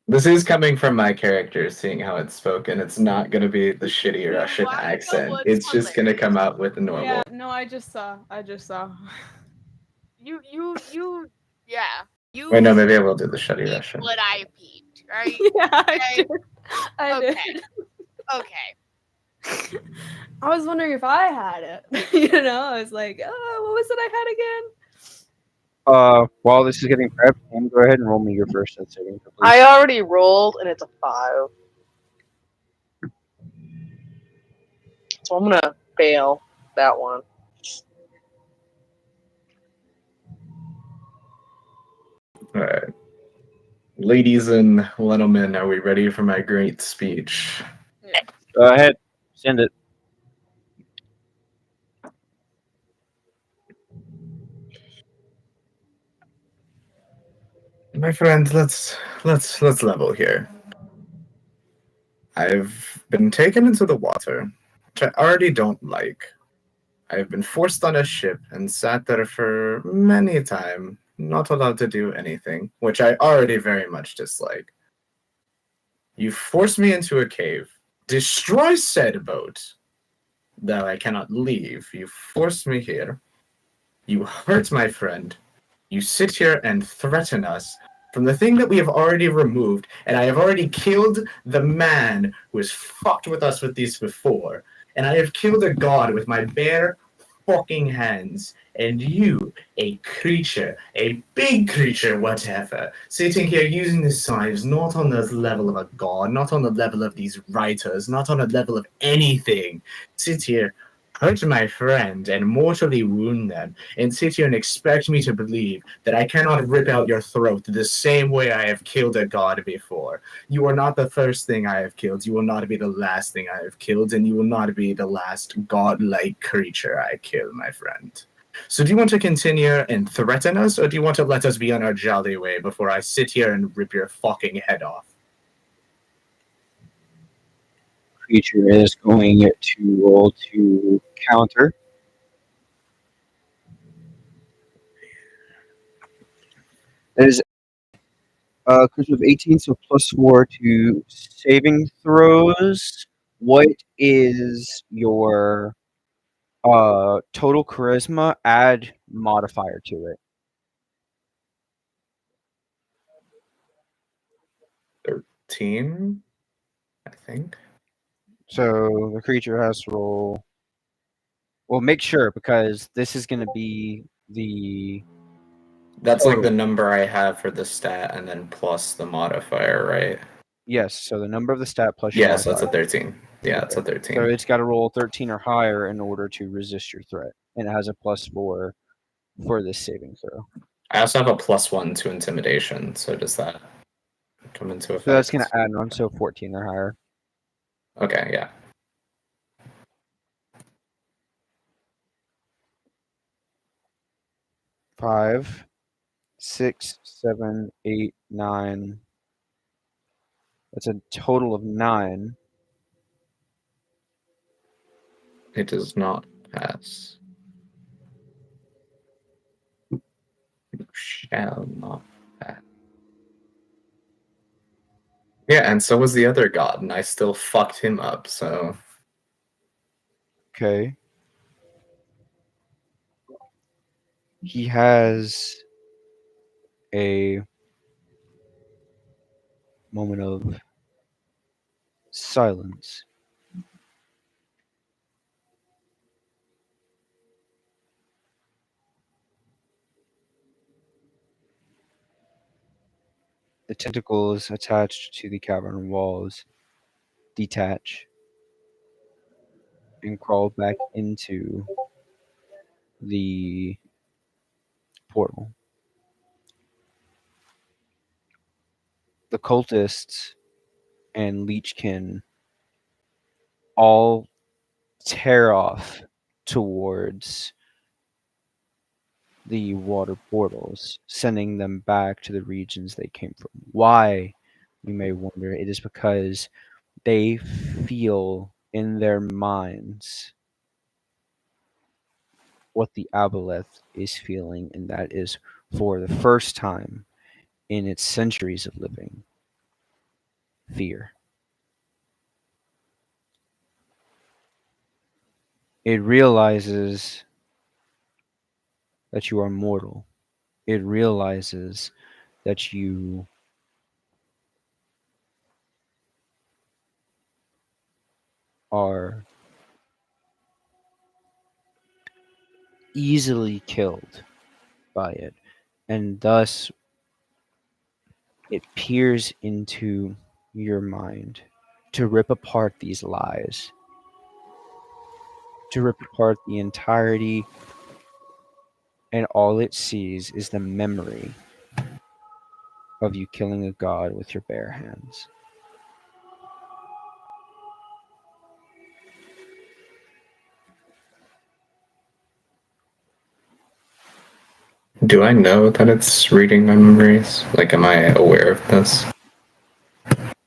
This is coming from my character, seeing how it's spoken. It's not gonna be the shitty You Russian wanna know accent. what's It's just gonna come out with the normal. Yeah, no, I just saw. You, yeah. You Wait, no, maybe I will do the shitty peeped Russian. what I peeped, right? Yeah, I Okay. did. I Okay. did. Okay. I was wondering if I had it. You know, I was like, oh, what was it I had again? While this is getting prepped, Sam, go ahead and roll me your first set saving throw, please. I already rolled and it's a 5. So I'm gonna fail that one. All right. Ladies and gentlemen, are we ready for my great speech? Go ahead, send it. My friend, let's level here. I've been taken into the water, which I already don't like. I've been forced on a ship and sat there for many a time, not allowed to do anything, which I already very much dislike. You force me into a cave, destroy said boat, that I cannot leave. You force me here. You hurt my friend. You sit here and threaten us from the thing that we have already removed, and I have already killed the man who has fucked with us with these before, and I have killed a god with my bare fucking hands, and you, a creature, a big creature, whatever, sitting here using the knives not on the level of a god, not on the level of these writers, not on the level of anything, sit here, hurt my friend, and mortally wound them, and sit here and expect me to believe that I cannot rip out your throat the same way I have killed a god before. You are not the first thing I have killed. You will not be the last thing I have killed, and you will not be the last godlike creature I kill, my friend. So do you want to continue and threaten us, or do you want to let us be on our jolly way before I sit here and rip your fucking head off? Creature is going to roll to counter. It is Creature of 18, so +4 to saving throws. What is your total charisma? Add modifier to it. 13, I think. So the creature has to roll. Well, make sure because this is going to be the That's like the total. number I have for the stat, and then plus the modifier, right? Yes. So the number of the stat plus your Yes, that's a modifier. 13. Yeah, it's a Okay. 13. So it's got to roll 13 or higher in order to resist your threat, and it has a +4 for this saving throw. I also have a +1 to intimidation, so does that come into effect? So that's going to add on, so 14 or higher. Okay, yeah. 5, 6, 7, 8, 9. That's a total of 9. It does not pass. Shall not pass. Yeah, and so was the other god, and I still fucked him up, so. Okay. He has a moment of silence. The tentacles attached to the cavern walls detach and crawl back into the portal. The cultists and leechkin all tear off towards the water portals, sending them back to the regions they came from. Why, you may wonder? It is because they feel in their minds what the aboleth is feeling, and that is for the first time in its centuries of living, fear. It realizes that you are mortal. It realizes that you are easily killed by it, and thus it peers into your mind to rip apart these lies, to rip apart the entirety, and all it sees is the memory of you killing a god with your bare hands. Do I know that it's reading my memories? Like, am I aware of this?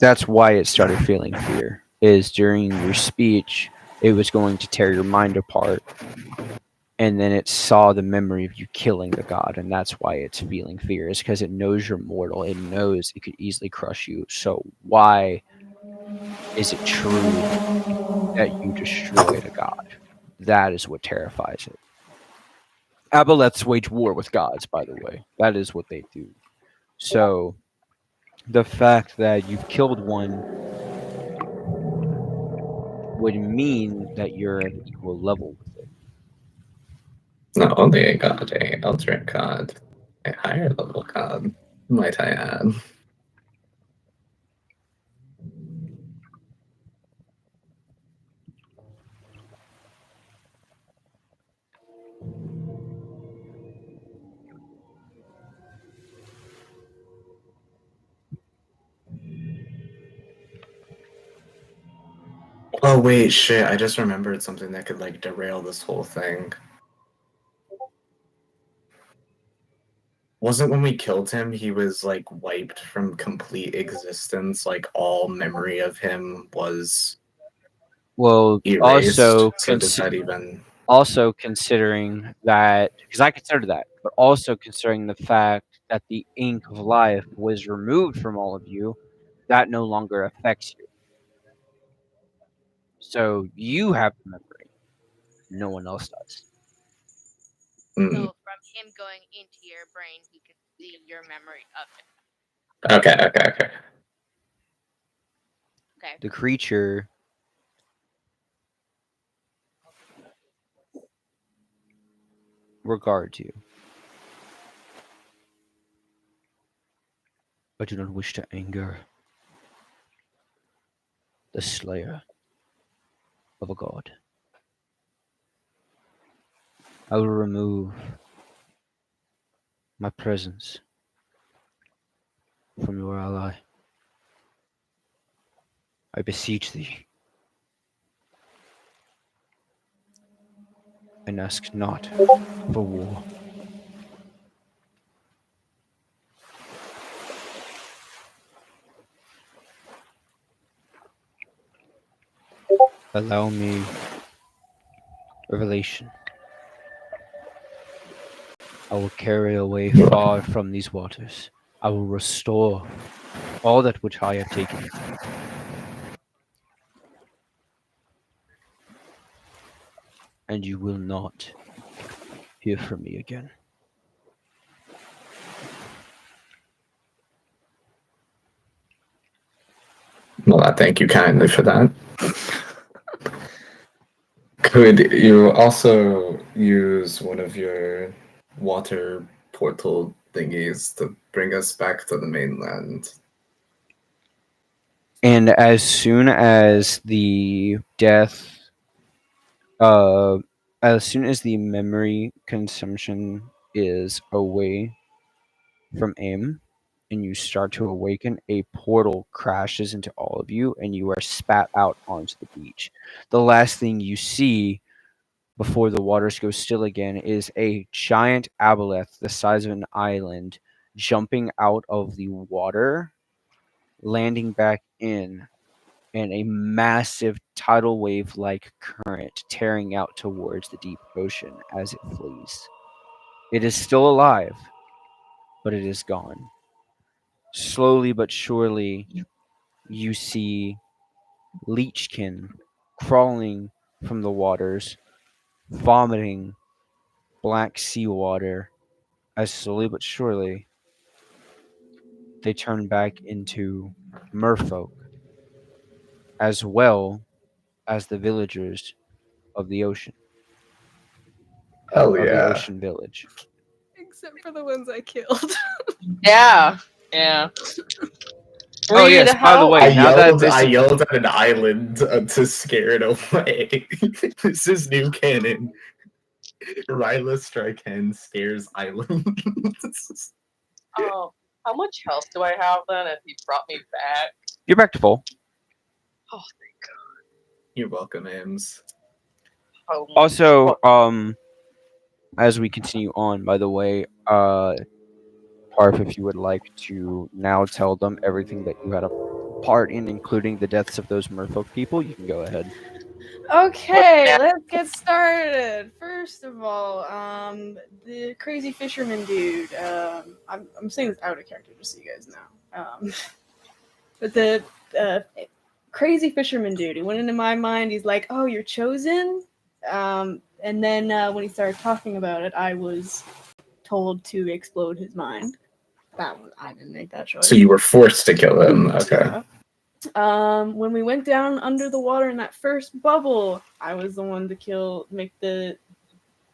That's why it started feeling fear. Is during your speech, it was going to tear your mind apart, and then it saw the memory of you killing the god, and that's why it's feeling fear. Is because it knows you're mortal. It knows it could easily crush you. So why is it true that you destroyed a god? That is what terrifies it. Aboleths wage war with gods, by the way. That is what they do. So the fact that you've killed one would mean that you're at equal level with it. Not only a god, a Eldritch god, a higher level god, might I add. Oh wait, shit, I just remembered something that could like derail this whole thing. Wasn't when we killed him, he was like wiped from complete existence, like all memory of him was Well, erased. also So does that even also considering that, because I consider that, but also considering the fact that the ink of life was removed from all of you, that no longer affects you. So you have the memory. No one else does. So Mm. from him going into your brain, he can see your memory of it. Okay. Okay. The creature regards you. I do not wish to anger the slayer of a god. I will remove my presence from your ally. I beseech thee, and ask not for war. Allow me revelation. I will carry away far from these waters. I will restore all that which I have taken. And you will not hear from me again. Well, I thank you kindly for that. Could you also use one of your water portal thingies to bring us back to the mainland? And as soon as the as soon as the memory consumption is away from AIM and you start to awaken, a portal crashes into all of you and you are spat out onto the beach. The last thing you see before the waters go still again is a giant aboleth the size of an island jumping out of the water, landing back in, and a massive tidal wave like current tearing out towards the deep ocean as it flees. It is still alive, but it is gone. Slowly but surely, you see Leechkin crawling from the waters, vomiting black seawater, as slowly but surely they turn back into merfolk, as well as the villagers of the ocean, Hell of the yeah. ocean village. Except for the ones I killed. Yeah. Oh, Read yes, by the how- way, I now that this yelled at an island to scare it away. This is new canon. Ryla Strikehan scares island. Oh, how much health do I have then if he brought me back? you're back to full. Oh, thank God. You're welcome, Ames. Oh, Also, fuck. as we continue on, by the way, Parf, if you would like to now tell them everything that you had a part in, including the deaths of those merfolk people, you can go ahead. Okay, let's get started. First of all, the crazy fisherman dude. I'm saying this out of character just so you guys know. But the crazy fisherman dude, he went into my mind. He's like, "Oh, you're chosen." And then when he started talking about it, I was told to explode his mind. I didn't make that choice. So you were forced to kill him. Okay. Yeah. When we went down under the water in that first bubble, I was the one to make the.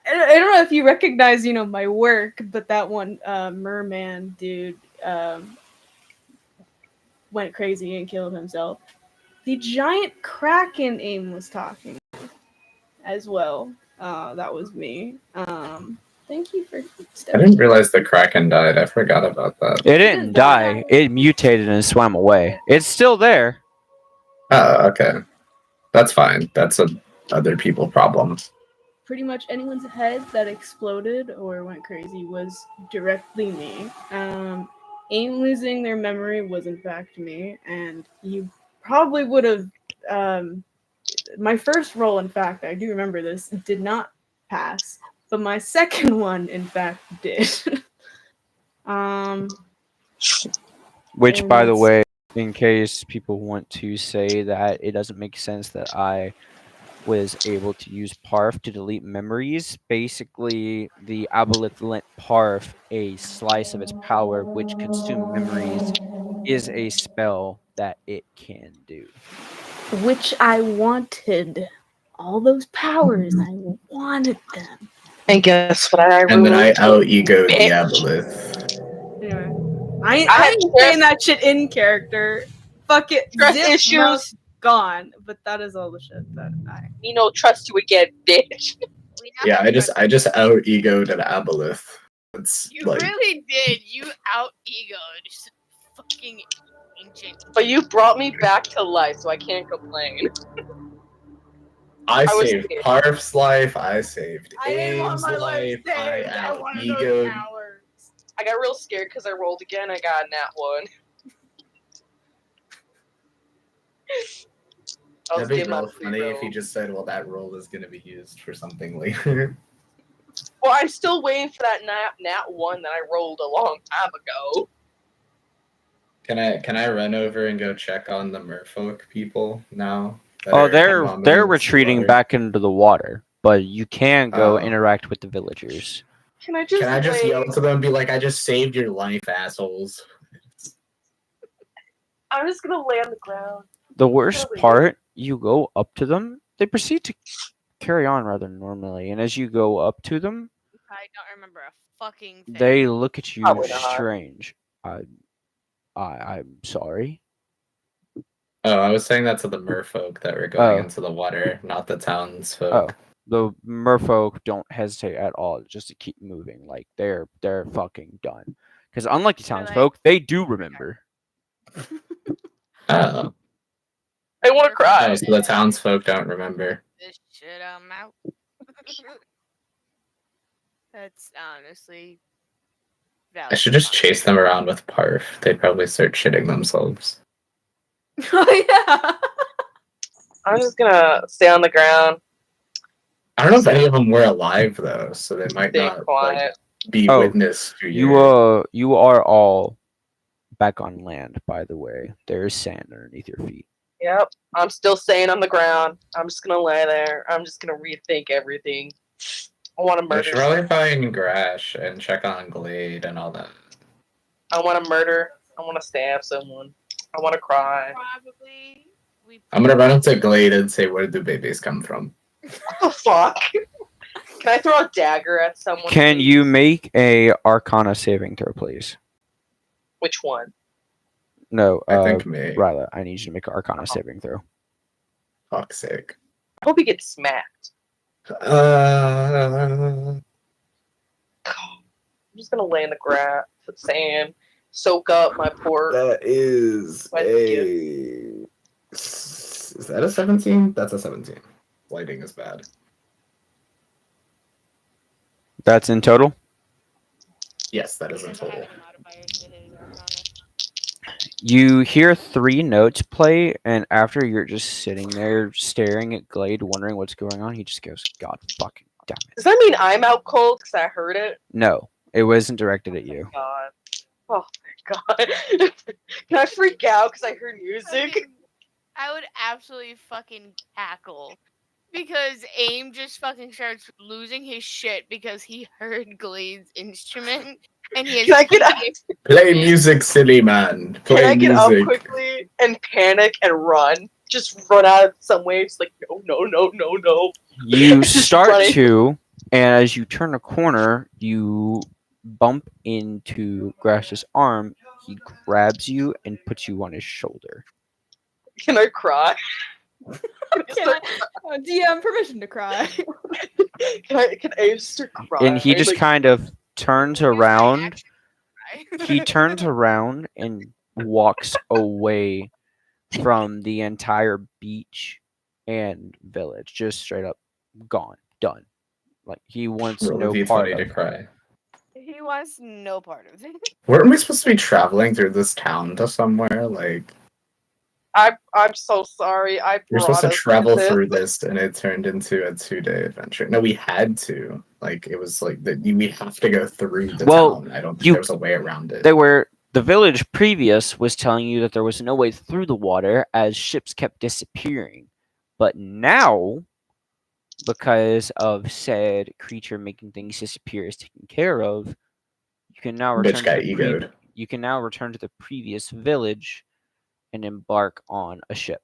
I don't know if you recognize, my work, but that one merman dude went crazy and killed himself. The giant kraken AIM was talking as well. That was me. Thank you for I stepping didn't realize the Kraken died. I forgot about that. It didn't die. It mutated and swam away. It's still there. Oh, okay. That's fine. That's a other people problem. Pretty much anyone's head that exploded or went crazy was directly me. AIM losing their memory was in fact me, and you probably would have. My first roll, in fact, I do remember this, did not pass, but my second one, in fact, did. Which, by the And- way, in case people want to say that it doesn't make sense that I was able to use Parf to delete memories, basically the Aboleth lent Parf a slice of its power, which consume memories is a spell that it can do. which I wanted. All those powers, I wanted them. And guess what? I And then I removed out-egoed the bitch. Aboleth. Anyway, I I had ain't trust- saying that shit in character. Fuck it, Trust zip, issues. mouth, gone. But that is all the shit that I. Me no trust you again, bitch. We now Yeah, have I just out-egoed an Aboleth. It's You like really did. You out egoed. Fucking ancient. But you brought me back to life, so I can't complain. I was saved scared. Parf's life, I saved I didn't want Aim's my life life, I saved. I wanted those out-egoed. powers. I got real scared because I rolled again. I got a nat one. I was That'd be getting my real funny if he reroll. just said, well, that roll is going to be used for something later. Well, I'm still waiting for that nat one that I rolled a long time ago. Can I run over and go check on the merfolk people now? that Oh, are they're vomiting into the retreating water? back into the water, but you can go Oh. interact with the villagers. Can I just Can I just wait? yell to them and be like, I just saved your life, assholes? I'm just gonna lay on the ground. The worst Totally. part, you go up to them, they proceed to carry on rather normally, and as you go up to them, I don't remember a fucking thing. they look at you Probably not. strange. I'm sorry. Oh, I was saying that to the merfolk that were going Oh. into the water, not the townsfolk. Oh, the merfolk don't hesitate at all just to keep moving. Like they're fucking done. Because unlike the They're like- townsfolk, they do remember. Oh. I want to cry. Oh, so the townsfolk don't remember. This shit I'm out. That's honestly valid. I should just chase them around with Parf. They'd probably start shitting themselves. Oh yeah. I'm just gonna stay on the ground. I don't know if any of them were alive though, so they might Stay not like, quiet. be Oh, witness to You are all back on land, by the way. There's sand underneath your feet. Yep. I'm still staying on the ground. I'm just gonna lay there. I'm just gonna rethink everything. I want to I murder. should probably find Grash and check on Glade and all that. I want to murder. I want to stab someone. I want to cry. Probably. I'm gonna run up to Glade and say, "Where do babies come from?" What the fuck? Can I throw a dagger at someone? Can please? you make a Arcana saving throw, please? Which one? No, I think me. Ryla, I need you to make an Arcana saving throw. Fuck's sake. I hope he gets smacked. Uh, I'm just gonna lay in the grass, sand, soak up my poor. that is What a. Is that a 17? That's a 17. Lighting is bad. That's in total? Yes, that is in total. You hear 3 notes play, and after you're just sitting there staring at Glade, wondering what's going on, he just goes, God fucking damn it. Does that mean I'm out cold because I heard it? No, it wasn't directed at you. God. Oh my god. Can I freak out because I heard music? I would absolutely fucking cackle. Because Aim just fucking starts losing his shit because he heard Glade's instrument. And he is Can I get up? Play music, silly man. Play Can I get up music. quickly and panic and run? Just run out of some way. It's like, no. You Just start running. to, and as you turn a corner, you bump into Grash's arm. He grabs you and puts you on his shoulder. Can I cry? Can I, do you have permission to cry? Can I just start crying? And he just Like, kind of turns around. Right? He turns around and walks away from the entire beach and village. Just straight up gone. Done. Like he wants Really no be part funny of to it. cry. He wants no part of it. Weren't we supposed to be traveling through this town to somewhere? Like, I'm so sorry. I you're supposed to brought us travel this. through this, and it turned into a 2-day adventure. No, we had to. Like it was like that we have to go through the Well, town. I don't think you- there was a way around it. The village previous was telling you that there was no way through the water as ships kept disappearing. But now, because of said creature making things disappear is taken care of, you can now Bitch return got to the egoed. you can now return to the previous village and embark on a ship.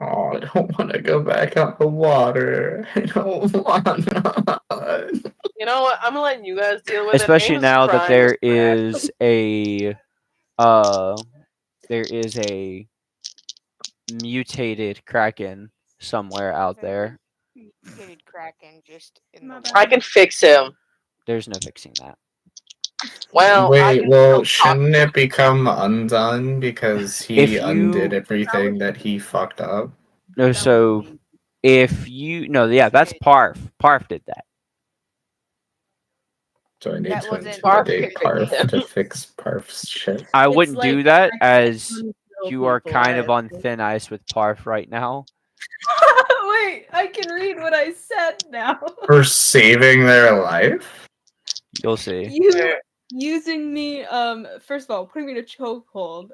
Oh, I don't want to go back on the water. I don't want to. You know what? I'm gonna let you guys deal with Especially it. Amos now that crying there is is a mutated kraken somewhere out there. Mutated Kraken just in My the bad. I can fix him. There's no fixing that. Well, I Wait, can well, still talk shouldn't to it become undone because he If you- undid everything that he fucked up? No, That so was me. if you no, yeah, that's Parf. Parf did that. So I need That to wasn't intimidate Parf. Parf to fix Parf's shit. I It's wouldn't do like that I can't as unkill you are people, kind of I- on thin ice with Parf right now. Wait, I can read what I said now. For saving their life? You'll see. You using me, first of all, putting me in a chokehold.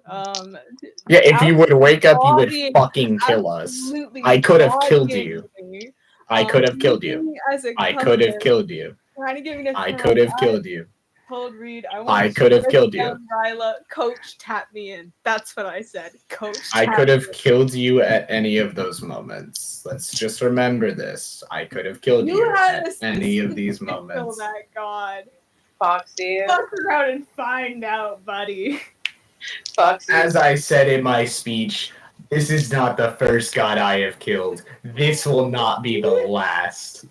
Yeah, if you would wake up, you would bodying- fucking kill us. absolutely I could have killed bodying you. me, I could have killed using you. me as a I could have compass, killed you. trying to get me to I throw could have up. killed you. Told Reed, I want I to could have break killed you. down Ryla. Coach, tap me in. That's what I said. Coach, I tap could me have in. killed you at any of those moments. Let's just remember this. I could have killed you had at a any of these specific kill moments. that god. Foxy. Fuck around and find out, buddy. Foxy. As I said in my speech, this is not the first god I have killed. This will not be the last.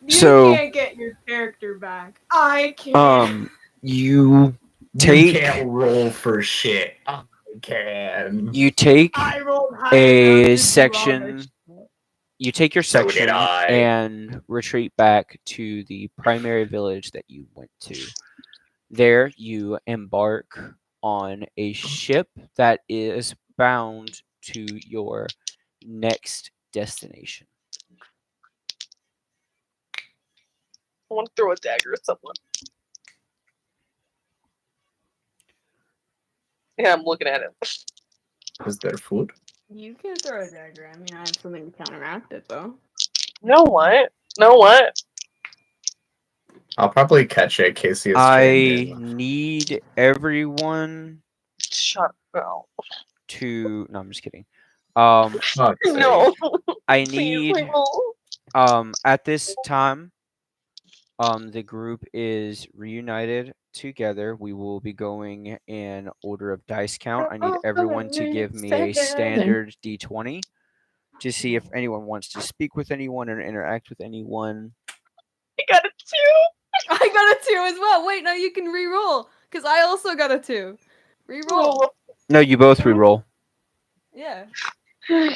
You So, can't get your character back. I can. You You take can't roll for shit. I can. you take I rolled high enough a to do all section. this shit. You take your So did section I. and retreat back to the primary village that you went to. There, you embark on a ship that is bound to your next destination. I want to throw a dagger at someone. Yeah, I'm looking at it. Is there food? You can throw a dagger. I mean, I have something to counteract it, though. Know what? Know what? I'll probably catch it. Casey is I chained in. need everyone Shut up. to. No, I'm just kidding. Fuck's sake. No. I Please, need. we will. At this time, the group is reunited together. We will be going in order of dice count. I need everyone to give me a standard d20 to see if anyone wants to speak with anyone or interact with anyone. I got a 2. I got a 2 as well. Wait, no, you can re-roll. Because I also got a 2. Re-roll. No, you both re-roll. Yeah. 18.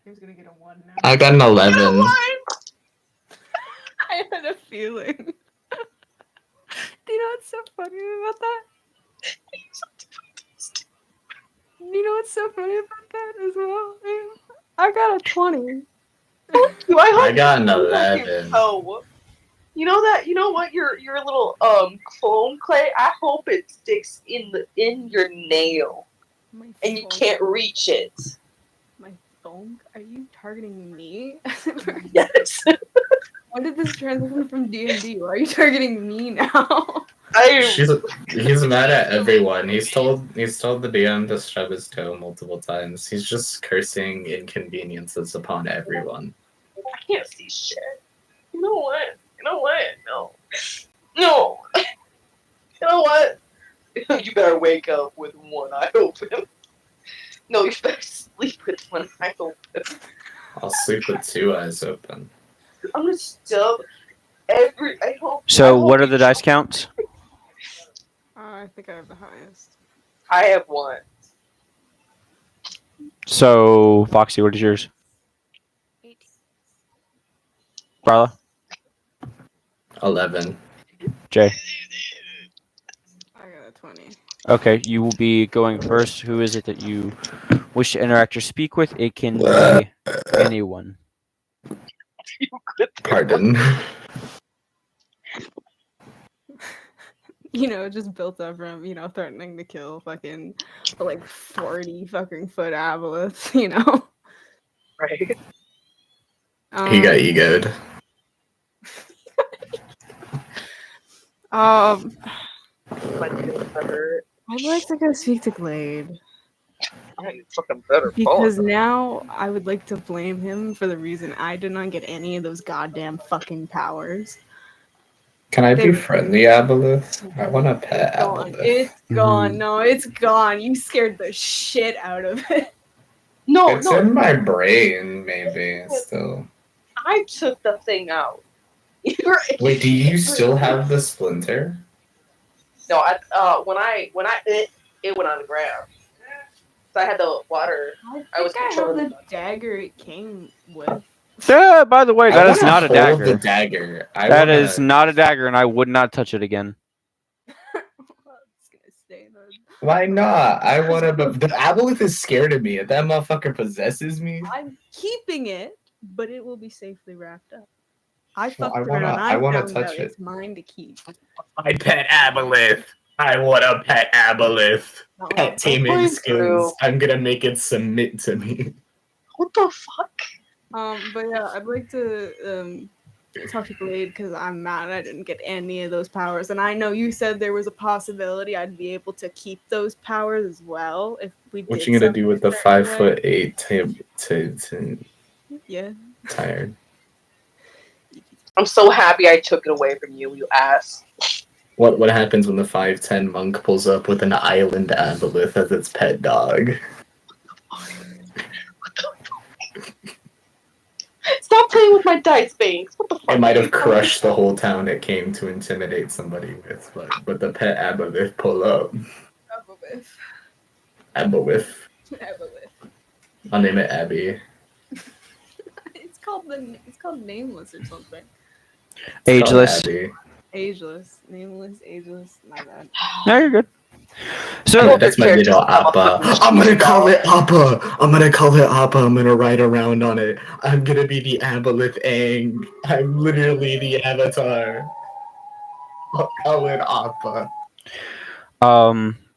Who's gonna get a 1 now? I got an 11. I had a feeling. Do you know what's so funny about that? You know what's so funny about that as well? I got a 20. I got an 11. Oh, you know that? You know what? Your little clone clay. I hope it sticks in your nail My and you phone- can't reach it. My phone? Are you targeting me? Yes. When did this transition from D&D? Why are you targeting me now? He's mad at everyone. He's told the DM to stub his toe multiple times. He's just cursing inconveniences upon everyone. I can't see shit. You know what? No. No. You know what? You better wake up with one eye open. No, you better sleep with one eye open. I'll sleep with 2 eyes open. I'm gonna stub every. I hope. So, what are the dice counts? I think I have the highest. I have 1. So, Foxy, what is yours? 18. Carla? 11. Jay? I got a 20. Okay, you will be going first. Who is it that you wish to interact or speak with? It can be anyone. you could do. Pardon. You know, just built up from, you know, threatening to kill fucking like 40 fucking foot aboleths, you know? Right? He got egoed. My feelings are hurt. I'd like to go speak to Glade. Yeah, you fucking better Because fall. now I would like to blame him for the reason I did not get any of those goddamn fucking powers. Can I They- befriend the aboleth? I want to pet It's gone. aboleth. It's gone. No, it's gone. You scared the shit out of it. No, It's no, in my brain, maybe, still. I took the thing out. Wait, do you still have the splinter? No, when I it went on the ground. So I had the water. I was I have controlling the dagger it came with. Yeah, by the way, that I is wanna not a hold dagger. the dagger. That is not a dagger, and I would not touch it again. It's gonna stay there. Why not? I want to. But the aboleth is scared of me. If that motherfucker possesses me, I'm keeping it, but it will be safely wrapped up. I Well, fucked I around. wanna- I I wanna found touch out it. it's mine to keep. I pet aboleth. I want to pet aboleth. Pet taming going skills. through- I'm gonna make it submit to me. What the fuck? But yeah, I'd like to talk to Glade because I'm mad I didn't get any of those powers, and I know you said there was a possibility I'd be able to keep those powers as well if we. What did you gonna do something with the a certain way. 5'8" to Yeah. tired? I'm so happy I took it away from you, you ass. What happens when the 5'10" monk pulls up with an island aboleth as its pet dog? Stop playing with my dice banks. What the fuck? It might have crushed the whole town it came to intimidate somebody with, but the pet aboleth pull up. Aboleth. I'll name it Abby. It's called nameless or something. It's called Ageless. Abby. Ageless, nameless, ageless. My bad. No, you're good. I So hope That's your my characters little have a Appa. fucking I'm gonna call shield it Appa. I'm gonna call it Appa. I'm gonna ride around on it. I'm gonna be the aboleth Aang. I'm literally the avatar. I'll call it Appa.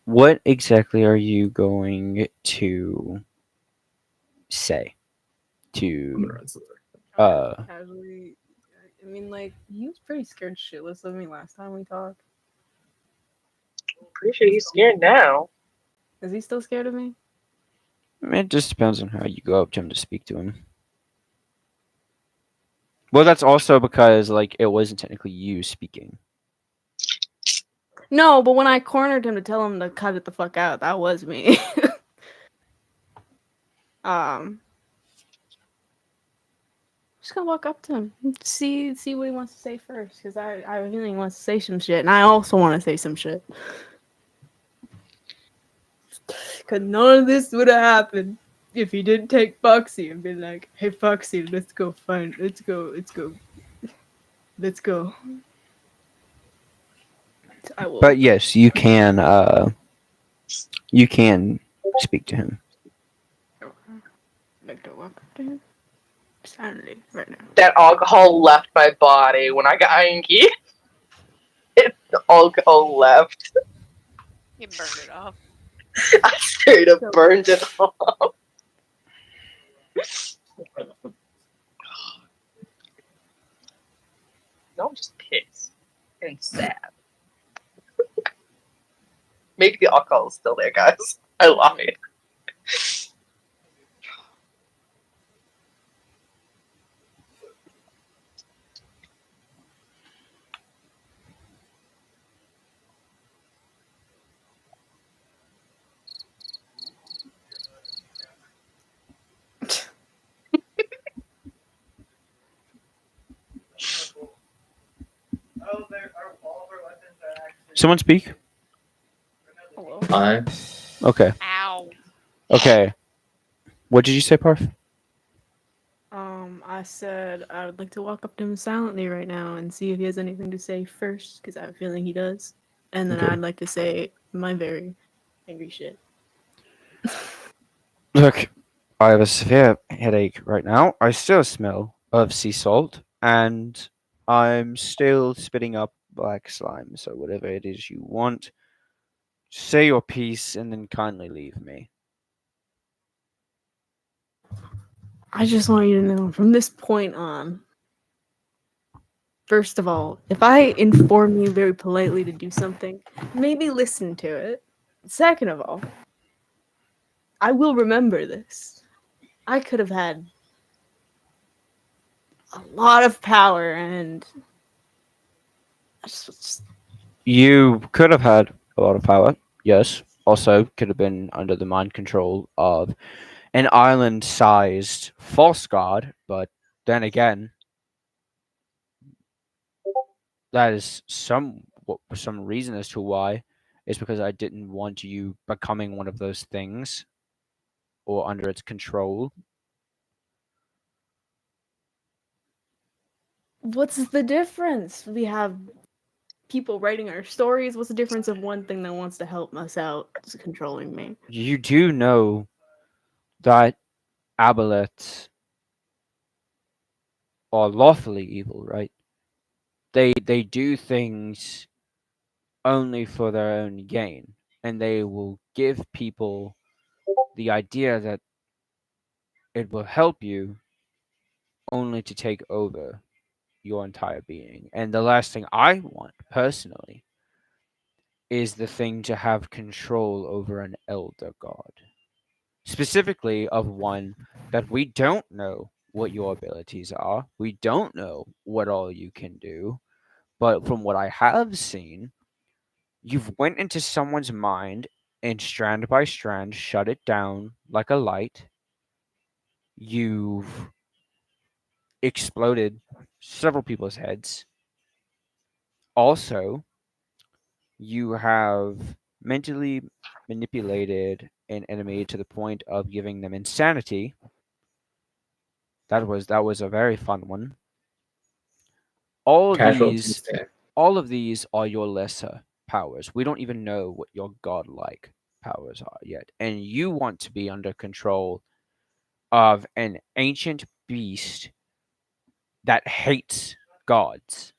what exactly are you going to say I'm to gonna run slower. Casually, I mean, like he was pretty scared shitless of me last time we talked. I'm pretty sure he's scared now. Is he still scared of me? It just depends on how you go up to him to speak to him. Well, that's also because like it wasn't technically you speaking. No, but when I cornered him to tell him to cut it the fuck out, that was me. Just gonna walk up to him, see what he wants to say first, because I have a feeling he wants to say some shit, and I also want to say some shit. Cause none of this would have happened if he didn't take Foxy and be like, "Hey Foxy, let's go. I will. But yes, you can. You can speak to him. Like to walk up to him silently right now. That alcohol left my body when I got angry. The alcohol left. You burned it off. I straight up burned it off. No, I'm just pissed and sad. Maybe the alcohol is still there, guys. I lied. Someone speak. Hello. Hi. Okay. Ow. Okay. What did you say, Parth? I said I would like to walk up to him silently right now and see if he has anything to say first, because I have a feeling he does. And then Okay. I'd like to say my very angry shit. Look, I have a severe headache right now. I still smell of sea salt, and I'm still spitting up black slime. So whatever it is you want, say your piece and then kindly leave me. I just want you to know from this point on, first of all, if I inform you very politely to do something, maybe listen to it. Second of all, I will remember this. I could have had a lot of power, and I just You could have had a lot of power, yes. Also, could have been under the mind control of an island sized false god, but then again, that is some reason as to why. It's because I didn't want you becoming one of those things or under its control. what's the difference? We have people writing our stories. What's the difference of one thing that wants to help us out is controlling me? You do know that aboleths are lawfully evil, right? They do things only for their own gain, and they will give people the idea that it will help you only to take over your entire being. And the last thing I want personally is the thing to have control over an elder god, specifically of one that we don't know what your abilities are. We don't know what all you can do, but from what I have seen, you've went into someone's mind and strand by strand shut it down like a light. You've exploded several people's heads. Also, you have mentally manipulated an enemy to the point of giving them insanity. That was a very fun one. All of Casual these Tuesday. all of these are your lesser powers. We don't even know what your godlike powers are yet. And you want to be under control of an ancient beast that hates gods.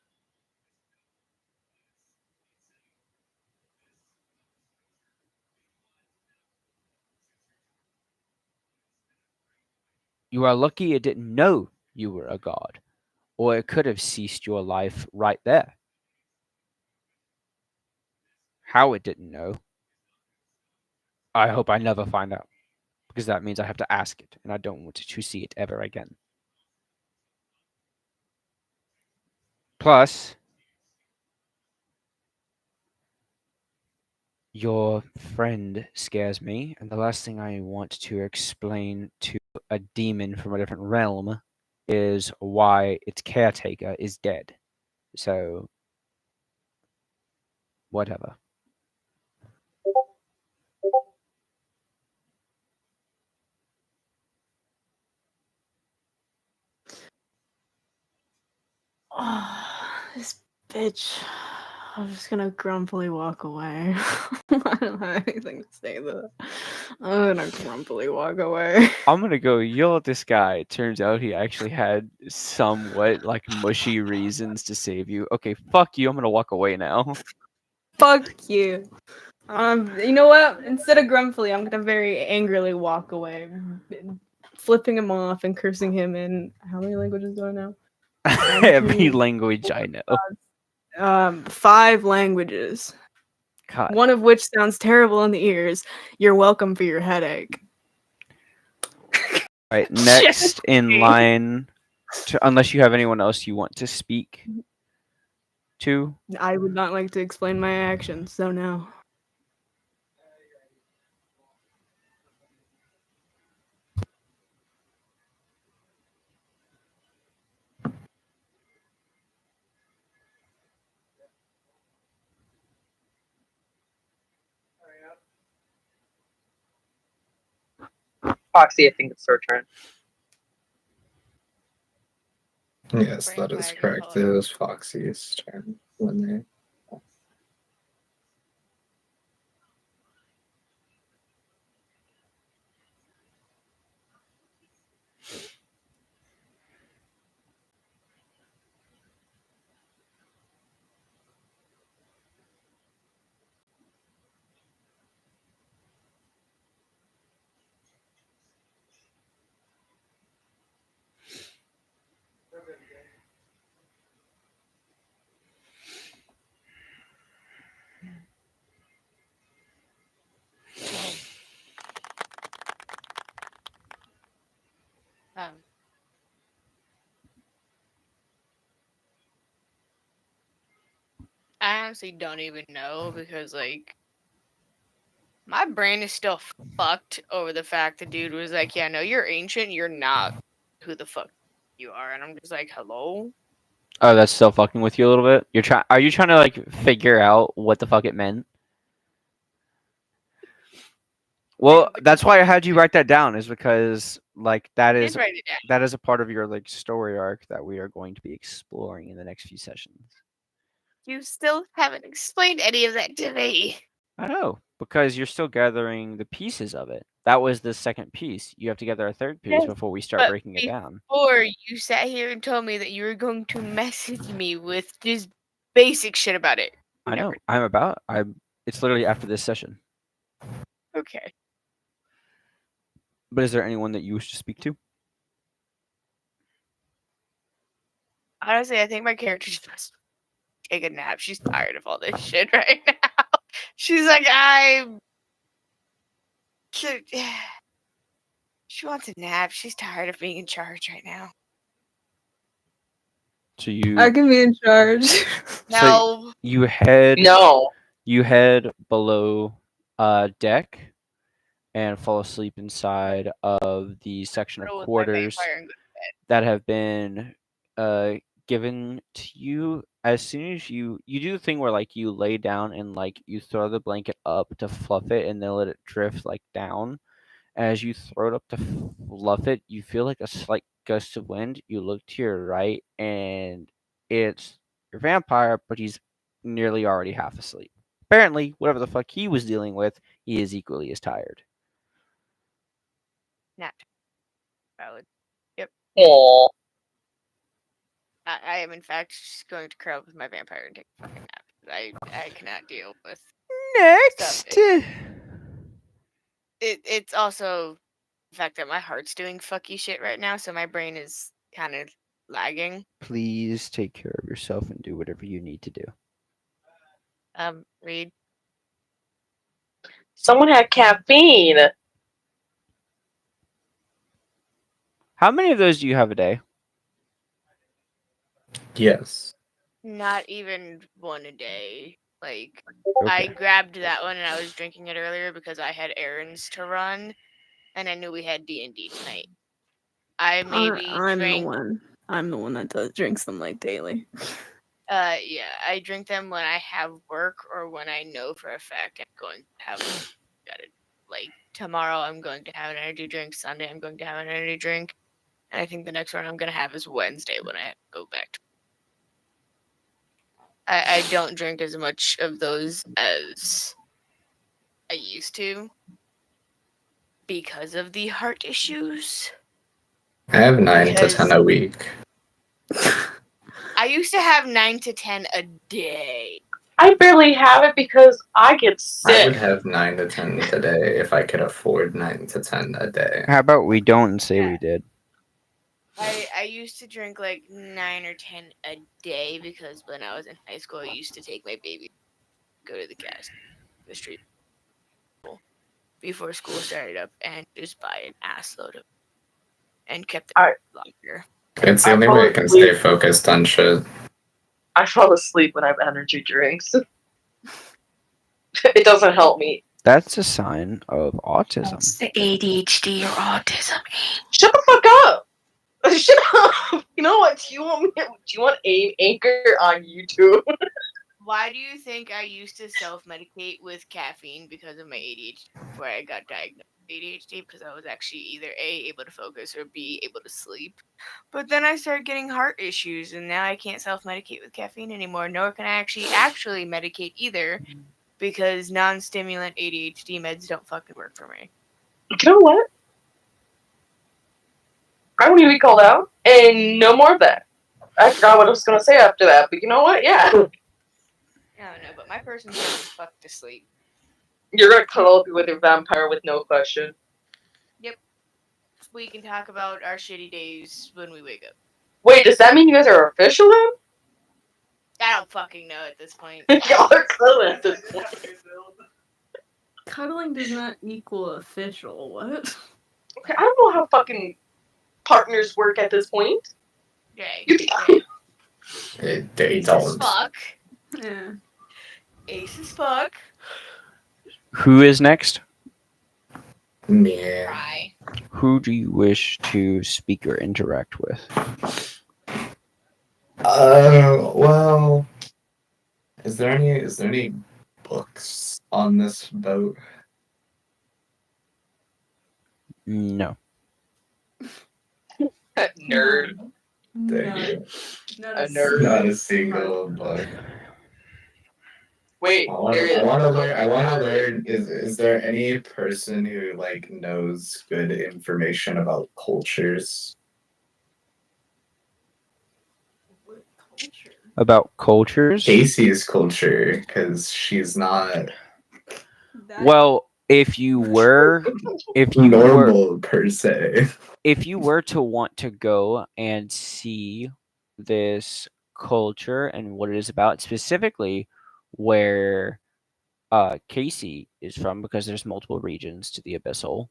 You are lucky it didn't know you were a god, or it could have ceased your life right there. How it didn't know, I hope I never find out, because that means I have to ask it, and I don't want to see it ever again. Plus, your friend scares me, and the last thing I want to explain to a demon from a different realm is why its caretaker is dead. So, whatever. Oh, this bitch. I'm just gonna grumpily walk away. I don't have anything to say to that. I'm gonna grumpily walk away. I'm gonna go yell at this guy. Turns out he actually had somewhat like mushy reasons to save you. Okay, fuck you. I'm gonna walk away now. Fuck you. You know what? Instead of grumpily, I'm gonna very angrily walk away, flipping him off and cursing him in how many languages do I know? Every language I know. 5 languages. God. One of which sounds terrible in the ears. You're welcome for your headache. Right, next in line, unless you have anyone else you want to speak to. I would not like to explain my actions, so no. Foxy, I think it's her turn. Yes, Brain that is flag correct. color. It was Foxy's turn when they. Um, I honestly don't even know because, like, my brain is still fucked over the fact the dude was like, yeah, no, you're ancient. You're not who the fuck you are. And I'm just like, hello? Oh, that's still fucking with you a little bit. Are you trying to like figure out what the fuck it meant? Well, that's why I had you write that down, is because like I did write it down. that is a part of your like story arc that we are going to be exploring in the next few sessions. You still haven't explained any of that to me. I know, because you're still gathering the pieces of it. That was the second piece. You have to gather a third piece Yes, before we start but breaking it down. Or you sat here and told me that you were going to message me with just basic shit about it. I know. Never. It's literally after this session. Okay. But is there anyone that you wish to speak to? Honestly, I think my character just wants to take a nap. She's tired of all this shit right now. She's like, she wants a nap. She's tired of being in charge right now. So you I can be in charge. No. you head No. you head below deck and fall asleep inside of the section of Roll with my quarters vampire and go- that have been given to you. As soon as you do the thing where like you lay down and like you throw the blanket up to fluff it and then let it drift like down. As you throw it up to fluff it, you feel like a slight gust of wind. You look to your right and it's your vampire, but he's nearly already half asleep. Apparently, whatever the fuck he was dealing with, he is equally as tired. Nap. Valid. Aw. I am in fact just going to curl up with my vampire and take a fucking nap. I cannot deal with Next. it's also the fact that my heart's doing fucky shit right now, so my brain is kind of lagging. Please take care of yourself and do whatever you need to do. Reed. Someone had caffeine. How many of those do you have a day? Yes. Not even one a day. Like, Okay. I grabbed that one and I was drinking it earlier because I had errands to run, and I knew we had D&D tonight. I maybe I'm the one that drinks them like daily. Yeah, I drink them when I have work or when I know for a fact I'm going to have like tomorrow I'm going to have an energy drink, Sunday I'm going to have an energy drink, and I think the next one I'm going to have is Wednesday when I have to go back to I don't drink as much of those as I used to because of the heart issues. I have 9 to 10 a week. I used to have 9 to 10 a day. I barely have it because I get I would sick. have 9 to 10 today if I could afford 9 to 10 a day. How about we don't say we did? I used to drink like 9 or 10 a day because when I was in high school, I used to take my baby, go to the street before school started up, and just buy an ass load of, and kept it longer. It's the only way I can stay focused on shit. I fall asleep when I have energy drinks. It doesn't help me. That's a sign of autism. It's the ADHD or autism. Shut the fuck up! Shut up! You know what? Do you want Anchor on YouTube? Why do you think I used to self-medicate with caffeine because of my ADHD before I got diagnosed with ADHD? Because I was actually either A, able to focus, or B, able to sleep. But then I started getting heart issues, and now I can't self-medicate with caffeine anymore, nor can I actually medicate either, because non-stimulant ADHD meds don't fucking work for me. You know what? I don't need to be called out, and no more of that. I forgot what I was gonna say after that, but you know what? Yeah. I don't know, but my person's getting fucked to sleep. You're gonna cuddle up with your vampire with no question. Yep. We can talk about our shitty days when we wake up. Wait, does that mean you guys are official then? I don't fucking know at this point. Y'all are cuddling at this point. Cuddling does not equal official. What? Okay, I don't know how fucking partners work at this point. Yay. They Ace as don't. fuck. Yeah. Ace as fuck. Who is next? Yeah. Cry. Who do you wish to speak or interact with? Well, is there any books on this boat? No. Nerd. Thank you. Not A a nerd. Not a single book. Wait, I want to learn. I want to learn. Is there any person who like knows good information about cultures? What culture? About cultures? Casey's culture, because she's not That- Well, if you were normal per se. if you were to want to go and see this culture and what it is about, specifically where Casey is from, because there's multiple regions to the Abyssal.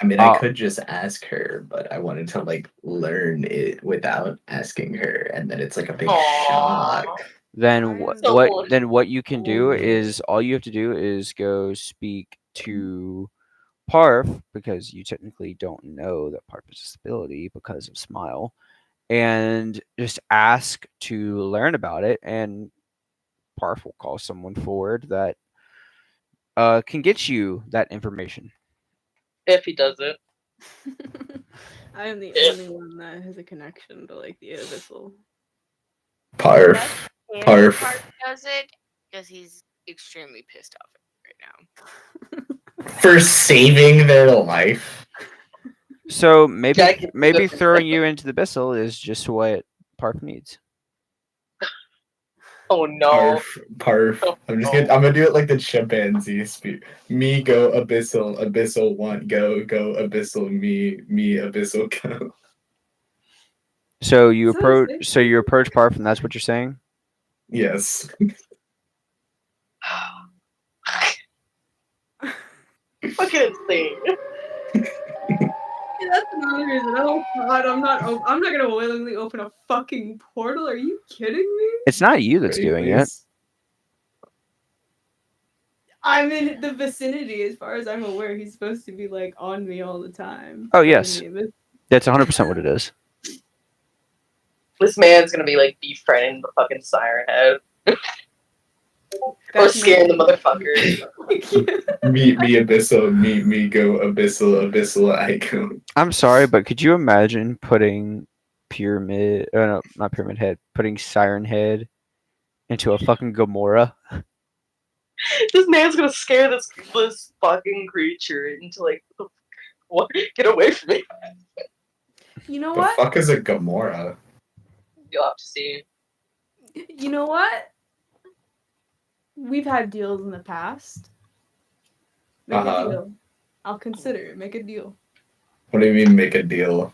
I mean, I could just ask her, but I wanted to like learn it without asking her, and then it's like a big Aw. shock. Then So- what you can do is all you have to do is go speak to Parf, because you technically don't know that Parf is a disability because of Smile, and just ask to learn about it, and Parf will call someone forward that can get you that information. If he does it. I am the only one that has a connection to like the Abyssal. Parf. And Parf. Parf does it because he's extremely pissed off right now. For saving their life. So maybe Jack is maybe good. throwing you into the Abyssal is just what Parf needs. Oh no. Parf. I'm gonna do it like the chimpanzee speak. Me go abyssal, abyssal want go abyssal me abyssal go. So you Is that a thing? approach Parf, and that's what you're saying. Yes. Fucking insane. Yeah, that's another reason. Oh God, I'm not gonna willingly open a fucking portal. Are you kidding me? It's not you that's Ready, doing it. please? I'm in the vicinity, as far as I'm aware. He's supposed to be like on me all the time. Oh, yes. telling me this- That's 100% what it is. This man's gonna be like befriending the fucking siren head. Or That's scaring the me. motherfucker. Me abyssal, me go abyssal I go. I'm sorry, but could you imagine putting Pyramid, no, not Pyramid Head, putting Siren Head into a fucking Gamora? This man's gonna scare this fucking creature into like, what? Get away from me. You know The what? fuck is a Gamora? You'll have to see. You know what? We've had deals in the past. Make Uh-huh. a deal. I'll consider it. Make a deal. What do you mean make a deal?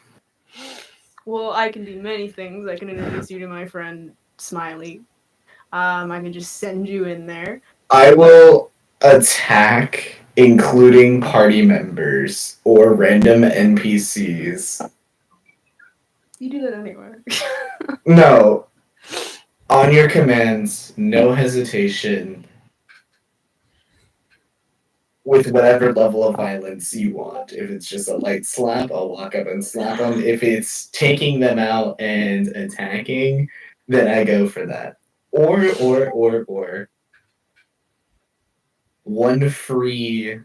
Well, I can do many things. I can introduce you to my friend Smiley. I can just send you in there. I will attack, including party members or random NPCs. You do that anywhere. No. On your commands, no hesitation. With whatever level of violence you want. If it's just a light slap, I'll walk up and slap them. If it's taking them out and attacking, then I go for that. Or one free,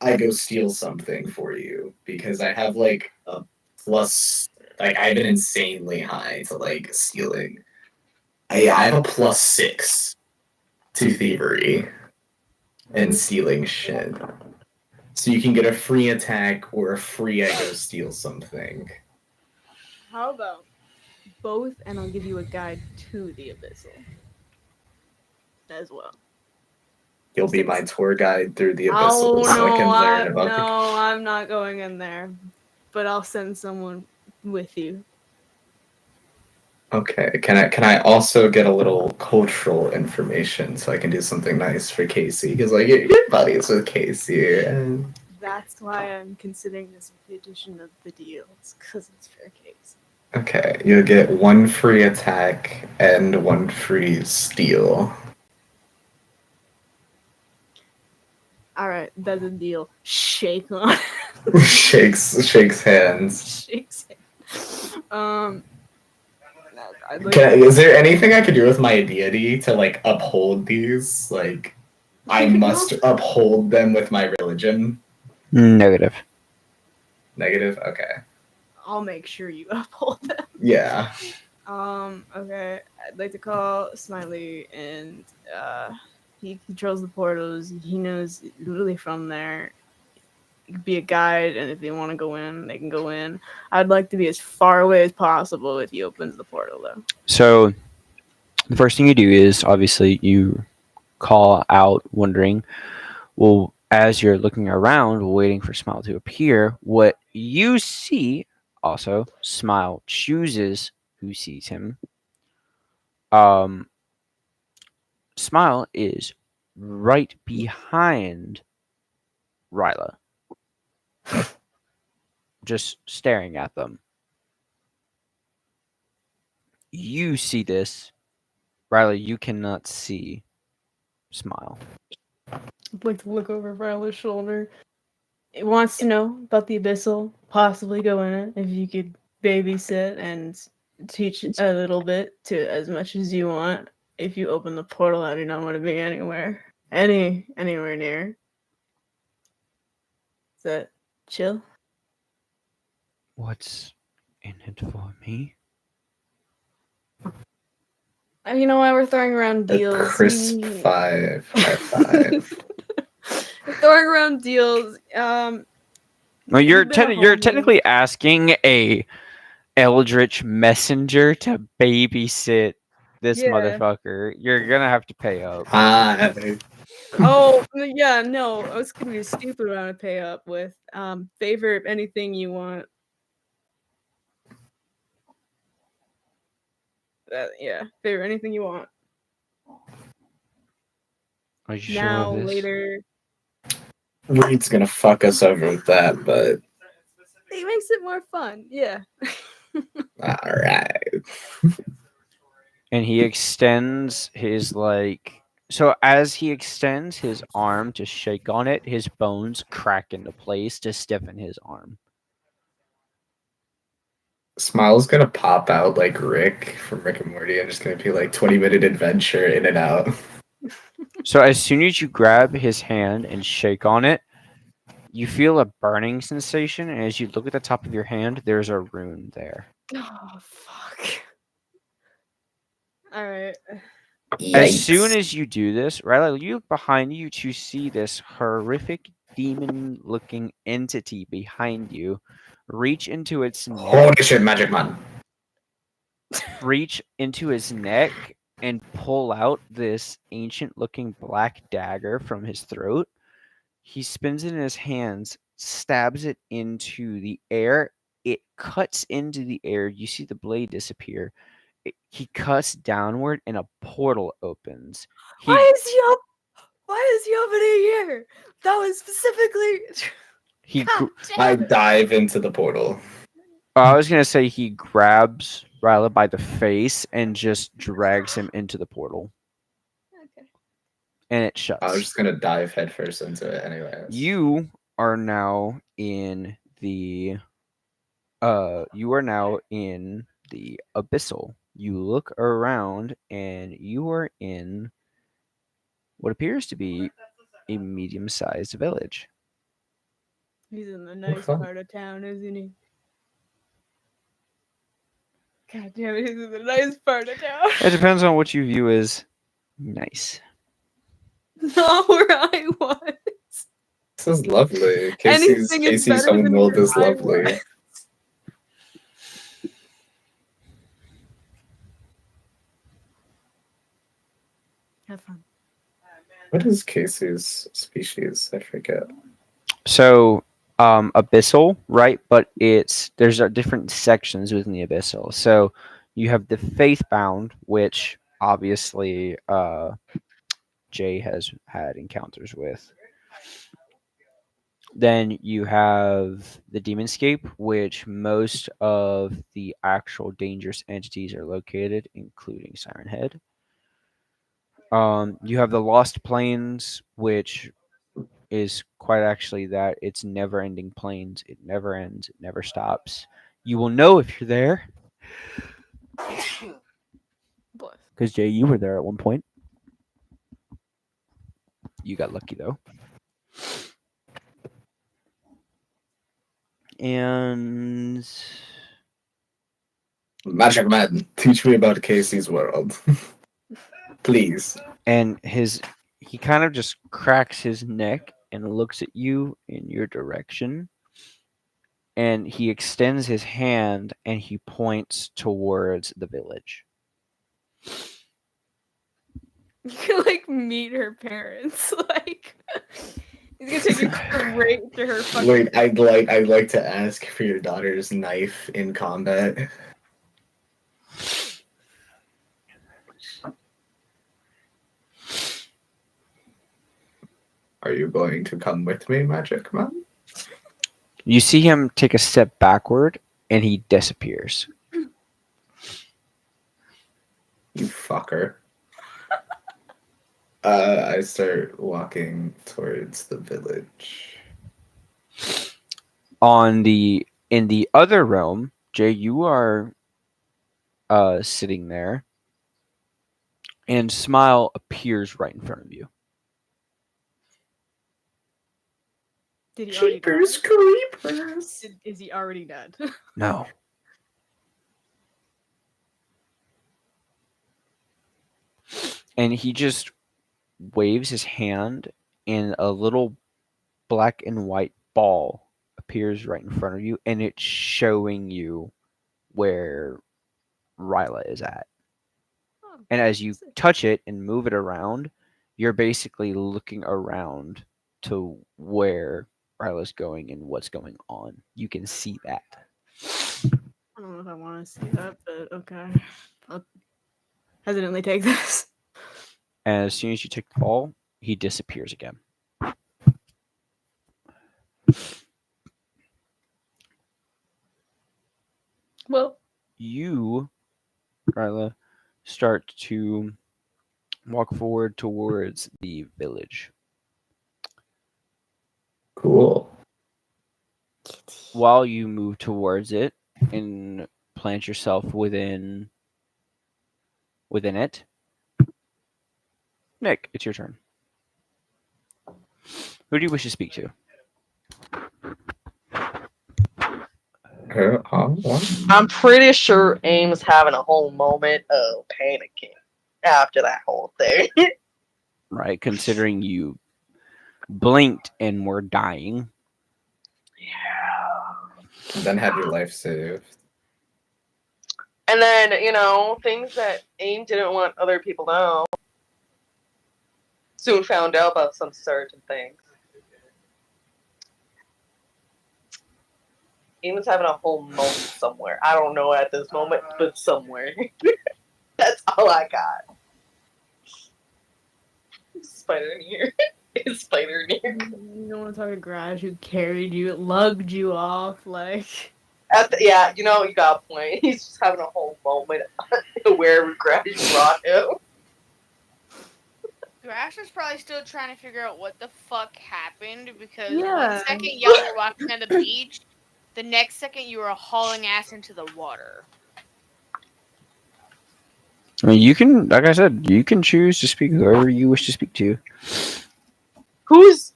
I go steal something for you because I have like a plus, like I've been insanely high to like stealing. I have a +6 to thievery and stealing shit. So you can get a free attack or a free I go steal something. How about both, and I'll give you a guide to the Abyssal as well. You'll be my tour guide through the Abyssal Oh so I can learn no, about I'm not going in there. But I'll send someone with you. Okay, can I also get a little cultural information so I can do something nice for Casey? Because like your buddies with Casey. And That's why I'm considering this the addition of the deals, because it's fair case. Okay, you'll get 1 free attack and 1 free steal. All right, that's a deal. Shake on. shakes hands. Shakes. Um. I'd like Is there anything I could do with my deity to like uphold these? Like, I must uphold them with my religion. Negative. Negative. Okay. I'll make sure you uphold them. Yeah. Okay. I'd like to call Smiley, and he controls the portals. He knows literally from there. He could be a guide, and if they want to go in, they can go in. I'd like to be as far away as possible if he opens the portal, though. So the first thing you do is obviously you call out, wondering, well, as you're looking around, waiting for Smile to appear, what you see also, Smile chooses who sees him. Smile is right behind Ryla, just staring at them. You see this. Riley, you cannot see Smile. I'd like to look over Ryla's shoulder. It wants to know about the abyssal, possibly go in it, if you could babysit and teach a little bit to as much as you want. If you open the portal, I do not want to be anywhere near. Is that chill? What's in it for me? You know why we're throwing around A deals? crisp 5 out of 5. We're throwing around deals. Well, you're You've been a you're homie. technically asking a eldritch messenger to babysit this Yeah. motherfucker. You're gonna have to pay up. Oh yeah, no, I was gonna be stupid amount to pay up with. Favor anything you want. Yeah, favor anything you want. Are you sure Now, of this? later. Reed's gonna fuck us over with that, but It makes it more fun. Yeah. alright. And he extends his so as he extends his arm to shake on it, his bones crack into place to stiffen his arm. Smile's gonna pop out like Rick from Rick and Morty and just gonna be like 20-minute adventure in and out. So as soon as you grab his hand and shake on it, you feel a burning sensation, and as you look at the top of your hand, there's a rune there. Oh fuck. All right. As soon as you do this, Riley, you look behind you to see this horrific demon-looking entity behind you reach into its neck, Holy shit, Magic Man. reach into his neck and pull out this ancient-looking black dagger from his throat. He spins it in his hands, stabs it into the air. It cuts into the air. You see the blade disappear. He cuts downward, and a portal opens. Why is he opening here? That was specifically. I dive into the portal. I was gonna say he grabs Ryla by the face and just drags him into the portal, Okay. and it shuts. I was just gonna dive headfirst into it anyways. You are now in the abyssal. You look around, and you are in what appears to be a medium-sized village. He's in the nice fun. part of town, isn't he? God damn it, he's in the nice part of town. It depends on what you view as nice. Not where I was. This is lovely. Anything is Casey's better than homeworld where is I lovely. was. Have fun. What is Casey's species? I forget. So, abyssal, right? But there's different sections within the abyssal. So you have the faithbound, which obviously Jay has had encounters with. Then you have the Demonscape, which most of the actual dangerous entities are located, including Siren Head. You have the Lost Plains, which is quite actually that. It's never-ending plains. It never ends. It never stops. You will know if you're there, Bless. because Jay, you were there at one point. You got lucky though. And Magic Man, teach me about Casey's world. Please. and he kind of just cracks his neck and looks at you in your direction. And he extends his hand and he points towards the village. You can like meet her parents. Like he's gonna take you straight to her fucking. Wait, I'd like to ask for your daughter's knife in combat. Are you going to come with me, Magic Man? You see him take a step backward and he disappears. You fucker. I start walking towards the village. In the other realm, Jay, you are sitting there, and Smile appears right in front of you. Did he already die? Jeepers creepers. Is he already dead? No. And he just waves his hand, and a little black and white ball appears right in front of you, and it's showing you where Ryla is at. Oh, And as you touch it and move it around, you're basically looking around to where Ryla's going and what's going on. You can see that. I don't know if I want to see that, but okay. I'll hesitantly take this. And as soon as you take the ball, he disappears again. Well, You, Ryla, start to walk forward towards the village. Cool. While you move towards it and plant yourself within it, Nick, it's your turn. Who do you wish to speak to? I'm pretty sure Aim's having a whole moment of panicking after that whole thing. Right, considering you blinked and were dying. Then have your life saved. And then, things that Aim didn't want other people to know. Soon found out about some certain things. Aim is having a whole moment somewhere. I don't know at this moment, but somewhere. That's all I got. Spider in here. Is Spider in here? you don't want to talk to Garage who carried you, lugged you off, like. You got a point. He's just having a whole moment where Grash brought him. Grash is probably still trying to figure out what the fuck happened because Yeah. one second y'all were walking on the beach, the next second you were hauling ass into the water. I mean, you can, like I said, you can choose to speak whoever you wish to speak to. Who's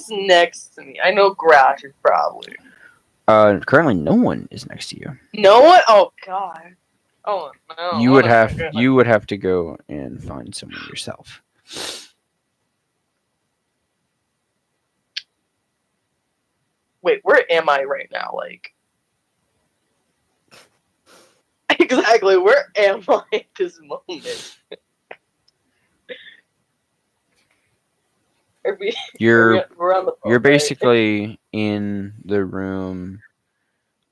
next to me? I know Grash is probably. Currently, no one is next to you. No one? Oh god. Oh no. You would have God. you would have to go and find someone yourself. Wait, where am I right now? Like, exactly, where am I at this moment? You're we're on the phone, you're right? basically in the room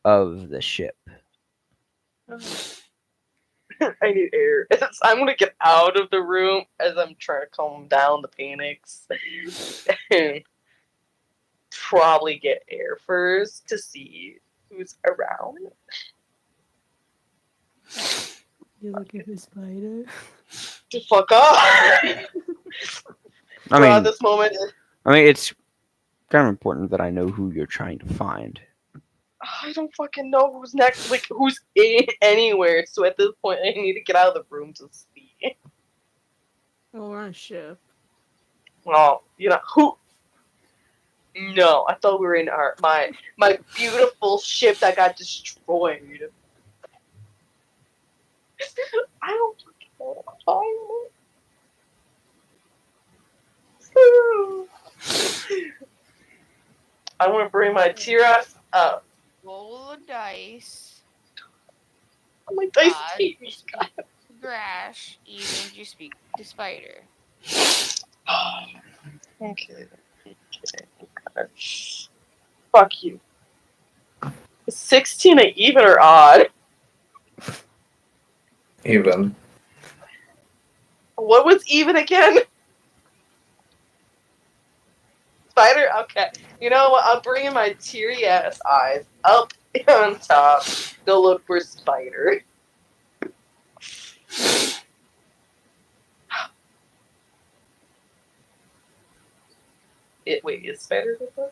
of the ship. I need air. I'm gonna get out of the room as I'm trying to calm down the panics. probably get air first to see who's around. You looking for spider? To fuck up. I Bro, mean, at this moment, it's kind of important that I know who you're trying to find. I don't fucking know who's next, like who's anywhere. So at this point, I need to get out of the room to see. Well, we're on a ship. Well, who? No, I thought we were in my beautiful ship that got destroyed. I don't fucking know what I'm talking about. I want to bring my T-Rex up. Roll a dice. Oh, my dice Odd hate to me. speak to grass, even to speak to spider. Okay. Fuck you. Is 16 an even or odd? Even. What was even again? Spider? Okay. You know what? I'm bringing my teary ass eyes up on top to look for spider. Wait, is spider good though?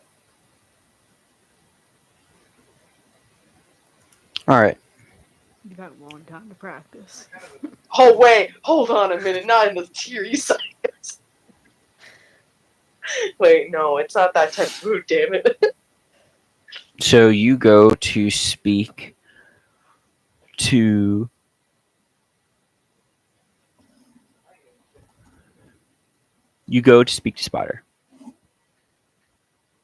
All right. You got a long time to practice. Oh wait, hold on a minute. Not in the teary science. Wait, no, it's not that type of food. Damn it. So you go to speak to Spider.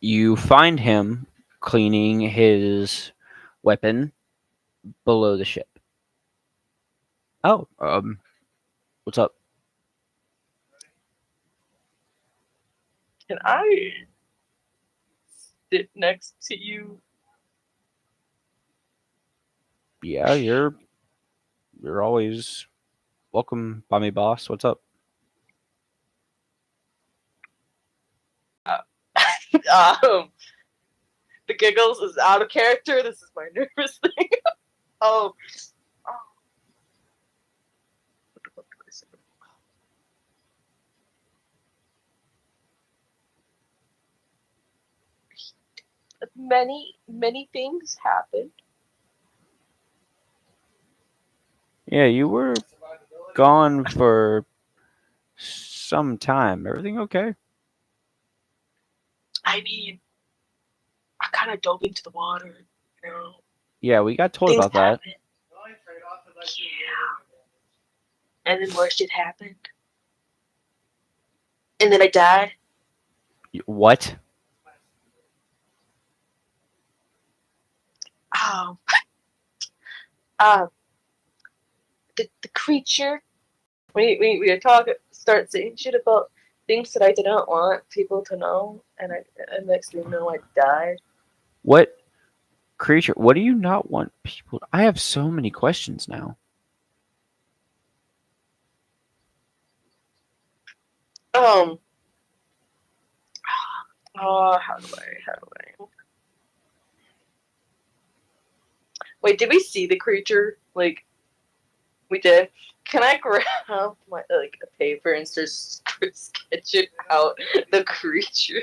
You find him cleaning his weapon below the ship. Oh, what's up? Can I sit next to you? Yeah, you're always welcome by me, boss. What's up? The giggles is out of character. This is my nervous thing. Oh. What the fuck did I say? Many things happened. Yeah, you were gone for some time. Everything okay? I mean, I kind of dove into the water, you know. Yeah, we got told Things about that. happened. Yeah. And then worse shit happened. And then I died. What? Um, uh, the creature. We start saying shit about things that I did not want people to know, and next thing you know, I died. What creature? What do you not want people? I have so many questions now. How do I? Wait, did we see the creature? Like, we did. Can I grab my a paper and start sketching out the creature?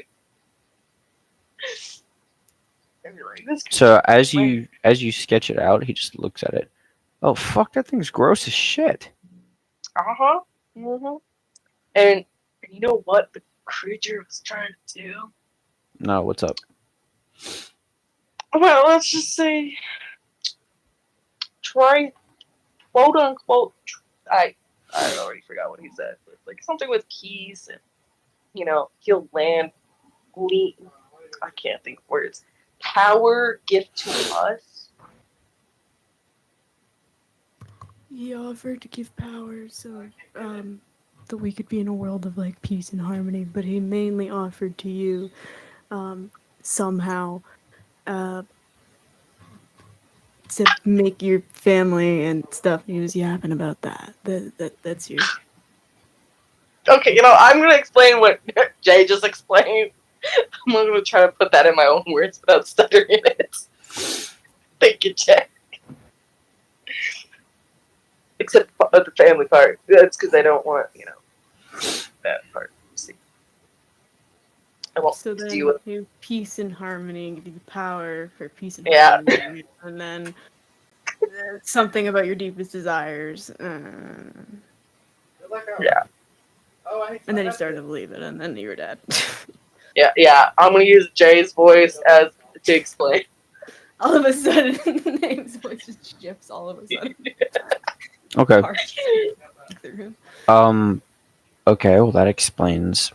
I'd be like, this So creature- as you sketch it out, he just looks at it. Oh fuck, that thing's gross as shit. Uh-huh. Mm-hmm. And you know what the creature was trying to do? No, what's up? Well, let's just say try quote unquote I already forgot what he said, but like something with keys and he'll land I can't think of words. Power gift to us. He offered to give power so that we could be in a world of like peace and harmony, but he mainly offered to you somehow to make your family and stuff. He was yapping about that. That's you. Okay, I'm gonna explain what Jay just explained. I'm gonna try to put that in my own words without stuttering it. Thank you, Jack. Except the family part. That's because I don't want, that part. See, I won't So then deal with. you have peace and harmony, give you the power for peace and Yeah. harmony, and then something about your deepest desires. Yeah. And then you started to believe it, and then you were dead. Yeah. I'm gonna use Jay's voice as to explain. All of a sudden, Name's voice just shifts all of a sudden. Okay. Parts through him. Okay, well that explains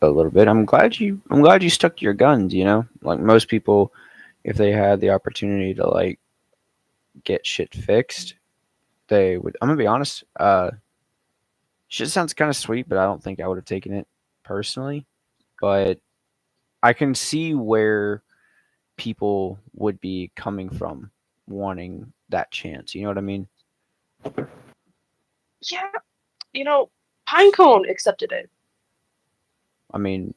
a little bit. I'm glad you stuck to your guns, Like most people, if they had the opportunity to like get shit fixed, they would. I'm gonna be honest, shit sounds kind of sweet, but I don't think I would have taken it personally. But I can see where people would be coming from wanting that chance. You know what I mean? Yeah. Pinecone accepted it. I mean,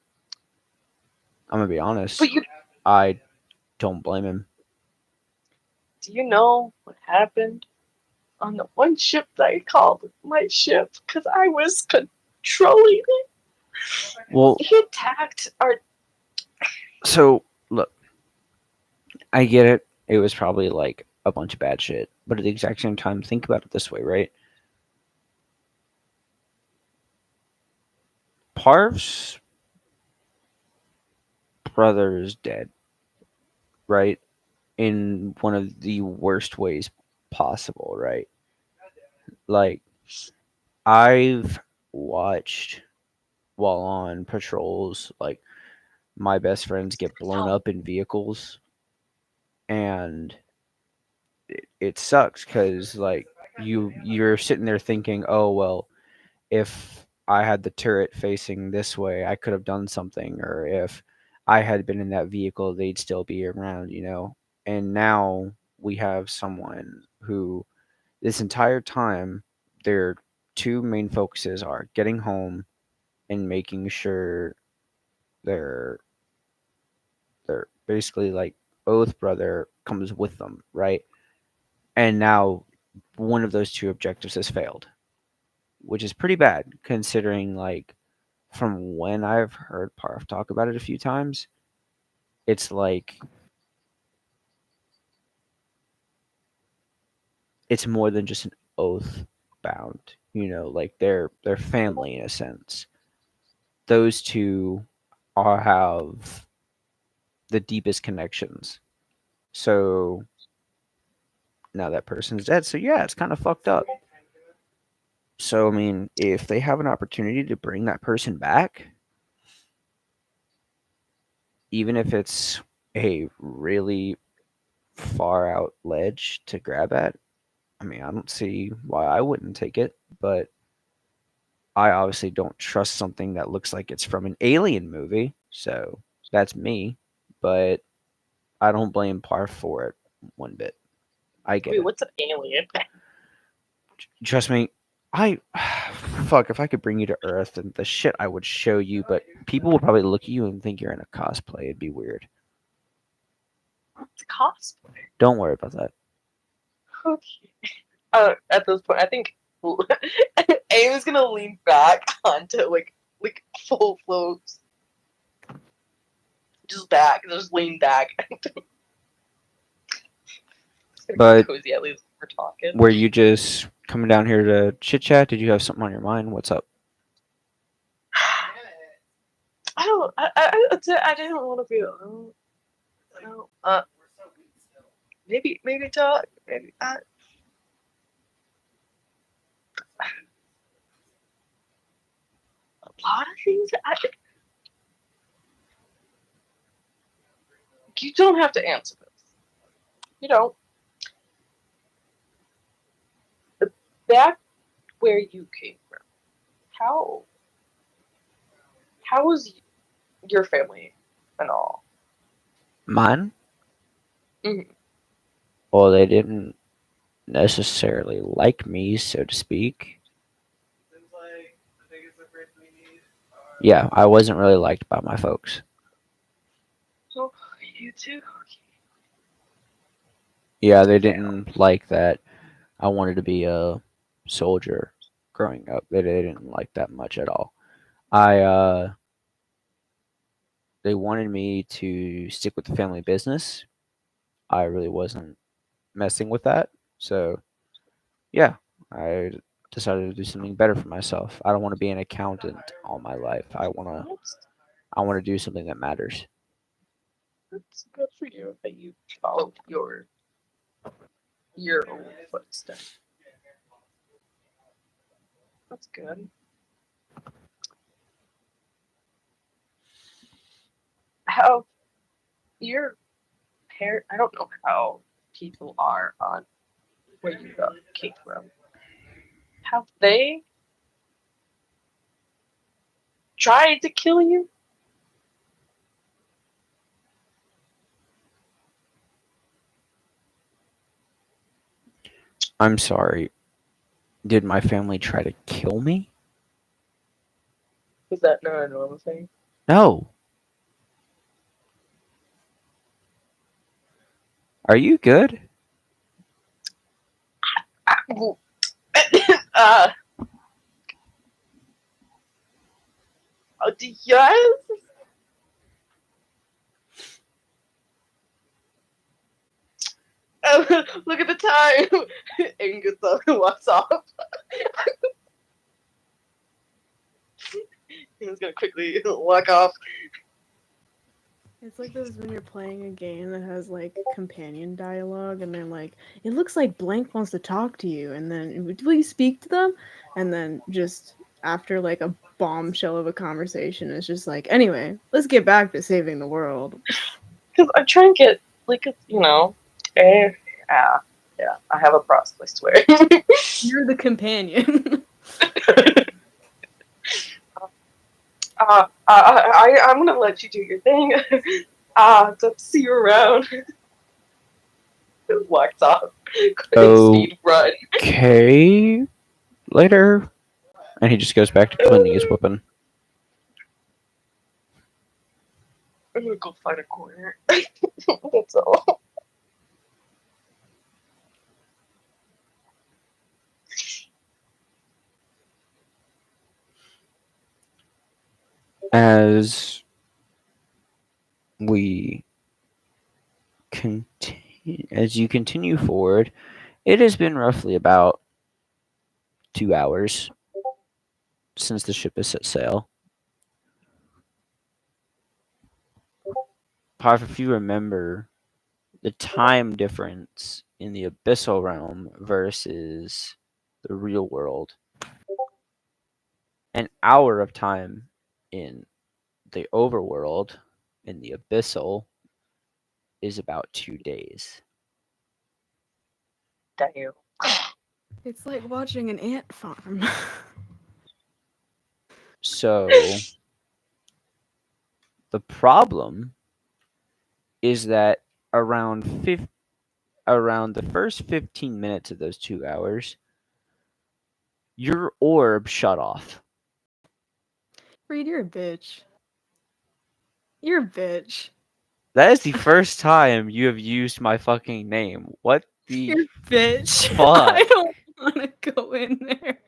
I'm gonna be honest. But I don't blame him. do you know what happened on the one ship that I called my ship? Because I was controlling it. Well, He attacked our. so look, I get it. It was probably like a bunch of bad shit, but at the exact same time, think about it this way, right? Parv's brother is dead, right? In one of the worst ways possible, right? Like, I've watched while on patrols, like, my best friends get blown up in vehicles, and it sucks because, like, you're sitting there thinking, oh, well, if I had the turret facing this way, I could have done something, or if I had been in that vehicle, they'd still be around. And now we have someone who, this entire time, their two main focuses are getting home and making sure their basically like oath brother comes with them, right? And now one of those two objectives has failed, which is pretty bad considering like from when I've heard Parf talk about it a few times, it's like it's more than just an oath bound, like they're family in a sense. Those two have the deepest connections. So now that person's dead. So yeah, it's kind of fucked up. So I mean, if they have an opportunity to bring that person back, even if it's a really far out ledge to grab at, I mean, I don't see why I wouldn't take it, but I obviously don't trust something that looks like it's from an alien movie. So that's me, but I don't blame Parf for it one bit. I get Wait, it. what's an alien? Trust me, I fuck if I could bring you to Earth and the shit I would show you, but people would probably look at you and think you're in a cosplay. It'd be weird. It's a cosplay. Don't worry about that. Okay. At this point, I think Amy's gonna lean back onto like full floats, just lean back. But cozy, at least we're talking. were you just coming down here to chit chat? Did you have something on your mind? What's up? I don't. I didn't want to be alone. No. Maybe talk. Maybe. A lot of things. You don't have to answer this. You don't. Back where you came from, how was your family and all? Mine? Mhm. Well, they didn't necessarily like me, so to speak. Yeah, I wasn't really liked by my folks. Oh, you too. Yeah, they didn't like that I wanted to be a soldier growing up. They didn't like that much at all. I They wanted me to stick with the family business. I really wasn't messing with that. So, yeah, I decided to do something better for myself. I don't want to be an accountant all my life. I want to do something that matters. It's good for you that you follow your own footsteps. That's good. How your parent? I don't know how people are on where you came from. Have they tried to kill you? I'm sorry. Did my family try to kill me? Is that not a normal thing? No. Are you good? uh, yes. Look at the time. And gets up and walks off. He's gonna quickly walk off. It's like those when you're playing a game that has like companion dialogue, and they're like, "It looks like blank wants to talk to you," and then will you speak to them? And then just after like a bombshell of a conversation, it's just like, "Anyway, let's get back to saving the world." Because I try and get, like, eh, yeah, I have a process, I swear. You're the companion. I'm gonna let you do your thing. Don't see you around. Walks off. Speed run. Okay. Later. And he just goes back to cleaning his weapon. I'm gonna go find a corner. That's all. As we as you continue forward, it has been roughly about 2 hours since the ship has set sail. However, if you remember the time difference in the abyssal realm versus the real world, an hour of time in the overworld in the abyssal is about 2 days. Damn. It's like watching an ant farm. So the problem is that around the first 15 minutes of those 2 hours, your orb shut off. Reed, you're a bitch. You're a bitch. That is the first time you have used my fucking name. What the You're a bitch. fuck? I don't want to go in there.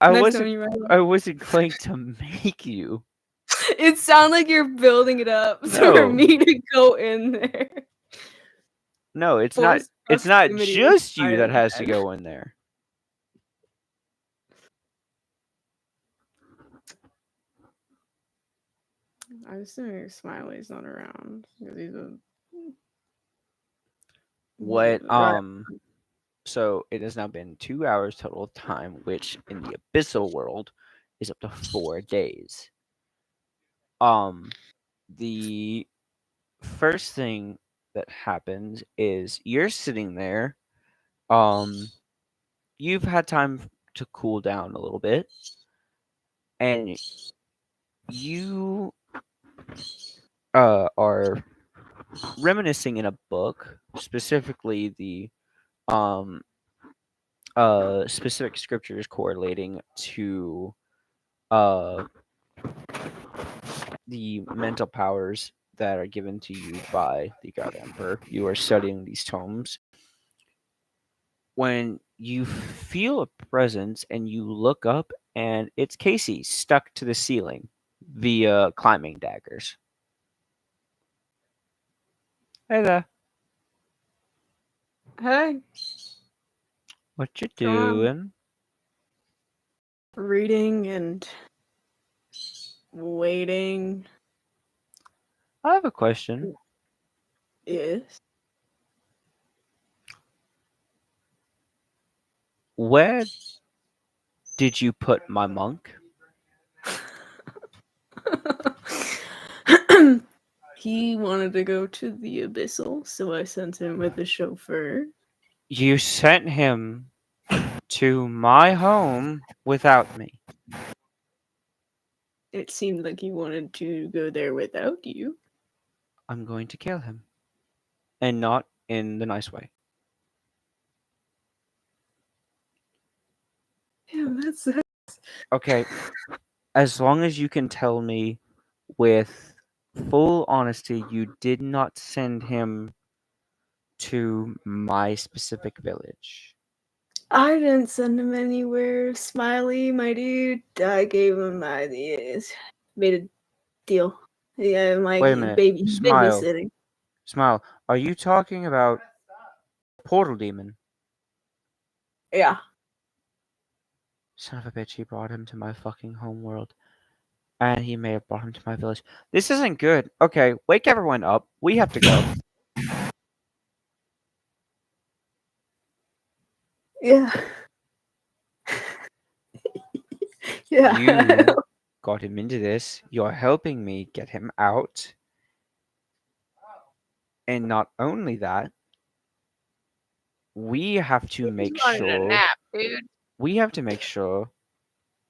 I Next time wasn't you run. I wasn't going to make you. It sounds like you're building it up for No. me to go in there. No, it's Forced not proximity is just you higher that than has to 10. go in there. I assume Smiley's not around because he's a What right. So it has now been 2 hours total of time, which in the abyssal world is up to 4 days. The first thing that happens is you're sitting there. You've had time to cool down a little bit, and you are reminiscing in a book, specifically the specific scriptures correlating to uh the mental powers that are given to you by the God Emperor. You are studying these tomes. When you feel a presence and you look up, and it's Casey stuck to the ceiling via climbing daggers. Hey there. Hey, What you Come on. doing? reading and waiting. I have a question. Yes. Where did you put my monk? He wanted to go to the abyssal, so I sent him with a chauffeur. You sent him to my home without me. It seemed like he wanted to go there without you. I'm going to kill him. And not in the nice way. Yeah, that's Okay, as long as you can tell me with full honesty you did not send him to my specific village. I didn't send him anywhere. Smiley, my dude, I gave him ideas. Made a deal. Yeah, my Wait a minute. baby Smile. babysitting. Smile. Are you talking about Portal Demon? Yeah. Son of a bitch, he brought him to my fucking homeworld. And he may have brought him to my village. This isn't good. Okay, wake everyone up. We have to go. Yeah. Yeah. You got him into this. You're helping me get him out. And not only that, we have to make He's wanted a sure nap, dude. that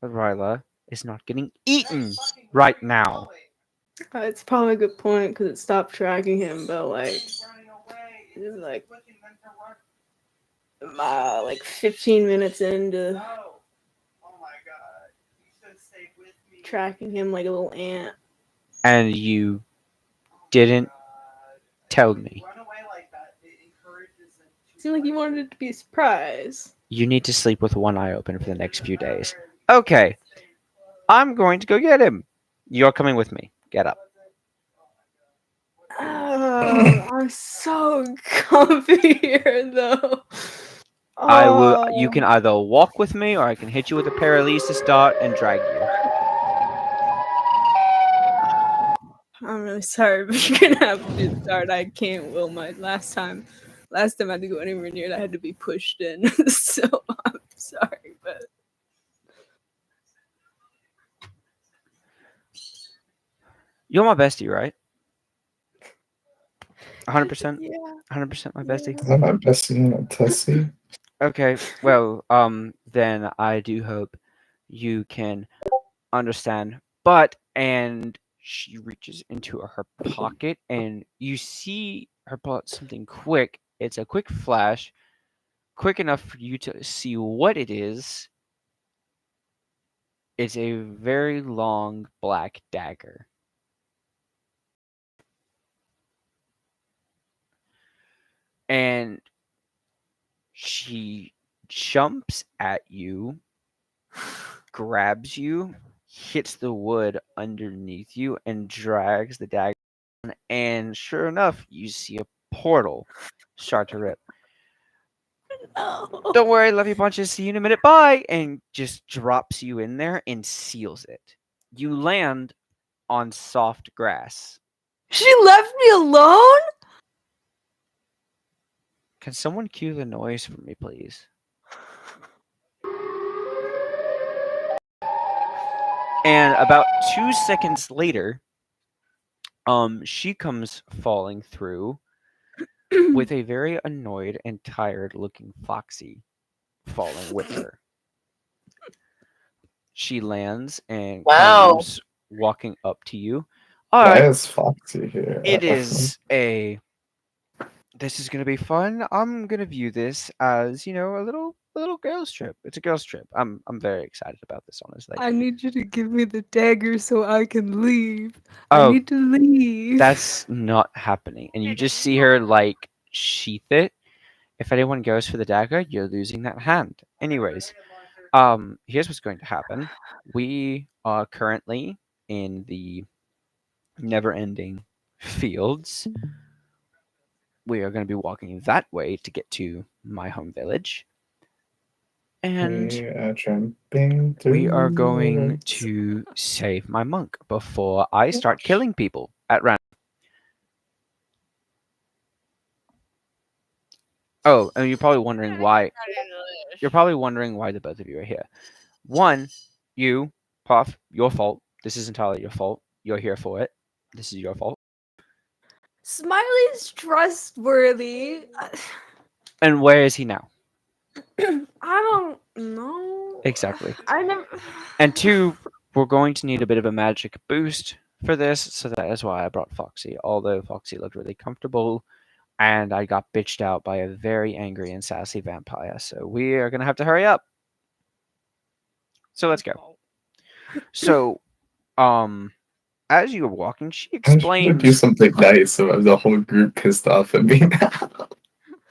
Ryla is not getting eaten right now. It's probably a good point because it stopped tracking him, but it's like 15 minutes into tracking him like a little ant. And you didn't tell me. Seemed like you wanted it to be a surprise. You need to sleep with one eye open for the next few days. Okay, I'm going to go get him. You're coming with me. Get up. Oh, I'm so comfy here, though. I will. You Oh. can either walk with me, or I can hit you with a paralysis dart and drag you. I'm really sorry, but you're gonna have to do the start. I can't will my last time I had to go anywhere near it, I had to be pushed in. So I'm sorry, but You're my bestie, right? 100%. yeah. 100% my bestie. Is that my bestie in a tessie? Okay. Well, then I do hope you can understand. And she reaches into her pocket, and you see her pull out something quick. It's a quick flash, quick enough for you to see what it is. It's a very long black dagger. And she jumps at you, grabs you, hits the wood underneath you, and drags the dagger. And sure enough, you see a portal start to rip. No. Don't worry, love you bunches. See you in a minute. Bye. And just drops you in there and seals it. You land on soft grass. She left me alone? Can someone cue the noise for me, please? And about 2 seconds later, she comes falling through with a very annoyed and tired looking Foxy falling with her. She lands and Wow. comes walking up to you. Why Alright, is Foxy here? this is gonna be fun. I'm gonna view this as, a little little girls trip. It's a girls trip. I'm very excited about this, honestly. I need you to give me the dagger so I can leave. I Oh, need to leave. that's not happening. And you just see her like sheath it. If anyone goes for the dagger, you're losing that hand. Anyways, here's what's going to happen. We are currently in the never-ending fields. We are going to be walking that way to get to my home village. And We are jumping we are through going woods. to save my monk before I start killing people at random. Oh, and you're probably wondering why. You're probably wondering why the both of you are here. One, you, Puff, your fault. This is entirely your fault. You're here for it. This is your fault. Smiley's trustworthy. And where is he now? I don't know. Exactly. I never. And two, we're going to need a bit of a magic boost for this, so that is why I brought Foxy. Although Foxy looked really comfortable, and I got bitched out by a very angry and sassy vampire. So we are gonna have to hurry up. So let's go. So, as you were walking, she I'm trying to do explains something nice so the whole group pissed off at me now.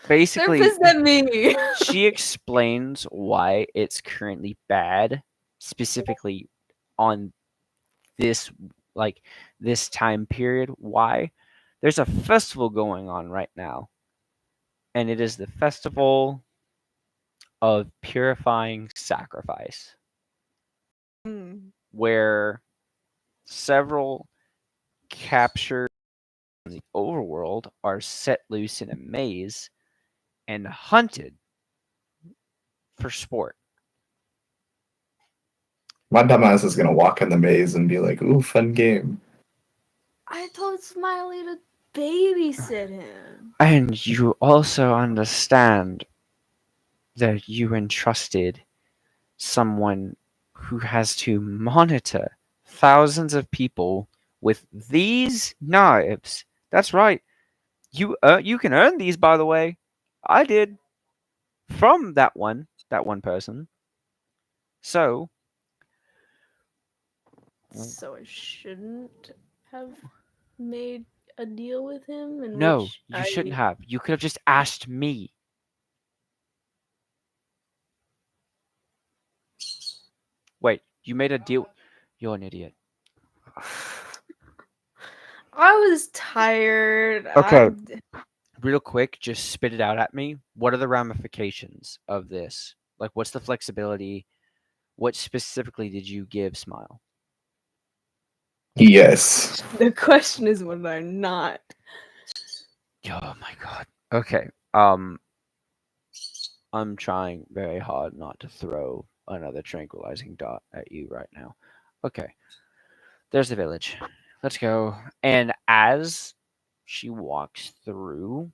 They're basically pissed at me. she explains why it's currently bad, specifically on this this time period. Why? There's a festival going on right now, and it is the festival of purifying sacrifice, where several captured in the overworld are set loose in a maze and hunted for sport. My dumbass is gonna walk in the maze and be like, "Ooh, fun game." I told Smiley to babysit him. And you also understand that you entrusted someone who has to monitor thousands of people with these knives. That's right. You can earn these, by the way. I did from that one person. So So I shouldn't have made a deal with him in no, which you shouldn't have. You could have just asked me. Wait, you made a deal. You're an idiot. I was tired. Okay. Real quick, just spit it out at me. What are the ramifications of this? Like, what's the flexibility? What specifically did you give Smile? Yes. The question is what I not. Oh my god. Okay. I'm trying very hard not to throw another tranquilizing dot at you right now. Okay. There's the village. Let's go. And as she walks through,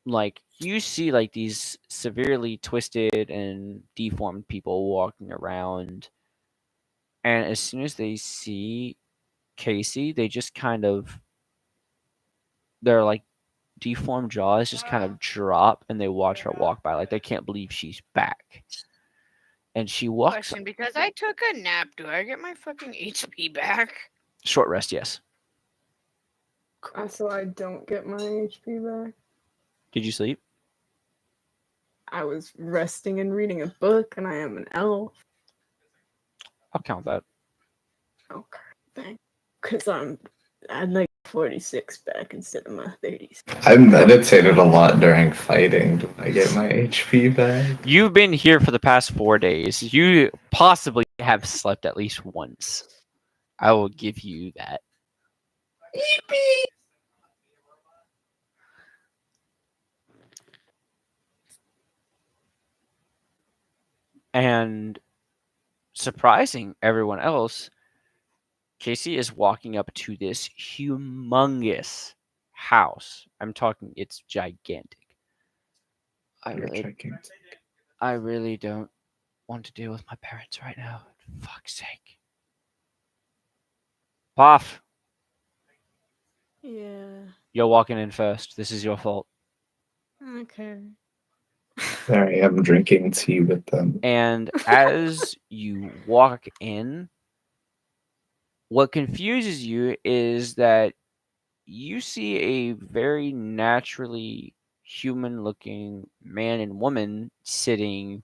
like you see like these severely twisted and deformed people walking around, and as soon as they see Casey, they just kind of their like deformed jaws just kind of drop and they watch her walk by like they can't believe she's back. And she walks Question: because I took a nap, do I get my fucking HP back? short rest, yes. So I don't get my HP back. Did you sleep? I was resting and reading a book, and I am an elf. I'll count that. Okay, thanks. Because I'd like 46 back instead of my 30s. I meditated a lot during fighting. Do I get my HP back? You've been here for the past 4 days. You possibly have slept at least once. I will give you that. And surprising everyone else, Casey is walking up to this humongous house. I'm talking, it's gigantic. I really don't want to deal with my parents right now. For fuck's sake. Puff, Yeah. you're walking in first. This is your fault. Okay. I am drinking tea with them. And as you walk in, what confuses you is that you see a very naturally human looking man and woman sitting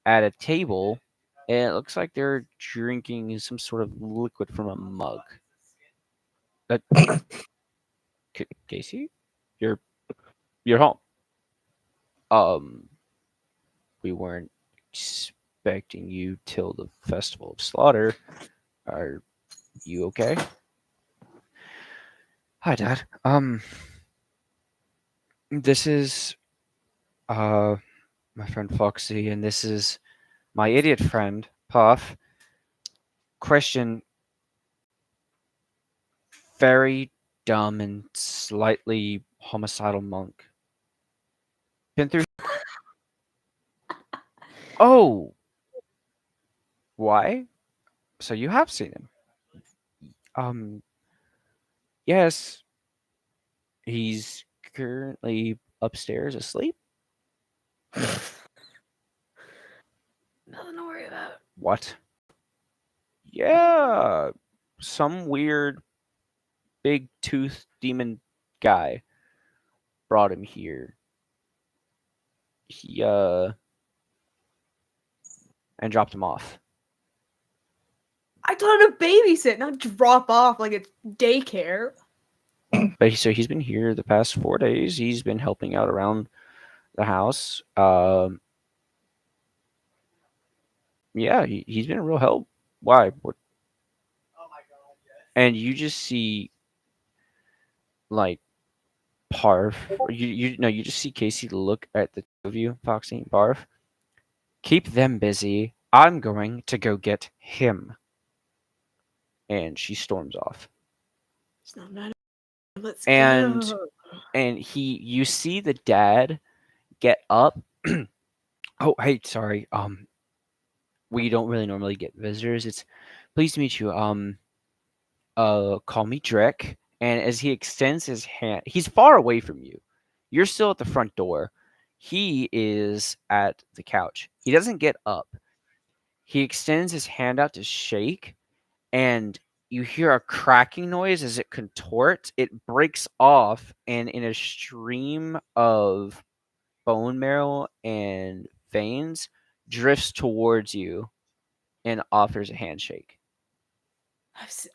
at a table, and it looks like they're drinking some sort of liquid from a mug. That Casey, you're home. We weren't expecting you till the Festival of Slaughter. Are you okay? Hi, Dad. This is my friend Foxy, and this is my idiot friend Puff. Christian, very dumb and slightly homicidal monk. Been through. Oh, why? So you have seen him? Yes. He's currently upstairs asleep. Nothing to worry about. What? Yeah, some weird big tooth demon guy brought him here. He and dropped him off. I told him to babysit, not drop off like it's daycare. But he's been here the past 4 days. He's been helping out around the house. Yeah, he's been a real help. Why? What? And you just see like Parv. You just see Casey look at the two of you, Foxy and Parv. Keep them busy. I'm going to go get him. And she storms off. It's not bad. Let's And go. and you see the dad get up. Oh, hey, sorry. We don't really normally get visitors. It's pleased to meet you. Call me Drek. And as he extends his hand, he's far away from you. You're still at the front door. He is at the couch. He doesn't get up. He extends his hand out to shake, and you hear a cracking noise as it contorts. It breaks off, and in a stream of bone marrow and veins, drifts towards you and offers a handshake.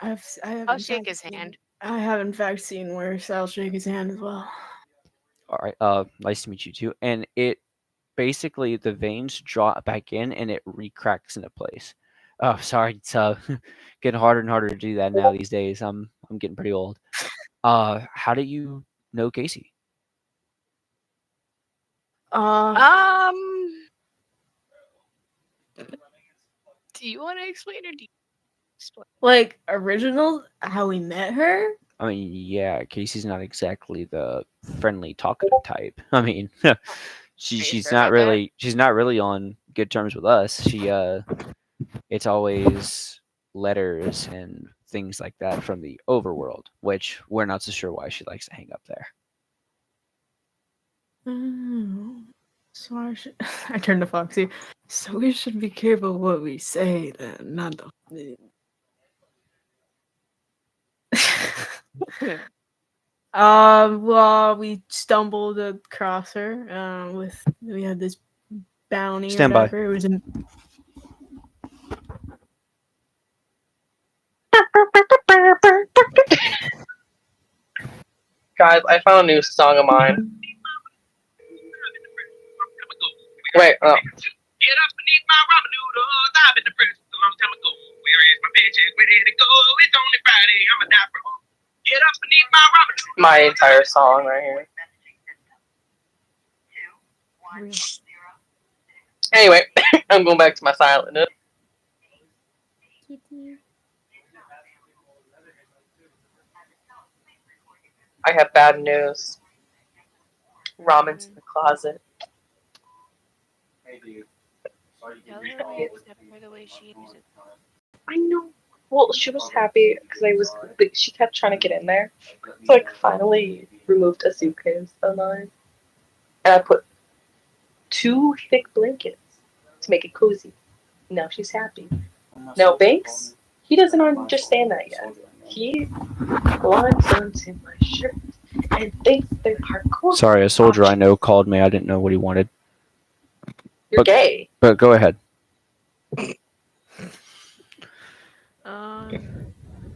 I have I'll in shake fact his seen- hand. I have in fact seen where Sal shake his hand as well. All right. Nice to meet you too. And it basically the veins draw back in and it recracks into place. Oh, sorry. It's getting harder and harder to do that now these days. I'm getting pretty old. How do you know Casey? Um, do you want to explain or do you explain? Like original, how we met her. I mean, yeah, Casey's not exactly the friendly, talkative type. I mean, she's sure not about that? really on good terms with us. It's always letters and things like that from the overworld, which we're not so sure why she likes to hang up there. So I should. I turned to Foxy. So we should be careful what we say, then, not the. Well, we stumbled across her. We had this bounty Stand or by. whatever. It was in. Guys, I found a new song of mine. Wait, oh. Get up and eat my ramen noodles. I've been depressed a long time ago. Where is my paycheck? Where did it go? It's only Friday. I'm a die for hope. Get up and eat my ramen noodles. My entire song right here. Anyway, I'm going back to my silent note. I have bad news. Ramen's in the closet. Tell her I accept her the way she is. I know. Well, she was happy because she kept trying to get in there. So I finally removed a suitcase of mine. And I put 2 thick blankets to make it cozy. Now she's happy. Now Banks, he doesn't understand that yet. He climbs onto my shirt and thinks they're hardcore. Sorry, a soldier I know called me. I didn't know what he wanted. You're gay. But go ahead. It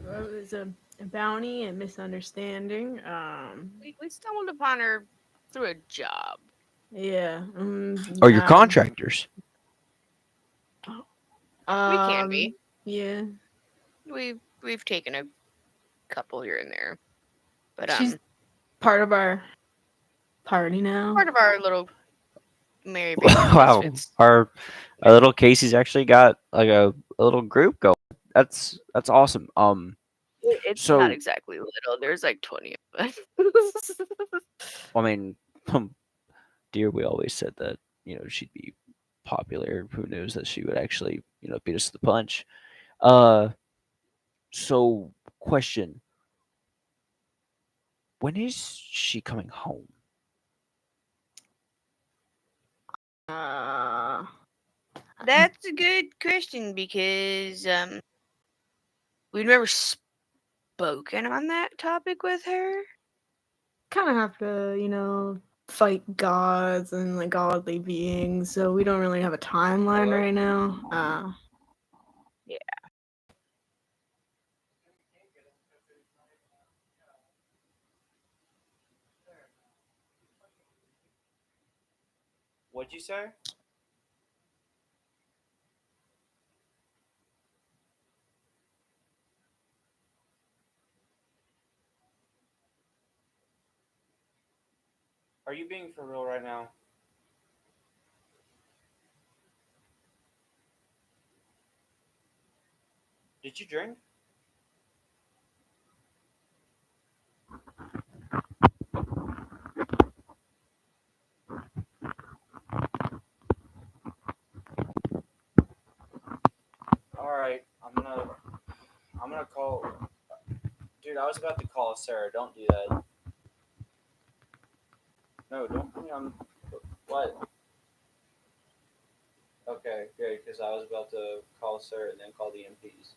was a bounty and misunderstanding. We stumbled upon her through a job. Yeah. Or your contractors. We can be. Yeah. We've taken a couple here and there, but She's part of our party now. part of our little Mary Baby Wow, misfits. our little Casey's actually got like a little group going. That's awesome. It's so- not exactly little. There's like 20 of us. I mean, dear, we always said that she'd be popular. Who knows that she would actually beat us to the punch. So question: when is she coming home? That's a good question because we've never spoken on that topic with her. Kind of have to, fight gods and like godly beings, so we don't really have a timeline right now. What'd you say? Are you being for real right now? Did you drink? All right, I'm gonna call. Dude, I was about to call Sarah. Don't do that. No, don't put me on. What? Okay, good, because I was about to call Sarah and then call the MPs.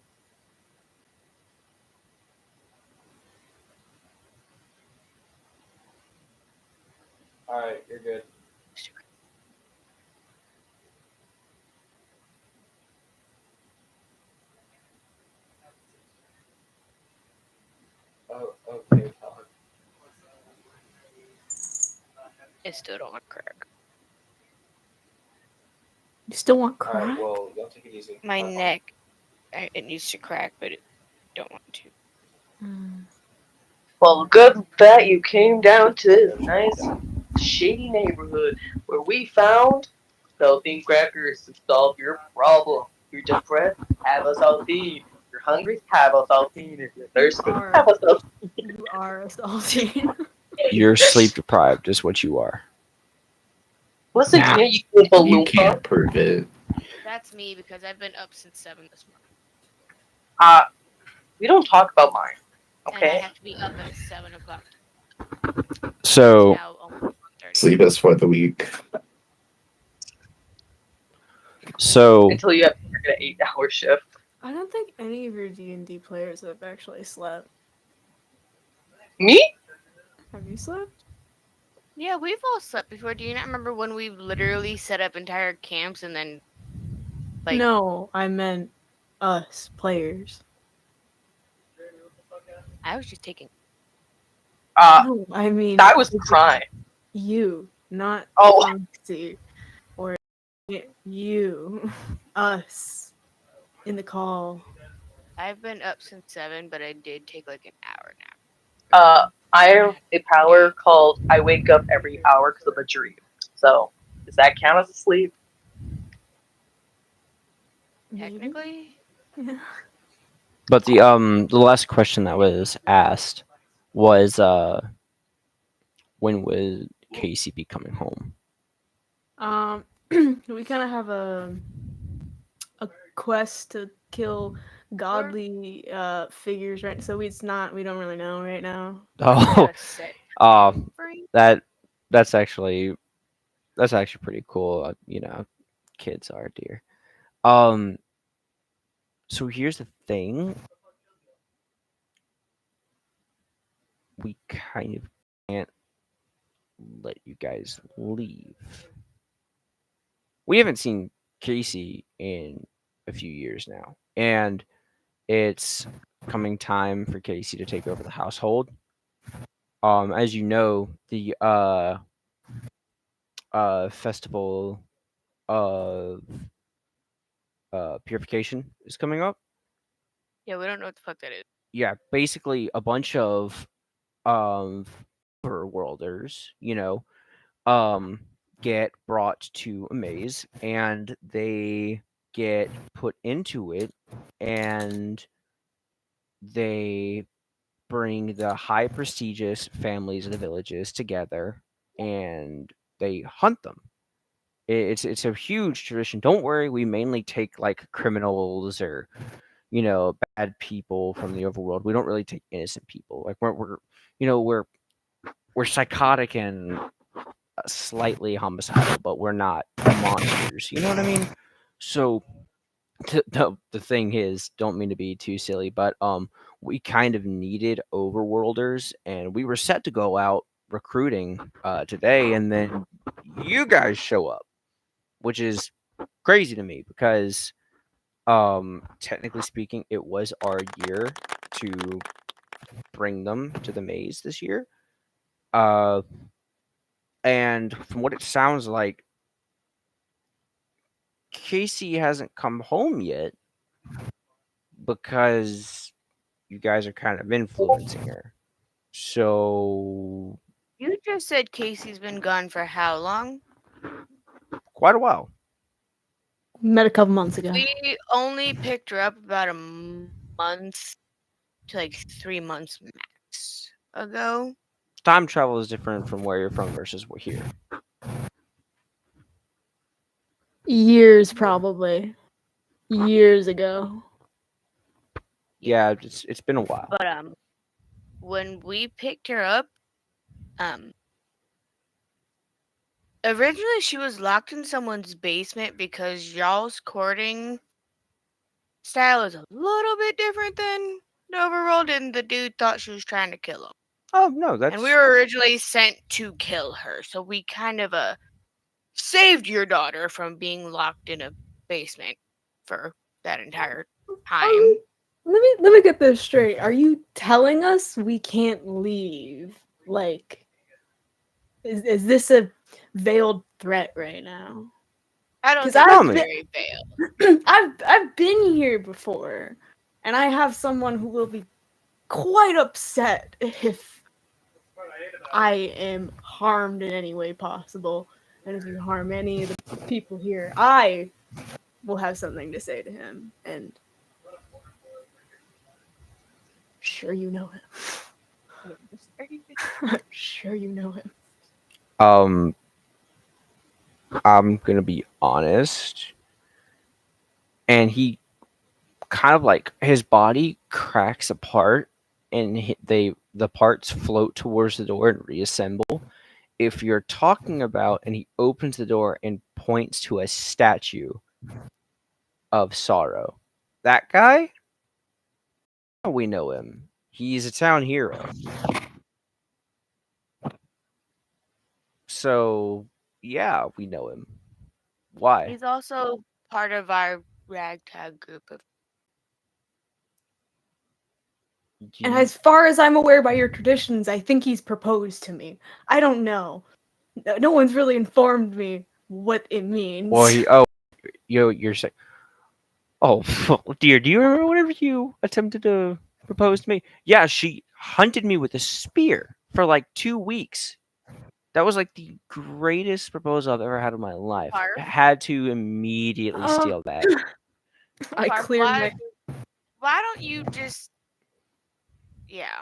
All right, you're good. Oh, okay, dog. It still don't want to crack. You still want All crack? right, well, y'all take it easy. My neck, it needs to crack, but it don't want to. Well, good that you came down to this nice, shady neighborhood where we found saltine crackers to solve your problem. You're depressed? Have a saltine. You're hungry? Have a saltine. If you're thirsty, have a saltine. You are assaulting. You're sleep deprived, is what you are. Listen Nah, to me, you balloon You can't prove it. That's me because I've been up since 7 this morning. We don't talk about mine, And I okay? have to be up at 7 o'clock. So, It's now almost 1:30. Sleep us for the week. Until you have to work an 8-hour shift. I don't think any of your D&D players have actually slept. Me? Have you slept? Yeah, we've all slept before. Do you not remember when we literally set up entire camps and then like No, I meant us players. I was just taking No, I mean I was crying. you, not Oh. Foxy or you, us in the call. I've been up since 7, but I did take like an hour nap. I have a power called I wake up every hour because of a dream. So, does that count as a sleep? Technically, Yeah. but the last question that was asked was when would Casey be coming home? We kind of have a quest to kill godly figures, right? So we don't really know right now. Oh, a set uh, free. that's actually That's actually pretty cool. Kids are dear. Um, so here's the thing. We kind of can't let you guys leave. We haven't seen Casey in a few years now, and it's coming time for Casey to take over the household. As you know, the festival of purification is coming up. Yeah, we don't know what the fuck that is. Yeah, basically a bunch of um overworlders, um get brought to a maze and they get put into it and they bring the high prestigious families of the villages together and they hunt them. It's a huge tradition. Don't worry, we mainly take like criminals or bad people from the overworld. We don't really take innocent people. Like we're we're psychotic and slightly homicidal, but we're not monsters. You know what I mean? So the thing is, don't mean to be too silly, but we kind of needed overworlders, and we were set to go out recruiting today, and then you guys show up, which is crazy to me because technically speaking, it was our year to bring them to the maze this year. Uh, and from what it sounds like, Casey hasn't come home yet because you guys are kind of influencing her. So, You just said Casey's been gone for how long? quite a while. Met a couple months ago. We only picked her up about a month to like 3 months max ago. Time travel is different from where you're from versus here. Years, probably. Years ago. Yeah, it's been a while. But when we picked her up, originally she was locked in someone's basement because y'all's courting style is a little bit different than the overworld, and the dude thought she was trying to kill him. Oh no, that's And we were originally sent to kill her, so we kind of saved your daughter from being locked in a basement for that entire time. Let me get this straight. Are you telling us we can't leave? Like, is this a veiled threat right now? I don't 'Cause think I've it's been- very veiled. I've been here before, and I have someone who will be quite upset if I am harmed in any way possible. And if you harm any of the people here, I will have something to say to him. And sure you know him. I'm sure you know him. I'm gonna be honest, and he kind of like his body cracks apart, and the parts float towards the door and reassemble. If you're talking about, and he opens the door and points to a statue of sorrow, that guy, we know him. He's a town hero. So yeah, we know him. Why? He's also part of our ragtag group of. Do And you- as far as I'm aware by your traditions, I think he's proposed to me. I don't know. No one's really informed me what it means. Well, you're saying. Oh, dear. Do you remember whenever you attempted to propose to me? Yeah, she hunted me with a spear for like 2 weeks. That was like the greatest proposal I've ever had in my life. Barb? I had to immediately Oh. steal that. I Barb, cleared my. why don't you just. Yeah.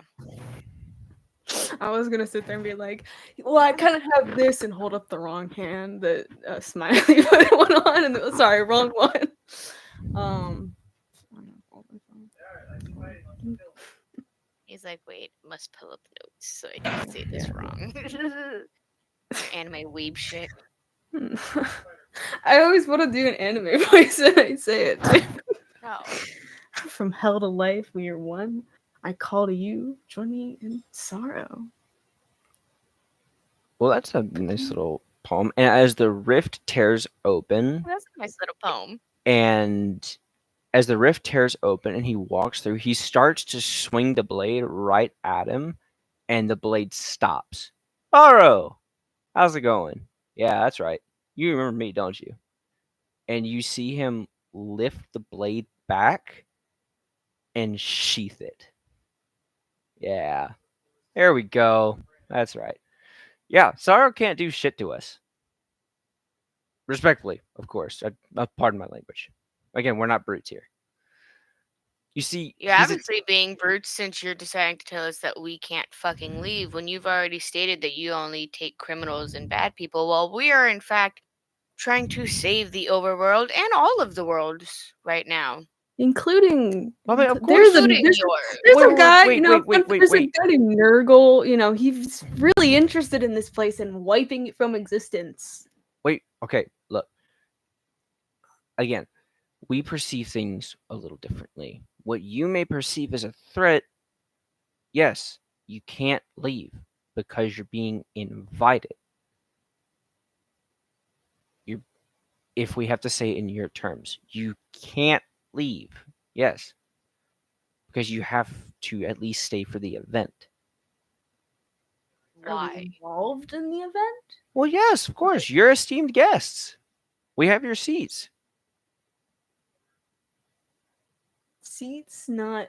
I was gonna sit there and be like, "Well, I kind of have this," and hold up the wrong hand that Smiley put one on, and sorry, wrong one. He's like, wait, must pull up notes so I can say this wrong. Anime weeb shit. I always want to do an anime voice and I say it too. No. From hell to life, we are one. I call to you, join me in sorrow. Well, that's a nice little poem. And as the rift tears open, That's a nice little poem. and as the rift tears open and he walks through, he starts to swing the blade right at him, and the blade stops. Aro, how's it going? Yeah, that's right. You remember me, don't you? And you see him lift the blade back and sheath it. Yeah. There we go. That's right. Yeah, Sorrow can't do shit to us. Respectfully, of course. Pardon my language. Again, we're not brutes here. You see, You're he's a- obviously being brutes since you're deciding to tell us that we can't fucking leave when you've already stated that you only take criminals and bad people, while we are in fact trying to save the overworld and all of the worlds right now. Including Well, I mean, of there's a Including there's, yours. there's Wait, a guy, wait, you know, wait, there's a guy named Nurgle, you know, he's really interested in this place and wiping it from existence. Wait, okay, look. Again, we perceive things a little differently. What you may perceive as a threat, yes, you can't leave because you're being invited. You're, if we have to say it in your terms, you can't leave, yes, because you have to at least stay for the event. Are Why? we involved in the event? Well, yes, of course, you're esteemed guests. We have your seats. Seats, not.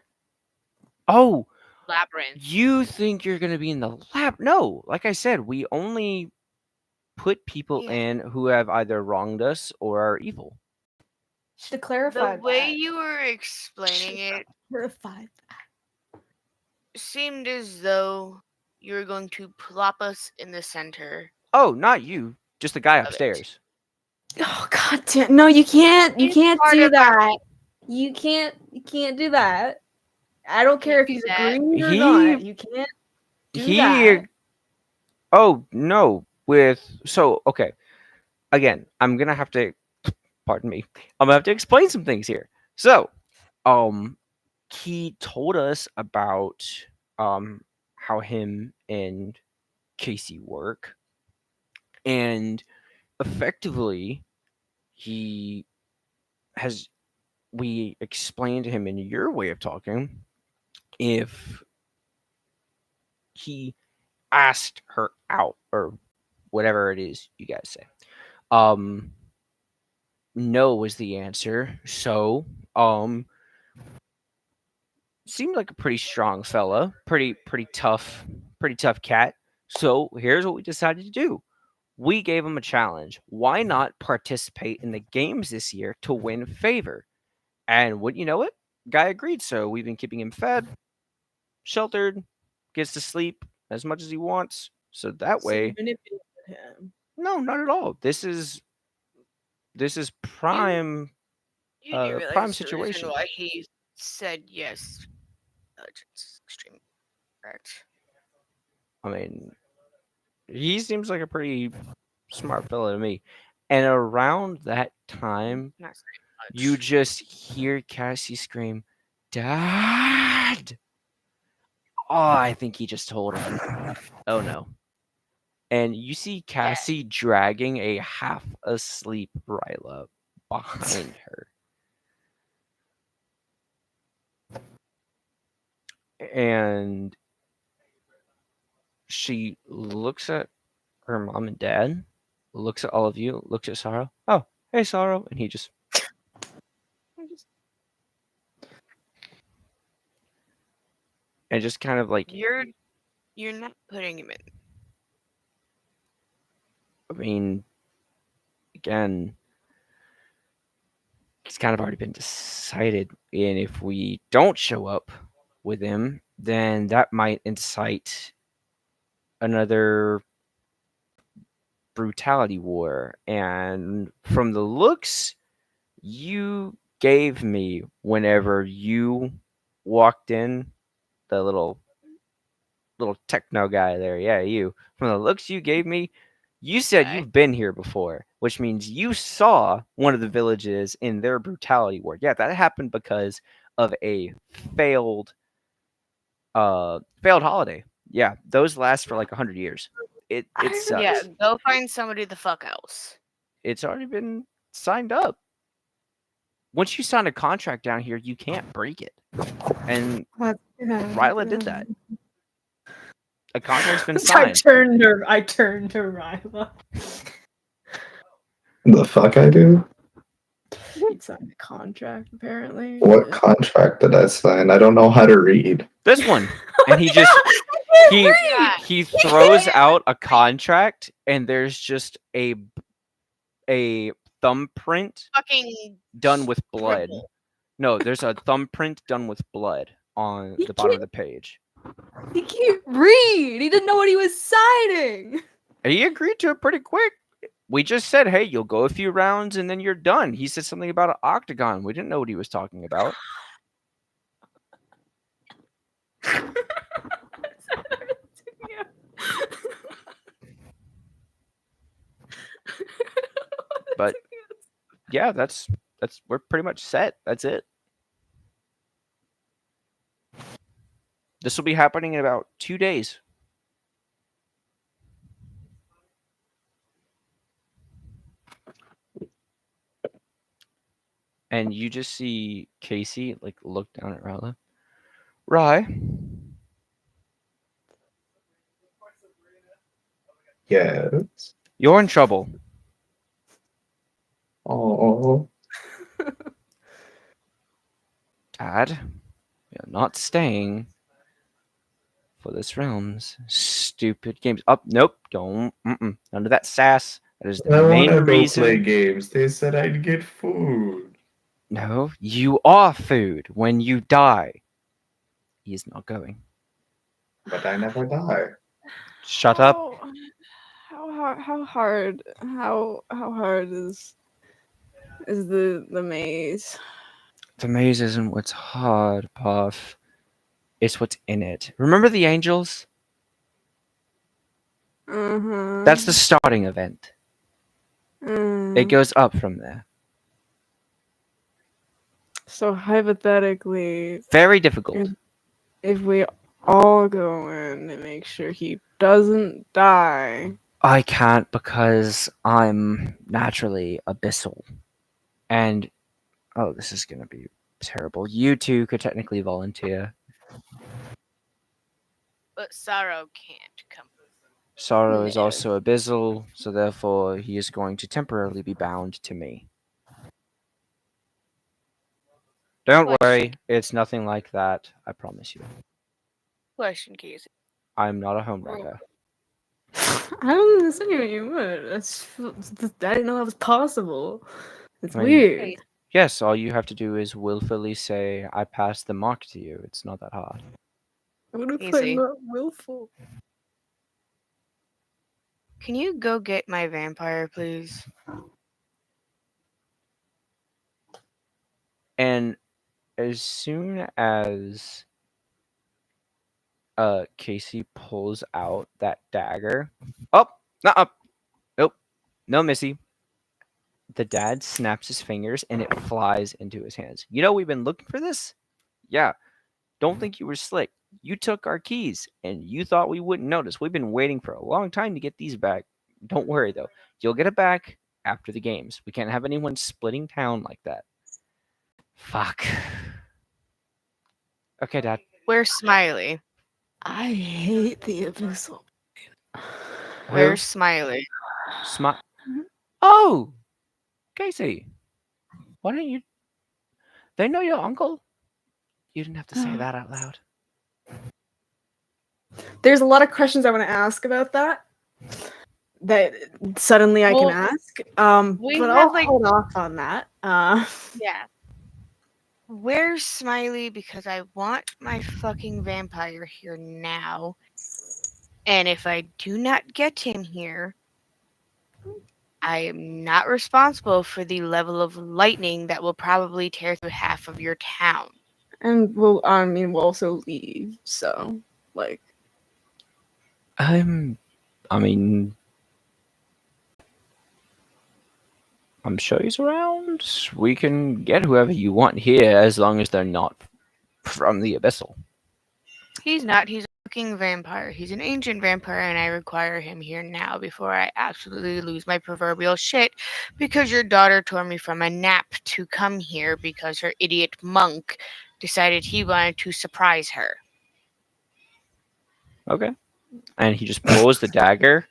Oh, Labyrinth. you think you're going to be in the lab? No, like I said, we only put people Yeah. in who have either wronged us or are evil. Should clarify The way that. you were explaining it Clarify seemed as though you were going to plop us in the center. Oh, not you, just the guy Of it. upstairs. Oh god damn! No, you can't. You He's can't part do of our that. You can't. You can't do that. I don't care if do he's that. agreeing or He- not. You can't do that. Oh no, okay. Again, I'm gonna have to. Pardon me. I'm gonna have to explain some things here. So, he told us about how him and Casey work, and effectively, he has. We explained to him in your way of talking if he asked her out or whatever it is you guys say. No was the answer. So, seemed like a pretty strong fella, pretty tough cat. So, here's what we decided to do. We gave him a challenge. Why not participate in the games this year to win favor? And wouldn't you know it? Guy agreed. So, we've been keeping him fed, sheltered, gets to sleep as much as he wants. So that So you way, manipulated him. no, not at all. This is prime You do realize prime the situation. reason why he said yes. It's extreme, correct? I mean, he seems like a pretty smart fella to me. And around that time, Not saying much. you just hear Cassie scream, "Dad!" Oh, I think he just told him. Oh no. And you see Cassie dragging a half asleep Ryla behind her. And she looks at her mom and dad, looks at all of you, looks at Sorrow. Oh, hey, Sorrow. And he just. And just kind of like. You're not putting him in. I mean, again, it's kind of already been decided. And if we don't show up with him, then that might incite another brutality war. And from the looks you gave me whenever you walked in, the little techno guy there, yeah, you. From the looks you gave me, you said Okay. you've been here before. which means you saw one of the villages in their brutality war. Yeah, that happened because of a failed holiday. Yeah, those last for like 100 years. It sucks. Yeah, go find somebody the fuck else. It's already been signed up. Once you sign a contract down here, you can't break it. And Ryla did that. A contract's been I signed. turned to Ryla. The fuck I do? He signed a contract, apparently. What contract did I sign? I don't know how to read. This one. And he just he throws out a contract and there's just a thumbprint Fucking done with blood. scribble. No, there's a thumbprint done with blood on He the bottom of the page. He can't read. He didn't know what he was signing. He agreed to it pretty quick. We just said, hey, you'll go a few rounds and then you're done. He said something about an octagon. We didn't know what he was talking about. But yeah, that's we're pretty much set. That's it. This will be happening in about 2 days. And you just see Casey like look down at Ryla. Rye, Yes. you're in trouble. Oh. Dad, we are not staying for this realm's stupid games. Up, nope, don't. None of that sass. That is I the want main to go reason. play games. They said I'd get food. No, you are food when you die. He is not going. But I never die. Shut up. How hard is the maze? The maze isn't what's hard, Puff. It's what's in it. Remember the angels? Mm-hmm. That's the starting event. It goes up from there. So hypothetically, Very difficult. if we all go in and make sure he doesn't die. I can't because I'm naturally abyssal. And, oh, this is going to be terrible. You two could technically volunteer. But Sorrow can't come. Sorrow is No. also abyssal, so therefore he is going to temporarily be bound to me. Don't worry, it's nothing like that. I promise you. Question, Casey. I'm not a homewrecker. I don't understand what you meant. I didn't know that was possible. It's I mean, weird. Yes, all you have to do is willfully say, I passed the mark to you. It's not that hard. What if Easy. I'm not willful? Can you go get my vampire, please? And as soon as Casey pulls out that dagger. Oh, nope. No, Missy. The dad snaps his fingers and it flies into his hands. You know, we've been looking for this? Yeah. Don't think you were slick. You took our keys and you thought we wouldn't notice. We've been waiting for a long time to get these back. Don't worry, though. You'll get it back after the games. We can't have anyone splitting town like that. Fuck. Okay, Dad. Where's Smiley? I hate the abyssal. Where's Smiley? Oh! Casey. Why don't you... They know your uncle. You didn't have to say that out loud. There's a lot of questions I want to ask about that suddenly I Well, can ask. we But have, I'll like- hold off on that. Yeah. Where's Smiley? Because I want my fucking vampire here now. And if I do not get him here, I am not responsible for the level of lightning that will probably tear through half of your town. And we'll also leave. So, like, I mean, I'm sure he's around. We can get whoever you want here as long as they're not from the Abyssal. He's not. He's a fucking vampire. He's an ancient vampire, and I require him here now before I absolutely lose my proverbial shit because your daughter tore me from a nap to come here because her idiot monk decided he wanted to surprise her. Okay. And he just pulls the dagger,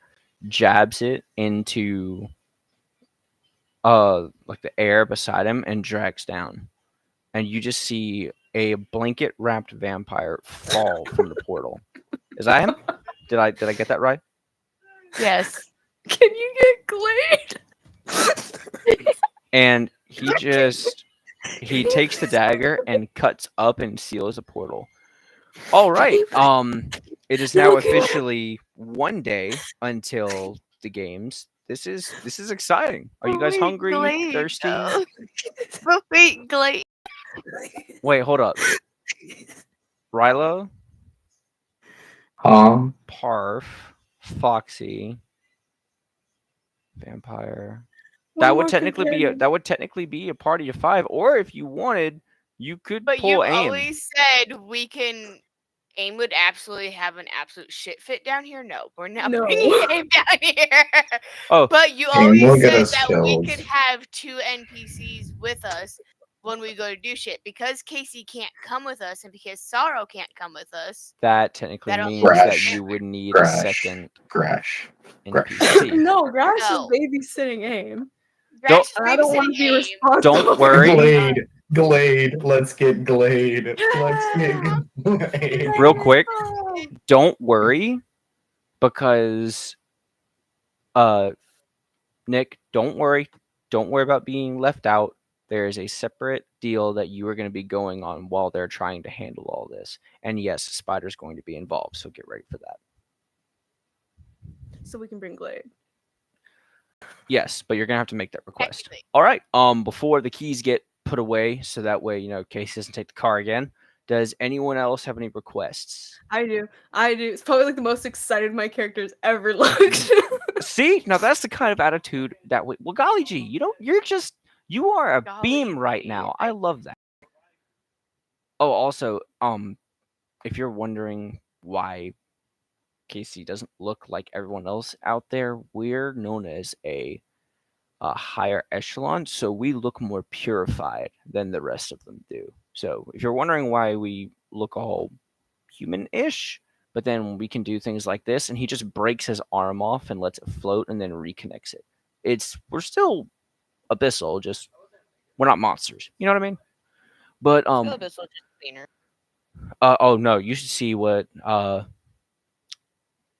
jabs it into like the air beside him and drags down. And you just see a blanket wrapped vampire fall from the portal. Is that him? Did I get that right? Yes. Can you get Glade? And he takes the dagger and cuts up and seals a portal. All right. It is now officially one day until the games. This is exciting. Are you guys Wait, hungry? Glade, Thirsty? though. But wait, Glade. Wait, hold up. Rilo, Huh? Parf, Foxy, Vampire. One That would more technically be a party of 5. Or if you wanted, you could But pull you aim. always said we can. AIM would absolutely have an absolute shit fit down here. No, we're not No. bringing AIM down here. Oh. But you AIM always will get said us that killed. we could have 2 NPCs with us when we go to do shit. Because Casey can't come with us and because Sorrow can't come with us. That technically That means only that Crash. you would need Crash. a second Crash. NPC. No, Grash No. is babysitting AIM. Grash is And I don't want to be babysitting AIM. responsible. Don't worry. Glade. Let's get Glade. Let's get Glade. Real quick, don't worry, because Nick, don't worry about being left out. There is a separate deal that you are going to be going on while they're trying to handle all this. And yes, Spider's going to be involved, so get ready for that. So we can bring Glade. Yes, but you're going to have to make that request. Technically. All right. Before the keys get put away, so that way, Casey doesn't take the car again. Does anyone else have any requests? I do. It's probably like the most excited my character's ever looked. See, now that's the kind of attitude that well, golly gee, you are a Golly beam right gee. now. I love that. Oh, also, if you're wondering why Casey doesn't look like everyone else out there, we're known as a higher echelon, so we look more purified than the rest of them do. So if you're wondering why we look all human-ish, but then we can do things like this, and he just breaks his arm off and lets it float and then reconnects it. We're still abyssal, just we're not monsters. You know what I mean? But Still Abyssal, just cleaner. oh no, you should see what Oh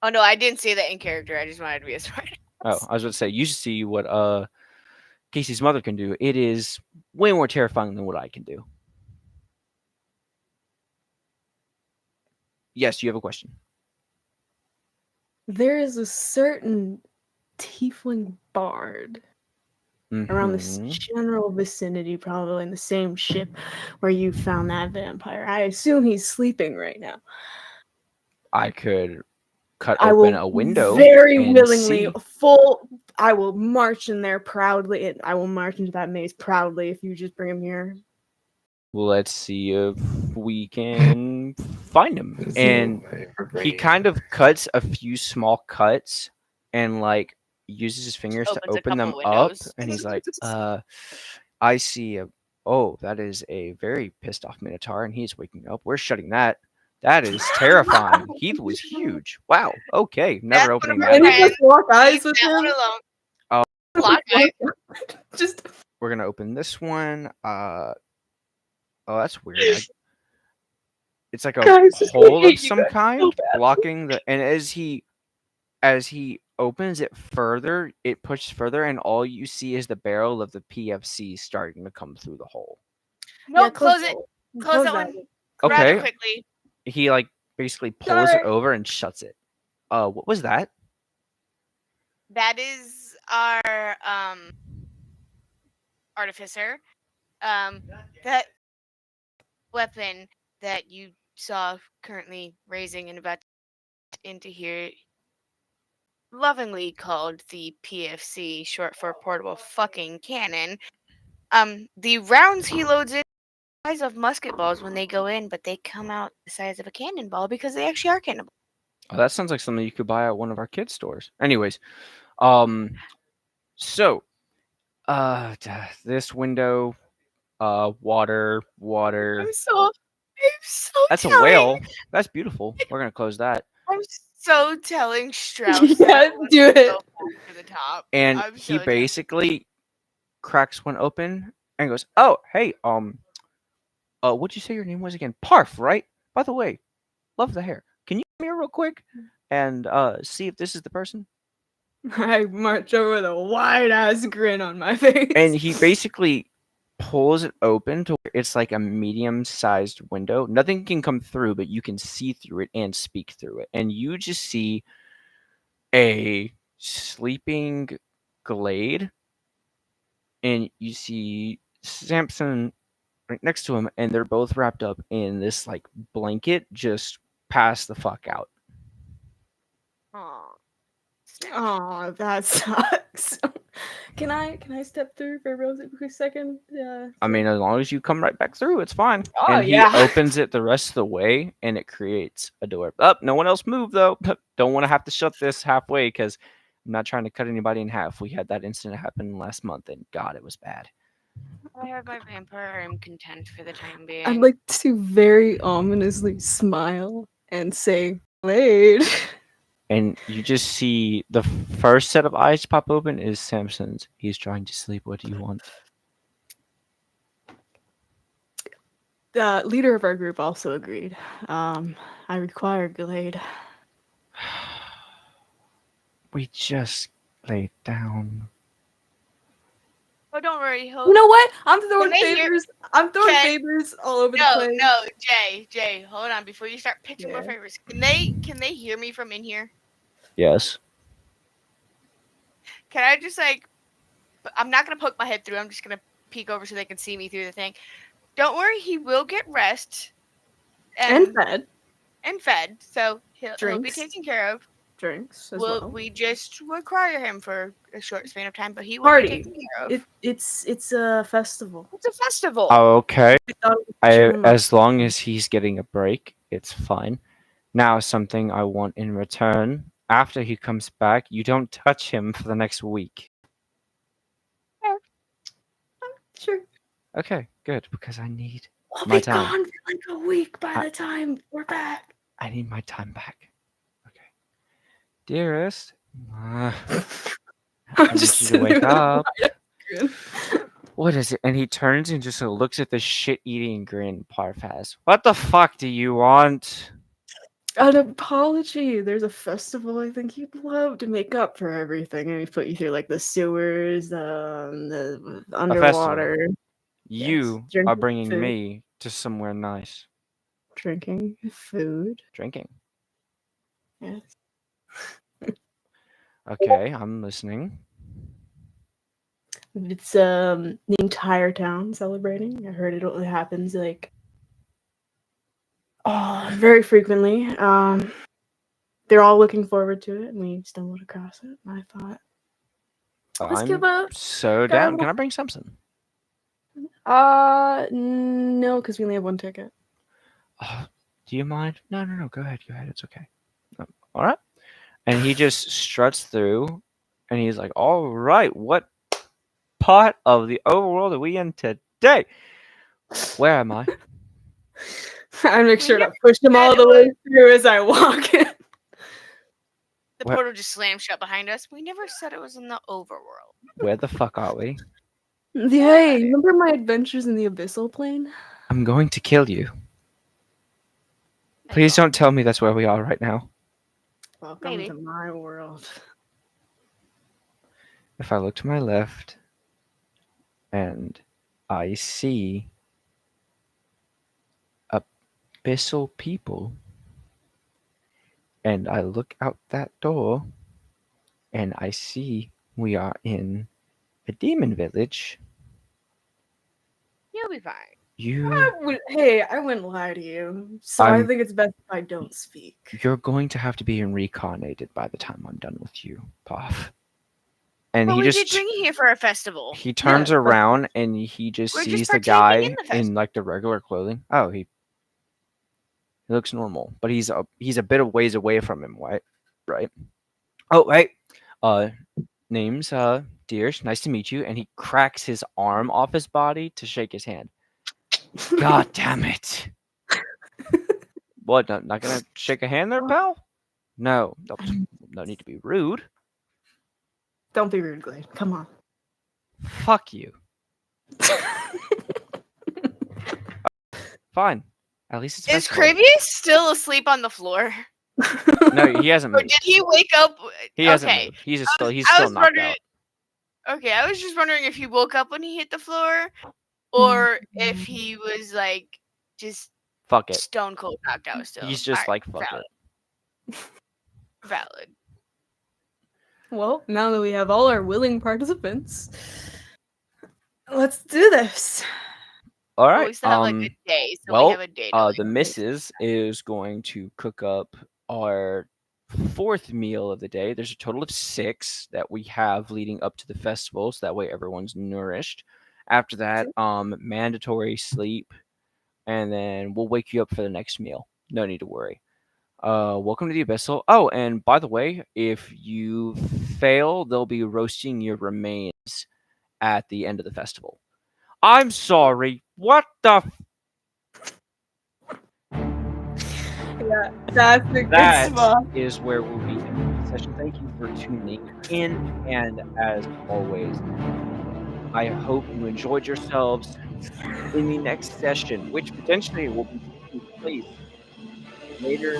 no, I didn't say that in character. I just wanted to be a smart. I was about to say, you should see what Casey's mother can do. It is way more terrifying than what I can do. Yes, you have a question. There is a certain tiefling bard around this Mhm. general vicinity, probably in the same ship where you found that vampire. I assume he's sleeping right now. I could cut I open will a window very and willingly see. I will march in there proudly, and I will march into that maze proudly if you just bring him here. Let's see if we can find him. And he kind of cuts a few small cuts and like uses his fingers to Opens a open them couple up. windows. And he's like, I see that is a very pissed off Minotaur, and he's waking up. We're shutting that. That is terrifying. He was huge. Wow. Okay. Never That's opening one of that. my Any Again. friends. just lock eyes Leave with that one him? alone. Oh. Lock eyes. Just We're gonna open this one. Oh, that's weird. It's like a Guys, just hole hate of you some guys so kind bad. blocking the. And as he opens it further, it pushes further, and all you see is the barrel of the PFC starting to come through the hole. Nope, close it. Close that one. Grab Okay. it quickly. He like basically pulls Sorry. it over and shuts it. What was that? That is our artificer. That weapon that you saw currently raising and about into here lovingly called the PFC, short for portable fucking cannon. The rounds he loads in are the size of musket balls when they go in, but they come out the size of a cannonball because they actually are cannonballs. Oh, that sounds like something you could buy at one of our kids' stores. Anyways, so this window, water. I'm so That's a telling. whale. That's beautiful. We're gonna close that. I'm so telling Strauss. Yeah, do it. So to the top. And I'm he so basically cracks one open and goes, "Oh, hey, what'd you say your name was again? Parf, right? By the way, love the hair. Can you come here real quick and see if this is the person?" I march over with a wide ass grin on my face. And he basically pulls it open to where it's like a medium-sized window. Nothing can come through, but you can see through it and speak through it. And you just see a sleeping Glade, and you see Samson right next to him, and they're both wrapped up in this like blanket, just pass the fuck out. Aw. Oh, that sucks. Can I step through for a real quick second? Yeah. I mean, as long as you come right back through, it's fine. Oh, And he yeah. opens it the rest of the way, and it creates a door. Up, no one else moved though. Don't want to have to shut this halfway because I'm not trying to cut anybody in half. We had that incident happen last month, and God, it was bad. I have my vampire. I'm content for the time being. I'd like to very ominously smile and say, "Blade." And you just see the first set of eyes pop open is Samson's. He's trying to sleep. What do you want? The leader of our group also agreed. I require Glade. We just laid down. Oh, don't worry. He'll... You know what? I'm throwing Can they hear- favors. I'm throwing Can- favors all over the No, place. no, Jay, hold on. Before you start pitching more Yeah. favors, can they hear me from in here? Yes. Can I just like? I'm not gonna poke my head through. I'm just gonna peek over so they can see me through the thing. Don't worry, he will get rest And fed and fed, so he'll be Drinks. taken care of. drinks as Well, well. we just require him for a short span of time, but he will Party. be taken care of. It's a festival. It's a festival. Okay. We thought it was cheer him up. As long as he's getting a break, it's fine. Now, something I want in return. After he comes back, you don't touch him for the next week. Sure. Okay, good, because I need We'll my be time. gone for like a week by I- the time we're back. I need my time back. Okay. Dearest, I I'm need just you to sitting wake there with a up. wide grin. What is it? And he turns and just looks at the shit-eating grin Parf has. What the fuck do you want? An apology. There's a festival I think you'd love to make up for everything. And we put you through like the sewers, the underwater. You Yes, are drinking bringing food. me to somewhere nice. Drinking food. Drinking. Yes. Okay, I'm listening. It's the entire town celebrating. I heard it happens like very frequently. They're all looking forward to it, and we stumbled across it. And I thought, let's give I'm a so got a down. little- Can I bring something? no, because we only have one ticket. Do you mind? No. Go ahead. It's okay. All right. And he just struts through, and he's like, "All right, what part of the overworld are we in today? Where am I?" I make sure to never push them all said the it way through as I walk in. The Where- portal just slammed shut behind us. We never said it was in the overworld. Where the fuck are we? Hey, remember my adventures in the abyssal plane? I'm going to kill you. Please don't tell me that's where we are right now. Welcome Maybe. to my world. If I look to my left and I see abyssal people, and I look out that door and I see we are in a demon village, You'll be fine. You I wouldn't lie to you. So I I'm- think it's best if I don't speak. you're going to have to be reincarnated by the time I'm done with you, Puff. And But he we just did bring you here for a festival. he turns Yeah, but- around and he just We're just sees the partaking guy in the in like the regular clothing. Oh, he looks normal, but he's a bit of ways away from him, right? Oh, right. Name's Deers. Nice to meet you. And he cracks his arm off his body to shake his hand. God damn it! What? Not gonna shake a hand there, pal? No, no need to be rude. Don't be rude, Glade. Come on. Fuck you. Fine. At least it's Is festival. Kravius still asleep on the floor? No, he hasn't Or moved. did he wake up? He hasn't okay. moved. He's I still was knocked wondering. out. Okay, I was just wondering if he woke up when he hit the floor, or if he was like just Fuck it. stone cold knocked out still. He's just Alright, like fuck valid. it. Valid. Well, now that we have all our willing participants, let's do this. All Well, right. we still have like a day, so well, we have a day. To the missus is going to cook up our fourth meal of the day. There's a total of 6 that we have leading up to the festival, so that way everyone's nourished. After that, mandatory sleep, and then we'll wake you up for the next meal. No need to worry. Welcome to the Abyssal. Oh, and by the way, if you fail, they'll be roasting your remains at the end of the festival. I'm sorry. What the? Yeah, that's a good That spot. is where we'll be in the session. Thank you for tuning in, and as always, I hope you enjoyed yourselves in the next session, which potentially will be taking place later.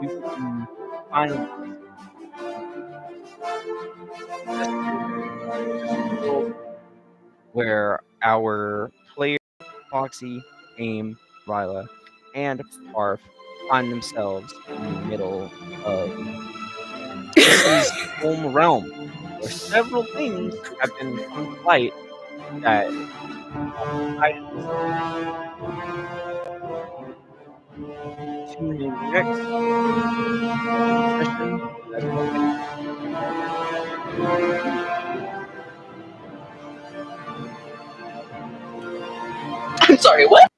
We will be finally where our players Foxy, Aim, Ryla, and Parf find themselves in the middle of his home realm, where several things have been come to light that tune in next session. I'm sorry, what?